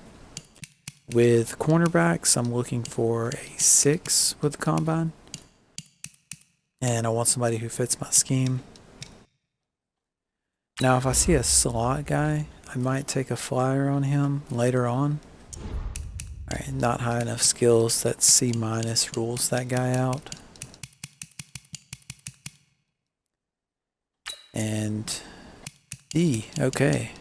Speaker 1: With cornerbacks, I'm looking for a 6 with the combine. And I want somebody who fits my scheme. Now, if I see a slot guy, I might take a flyer on him later on. Alright, not high enough skills. That C- rules that guy out. And E, okay.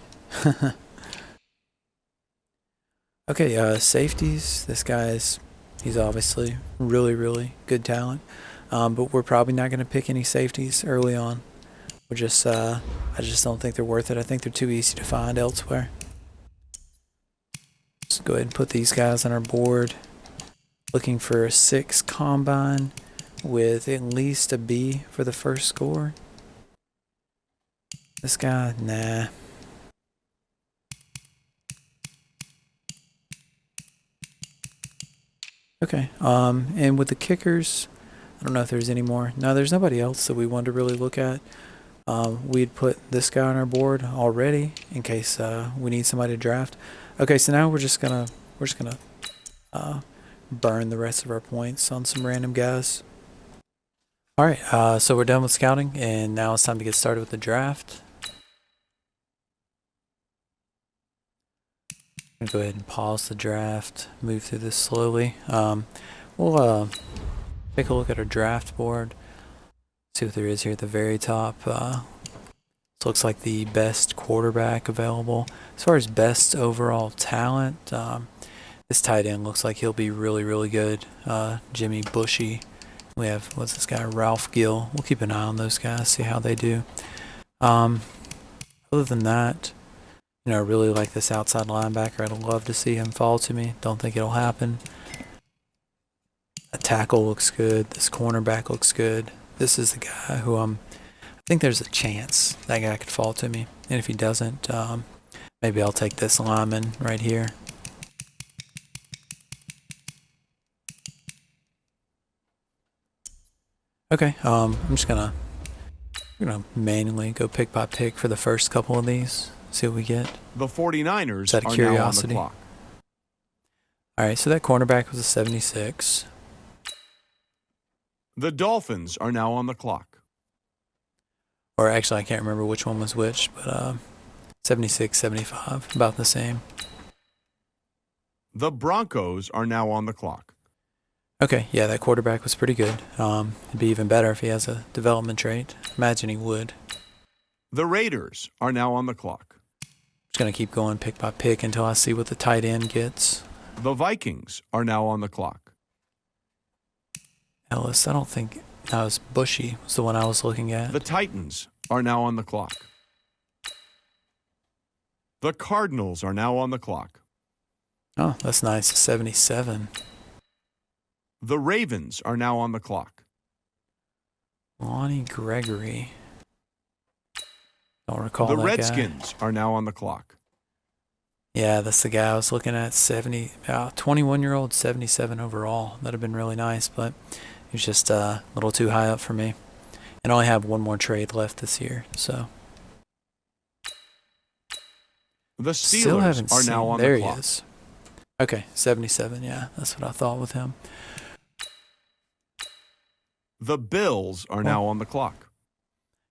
Speaker 1: Okay, safeties. This guy's, he's obviously really good talent. But we're probably not going to pick any safeties early on. We're just, I just don't think they're worth it. I think they're too easy to find elsewhere. Let's go ahead and put these guys on our board. Looking for a 6 combine with at least a B for the 1st score. This guy, nah. Okay, and with the kickers, I don't know if there's any more. No, there's nobody else that we want to really look at. We'd put this guy on our board already in case we need somebody to draft. Okay, so now we're just gonna burn the rest of our points on some random guys. All right, so we're done with scouting, and now it's time to get started with the draft. I'm gonna go ahead and pause the draft, move through this slowly. We'll take a look at our draft board, see what there is here at the very top. This looks like the best quarterback available. As far as best overall talent, this tight end looks like he'll be really good. Jimmy Bushy. We have, what's this guy, Ralph Gill. We'll keep an eye on those guys, see how they do. Other than that, you know, I really like this outside linebacker. I'd love to see him fall to me. Don't think it'll happen. A tackle looks good. This cornerback looks good. This is the guy who I think there's a chance that guy could fall to me. And if he doesn't, maybe I'll take this lineman right here. Okay, I'm just gonna manually go pick by pick for the first couple of these. See what we get.
Speaker 2: The 49ers
Speaker 1: Is that a
Speaker 2: are
Speaker 1: curiosity?
Speaker 2: now on the clock.
Speaker 1: All right, so that cornerback was a 76.
Speaker 2: The Dolphins are now on the clock.
Speaker 1: Or actually, I can't remember which one was which, but 76, 75, about the same.
Speaker 2: The Broncos are now on the clock.
Speaker 1: Okay, yeah, that quarterback was pretty good. It'd be even better if he has a development trait. Imagine he would.
Speaker 2: The Raiders are now on the clock.
Speaker 1: Just going to keep going pick by pick until I see what the tight end gets.
Speaker 2: The Vikings are now on the clock.
Speaker 1: Ellis, I don't think that was Bushy, was the one I was looking at.
Speaker 2: The Titans are now on the clock. The Cardinals are now on the clock.
Speaker 1: Oh, that's nice, 77.
Speaker 2: The Ravens are now on the clock.
Speaker 1: Lonnie Gregory. Don't recall
Speaker 2: The
Speaker 1: that
Speaker 2: Redskins
Speaker 1: guy.
Speaker 2: are now on the clock.
Speaker 1: Yeah, that's the guy I was looking at. 21-year-old, 77 overall. That'd have been really nice, but he was just a little too high up for me. And I only have one more trade left this year, so.
Speaker 2: The
Speaker 1: Still haven't
Speaker 2: Steelers are
Speaker 1: seen.
Speaker 2: now on
Speaker 1: There
Speaker 2: the clock.
Speaker 1: he is. Okay, 77. Yeah, that's what I thought with him.
Speaker 2: The Bills are now on the clock.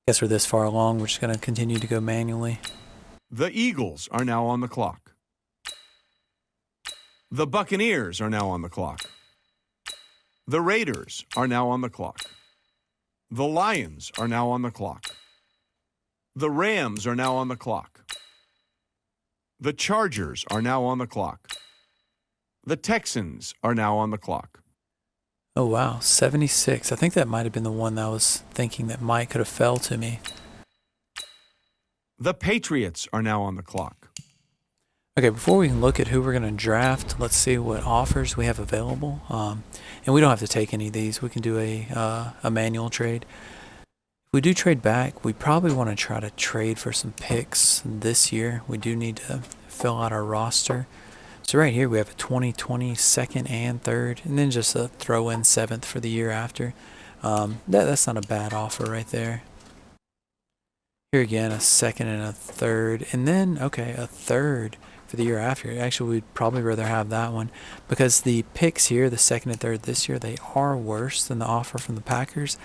Speaker 1: Guess we're this far along. We're just going to continue to go manually.
Speaker 2: The Eagles are now on the clock. The Buccaneers are now on the clock. The Raiders are now on the clock. The Lions are now on the clock. The Rams are now on the clock. The Chargers are now on the clock. The Texans are now on the clock.
Speaker 1: Oh, wow, 76. I think that might have been the one that I was thinking that might could have fell to me.
Speaker 2: The Patriots are now on the clock.
Speaker 1: Okay, before we can look at who we're going to draft, let's see what offers we have available. And we don't have to take any of these. We can do a manual trade. If we do trade back, we probably want to try to trade for some picks this year. We do need to fill out our roster. So right here we have a 2020 second and third, and then just a throw-in seventh for the year after. That's not a bad offer right there. Here again, a second and a third, and then, okay, a third for the year after. Actually, we'd probably rather have that one because the picks here, the second and third this year, they are worse than the offer from the Packers,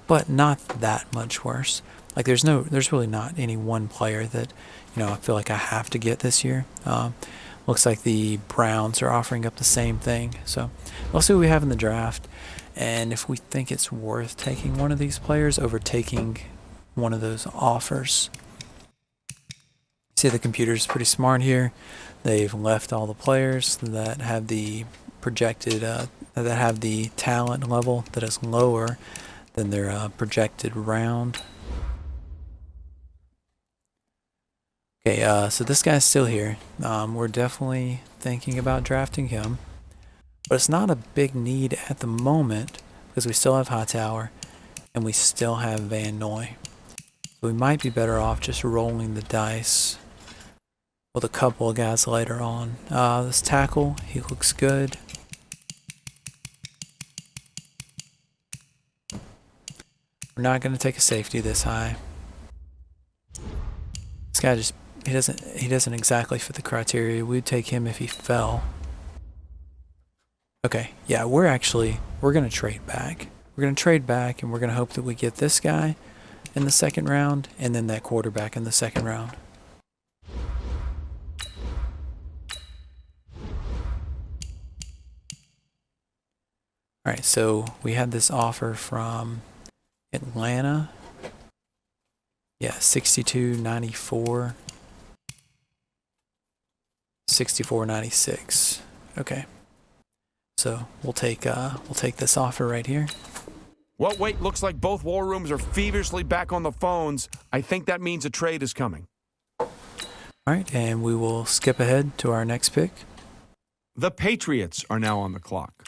Speaker 1: but not that much worse. Like there's really not any one player that, I feel like I have to get this year. Looks like the Browns are offering up the same thing. So we'll see what we have in the draft. And if we think it's worth taking one of these players over taking one of those offers. See, the computer's pretty smart here. They've left all the players that have the projected, that have the talent level that is lower than their projected round. Okay, so this guy's still here. We're definitely thinking about drafting him. But it's not a big need at the moment because we still have Hightower and we still have Van Noy. So we might be better off just rolling the dice with a couple of guys later on. This tackle, he looks good. We're not going to take a safety this high. This guy just he doesn't exactly fit the criteria. We'd take him if he fell. Okay, yeah, we're going to trade back. We're going to trade back and we're going to hope that we get this guy in the second round and then that quarterback in the second round. All right, so we had this offer from Atlanta. Yeah, 62.94. 64.96. Okay. So we'll take this offer right here.
Speaker 2: Well, wait, looks like both war rooms are feverishly back on the phones. I think that means a trade is coming.
Speaker 1: All right, and we will skip ahead to our next pick.
Speaker 2: The Patriots are now on the clock.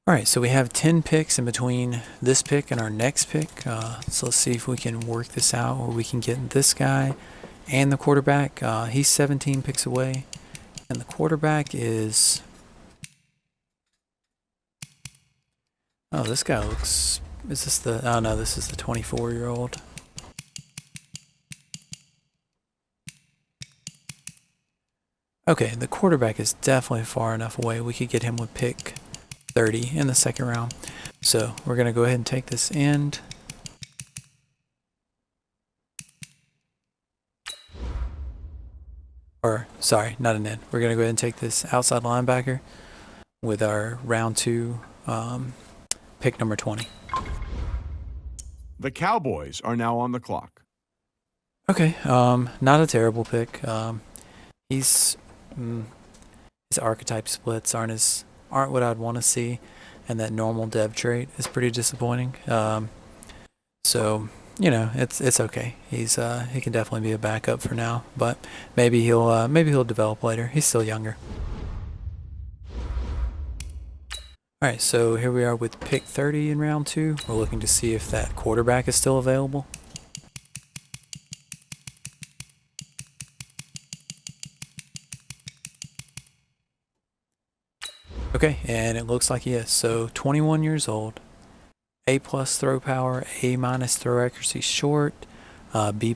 Speaker 1: All right, so we have 10 picks in between this pick and our next pick. So let's see if we can work this out where we can get this guy and the quarterback. He's 17 picks away, and the quarterback is... Oh, this guy looks is this the? Oh no, this is the 24-year-old. Okay, the quarterback is definitely far enough away. We could get him with pick 30 in the second round. So we're going to go ahead and take this end. Or, sorry, not an end. We're going to go ahead and take this outside linebacker with our round 2 pick number 20.
Speaker 2: The Cowboys are now on the clock.
Speaker 1: Okay, not a terrible pick. His archetype splits aren't what I'd want to see, and that normal dev trait is pretty disappointing. So you know, it's okay. He can definitely be a backup for now, but maybe he'll develop later. He's still younger. All right, so here we are with pick 30 in round 2. We're looking to see if that quarterback is still available. Okay, and it looks like he is. So 21 years old, A+ throw power, A- throw accuracy short, B+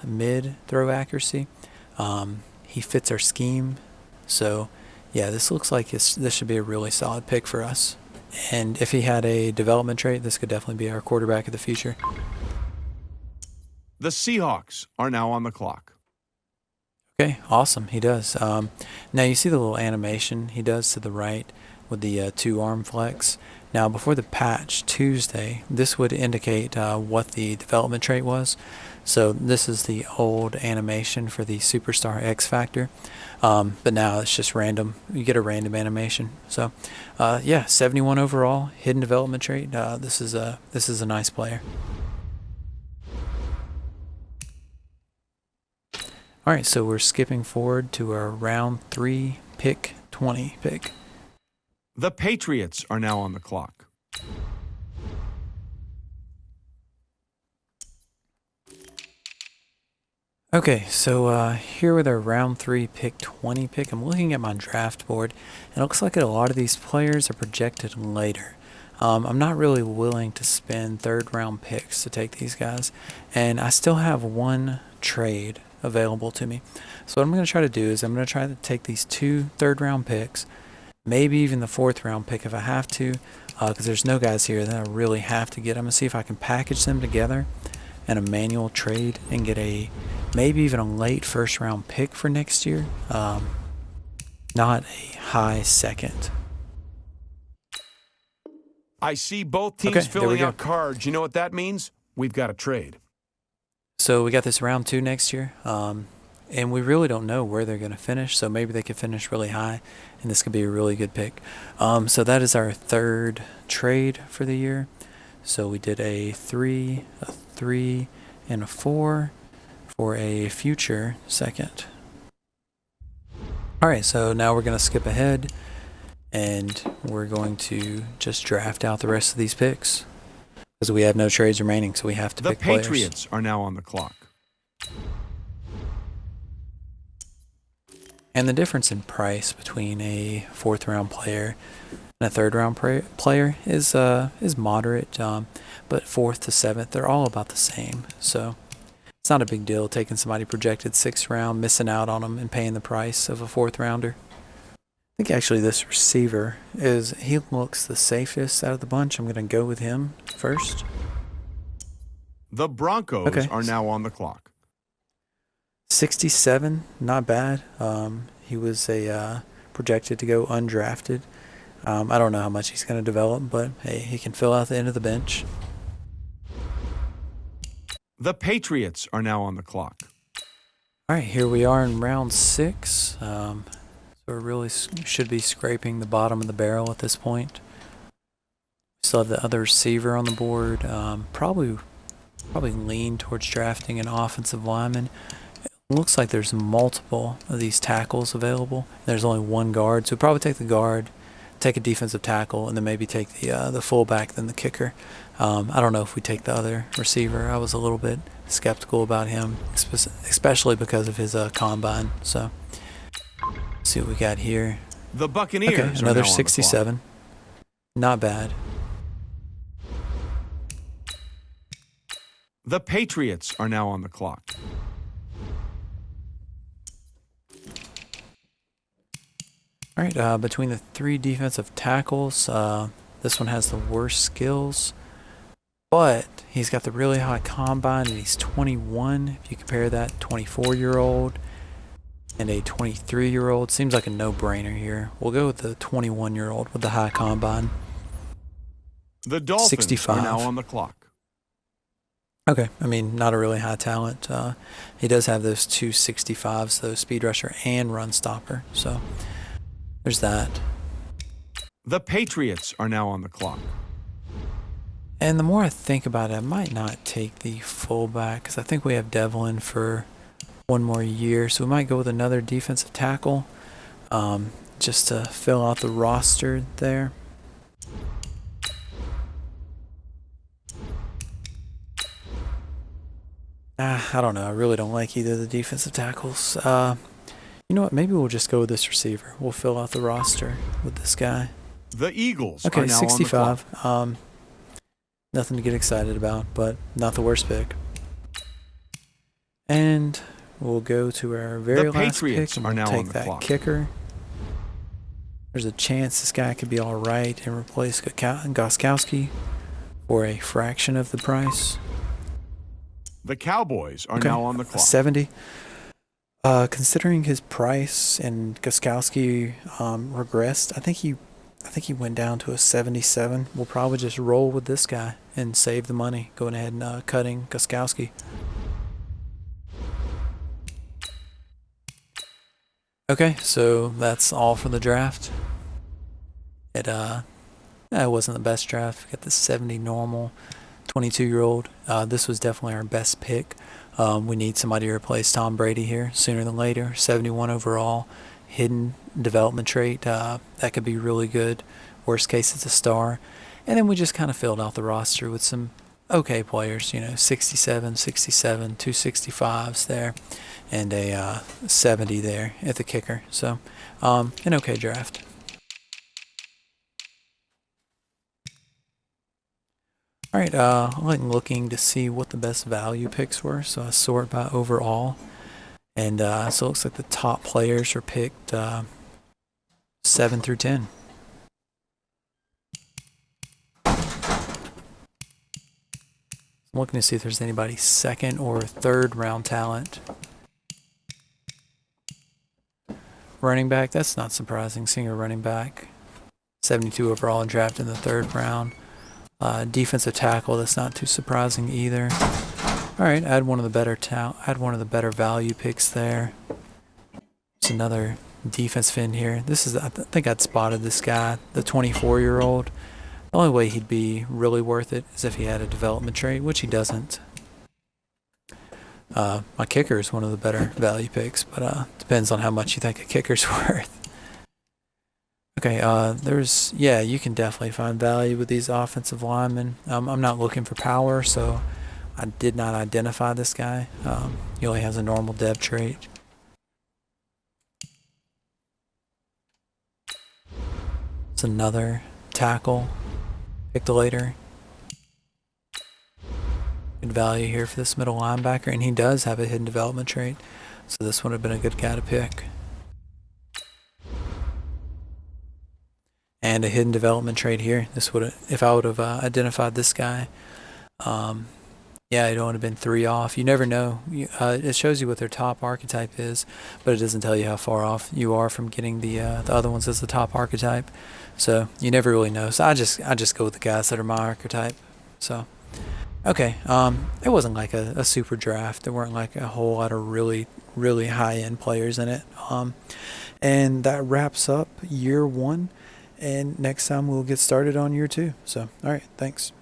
Speaker 1: mid throw accuracy. He fits our scheme, so yeah, this looks like this should be a really solid pick for us. And if he had a development trait, this could definitely be our quarterback of the future.
Speaker 2: The Seahawks are now on the clock.
Speaker 1: Okay, awesome. He does. Now you see the little animation he does to the right with the 2 arm flex. Now before the patch Tuesday, this would indicate what the development trait was. So this is the old animation for the Superstar X Factor, but now it's just random. You get a random animation. So yeah, 71 overall, hidden development trait. This is a nice player. All right, so we're skipping forward to our round 3 pick 20 pick.
Speaker 2: The Patriots are now on the clock.
Speaker 1: Okay, so here with our round 3 pick 20 pick, I'm looking at my draft board, and it looks like a lot of these players are projected later. I'm not really willing to spend 3rd round picks to take these guys, and I still have 1 trade available to me. So what I'm going to try to do is I'm going to try to take these 2 3rd round picks, maybe even the 4th round pick if I have to, because there's no guys here that I really have to get. I'm going to see if I can package them together in a manual trade and get maybe even a late 1st round pick for next year, not a high 2nd.
Speaker 2: I see both teams
Speaker 1: Okay, there we
Speaker 2: filling
Speaker 1: go.
Speaker 2: out cards. You know what that means? We've got a trade.
Speaker 1: So we got this round 2 next year, and we really don't know where they're going to finish, so maybe they could finish really high, and this could be a really good pick. So that is our 3rd trade for the year. So we did a 3, and a 4 for a future 2nd. All right, so now we're going to skip ahead, and we're going to just draft out the rest of these picks, because we have no trades remaining, so we have to pick players.
Speaker 2: The Patriots are now on the clock.
Speaker 1: And the difference in price between a 4th round player and a 3rd round player is moderate, but 4th to 7th, they're all about the same. So it's not a big deal taking somebody projected 6th round, missing out on them, and paying the price of a 4th rounder. I think actually this receiver he looks the safest out of the bunch. I'm going to go with him first.
Speaker 2: The Broncos are now on the clock.
Speaker 1: 67, not bad. He was projected to go undrafted. I don't know how much he's going to develop, but hey, he can fill out the end of the bench.
Speaker 2: The Patriots are now on the clock.
Speaker 1: All right, here we are in round 6. So we really should be scraping the bottom of the barrel at this point. Still have the other receiver on the board. Probably lean towards drafting an offensive lineman. It looks like there's multiple of these tackles available. There's only 1 guard, so we'll probably take the guard, take a defensive tackle, and then maybe take the fullback, then the kicker. I don't know if we take the other receiver. I was a little bit skeptical about him, especially because of his combine. So let's see what we got here.
Speaker 2: The Buccaneers
Speaker 1: okay,
Speaker 2: are
Speaker 1: another
Speaker 2: now
Speaker 1: 67. Not bad.
Speaker 2: The Patriots are now on the clock.
Speaker 1: All right, between the three defensive tackles, this one has the worst skills, but he's got the really high combine, and he's 21. If you compare that 24-year-old and a 23-year-old, seems like a no-brainer here. We'll go with the 21-year-old with the high combine.
Speaker 2: The Dolphins
Speaker 1: 65.
Speaker 2: are now on the clock.
Speaker 1: Okay, I mean, not a really high talent. He does have those two 65s, though, speed rusher and run stopper. So there's that.
Speaker 2: The Patriots are now on the clock.
Speaker 1: And the more I think about it, I might not take the fullback because I think we have Devlin for one more year. So we might go with another defensive tackle just to fill out the roster there. I don't know. I really don't like either of the defensive tackles. You know what? Maybe we'll just go with this receiver. We'll fill out the roster with this guy.
Speaker 2: The Eagles
Speaker 1: Okay,
Speaker 2: are now
Speaker 1: 65.
Speaker 2: on the clock.
Speaker 1: Nothing to get excited about, but not the worst pick. And we'll go to our very last
Speaker 2: Patriots
Speaker 1: pick, and
Speaker 2: are
Speaker 1: we'll
Speaker 2: now on
Speaker 1: take
Speaker 2: the
Speaker 1: that
Speaker 2: clock.
Speaker 1: kicker. There's a chance this guy could be all right and replace Gostkowski for a fraction of the price.
Speaker 2: The Cowboys are now on the clock.
Speaker 1: 70. Considering his price and Gostkowski regressed, I think he went down to a 77. We'll probably just roll with this guy and save the money, going ahead and cutting Gostkowski. Okay, so that's all for the draft. It wasn't the best draft. We got the 70 normal, 22-year-old. This was definitely our best pick. We need somebody to replace Tom Brady here sooner than later. 71 overall, hidden development trait. That could be really good. Worst case, it's a star. And then we just kind of filled out the roster with some okay players, 67, 67, 265s there, and a 70 there at the kicker. So an okay draft. All right, I'm looking to see what the best value picks were. So I sort by overall. And so it looks like the top players are picked 7 through 10. I'm looking to see if there's anybody second or third round talent. Running back, that's not surprising, seeing a running back. 72 overall and drafted in the third round. Defensive tackle, that's not too surprising either. All right, I had one of the better value picks there. It's another defensive end here. I think I'd spotted this guy, the 24-year-old. The only way he'd be really worth it is if he had a development trait, which he doesn't. My kicker is one of the better value picks, but depends on how much you think a kicker's worth. Okay, you can definitely find value with these offensive linemen. I'm not looking for power, so I did not identify this guy. He only has a normal dev trait. It's another tackle. Picked later. Good value here for this middle linebacker, and he does have a hidden development trait, so this would have been a good guy to pick. And a hidden development trait here. If I would have identified this guy, it would have been 3 off. You never know. It shows you what their top archetype is, but it doesn't tell you how far off you are from getting the other ones as the top archetype. So you never really know. So I just go with the guys that are my archetype. So okay, it wasn't like a super draft. There weren't like a whole lot of really really high end players in it. And that wraps up year 1. And next time we'll get started on year 2. So all right, thanks.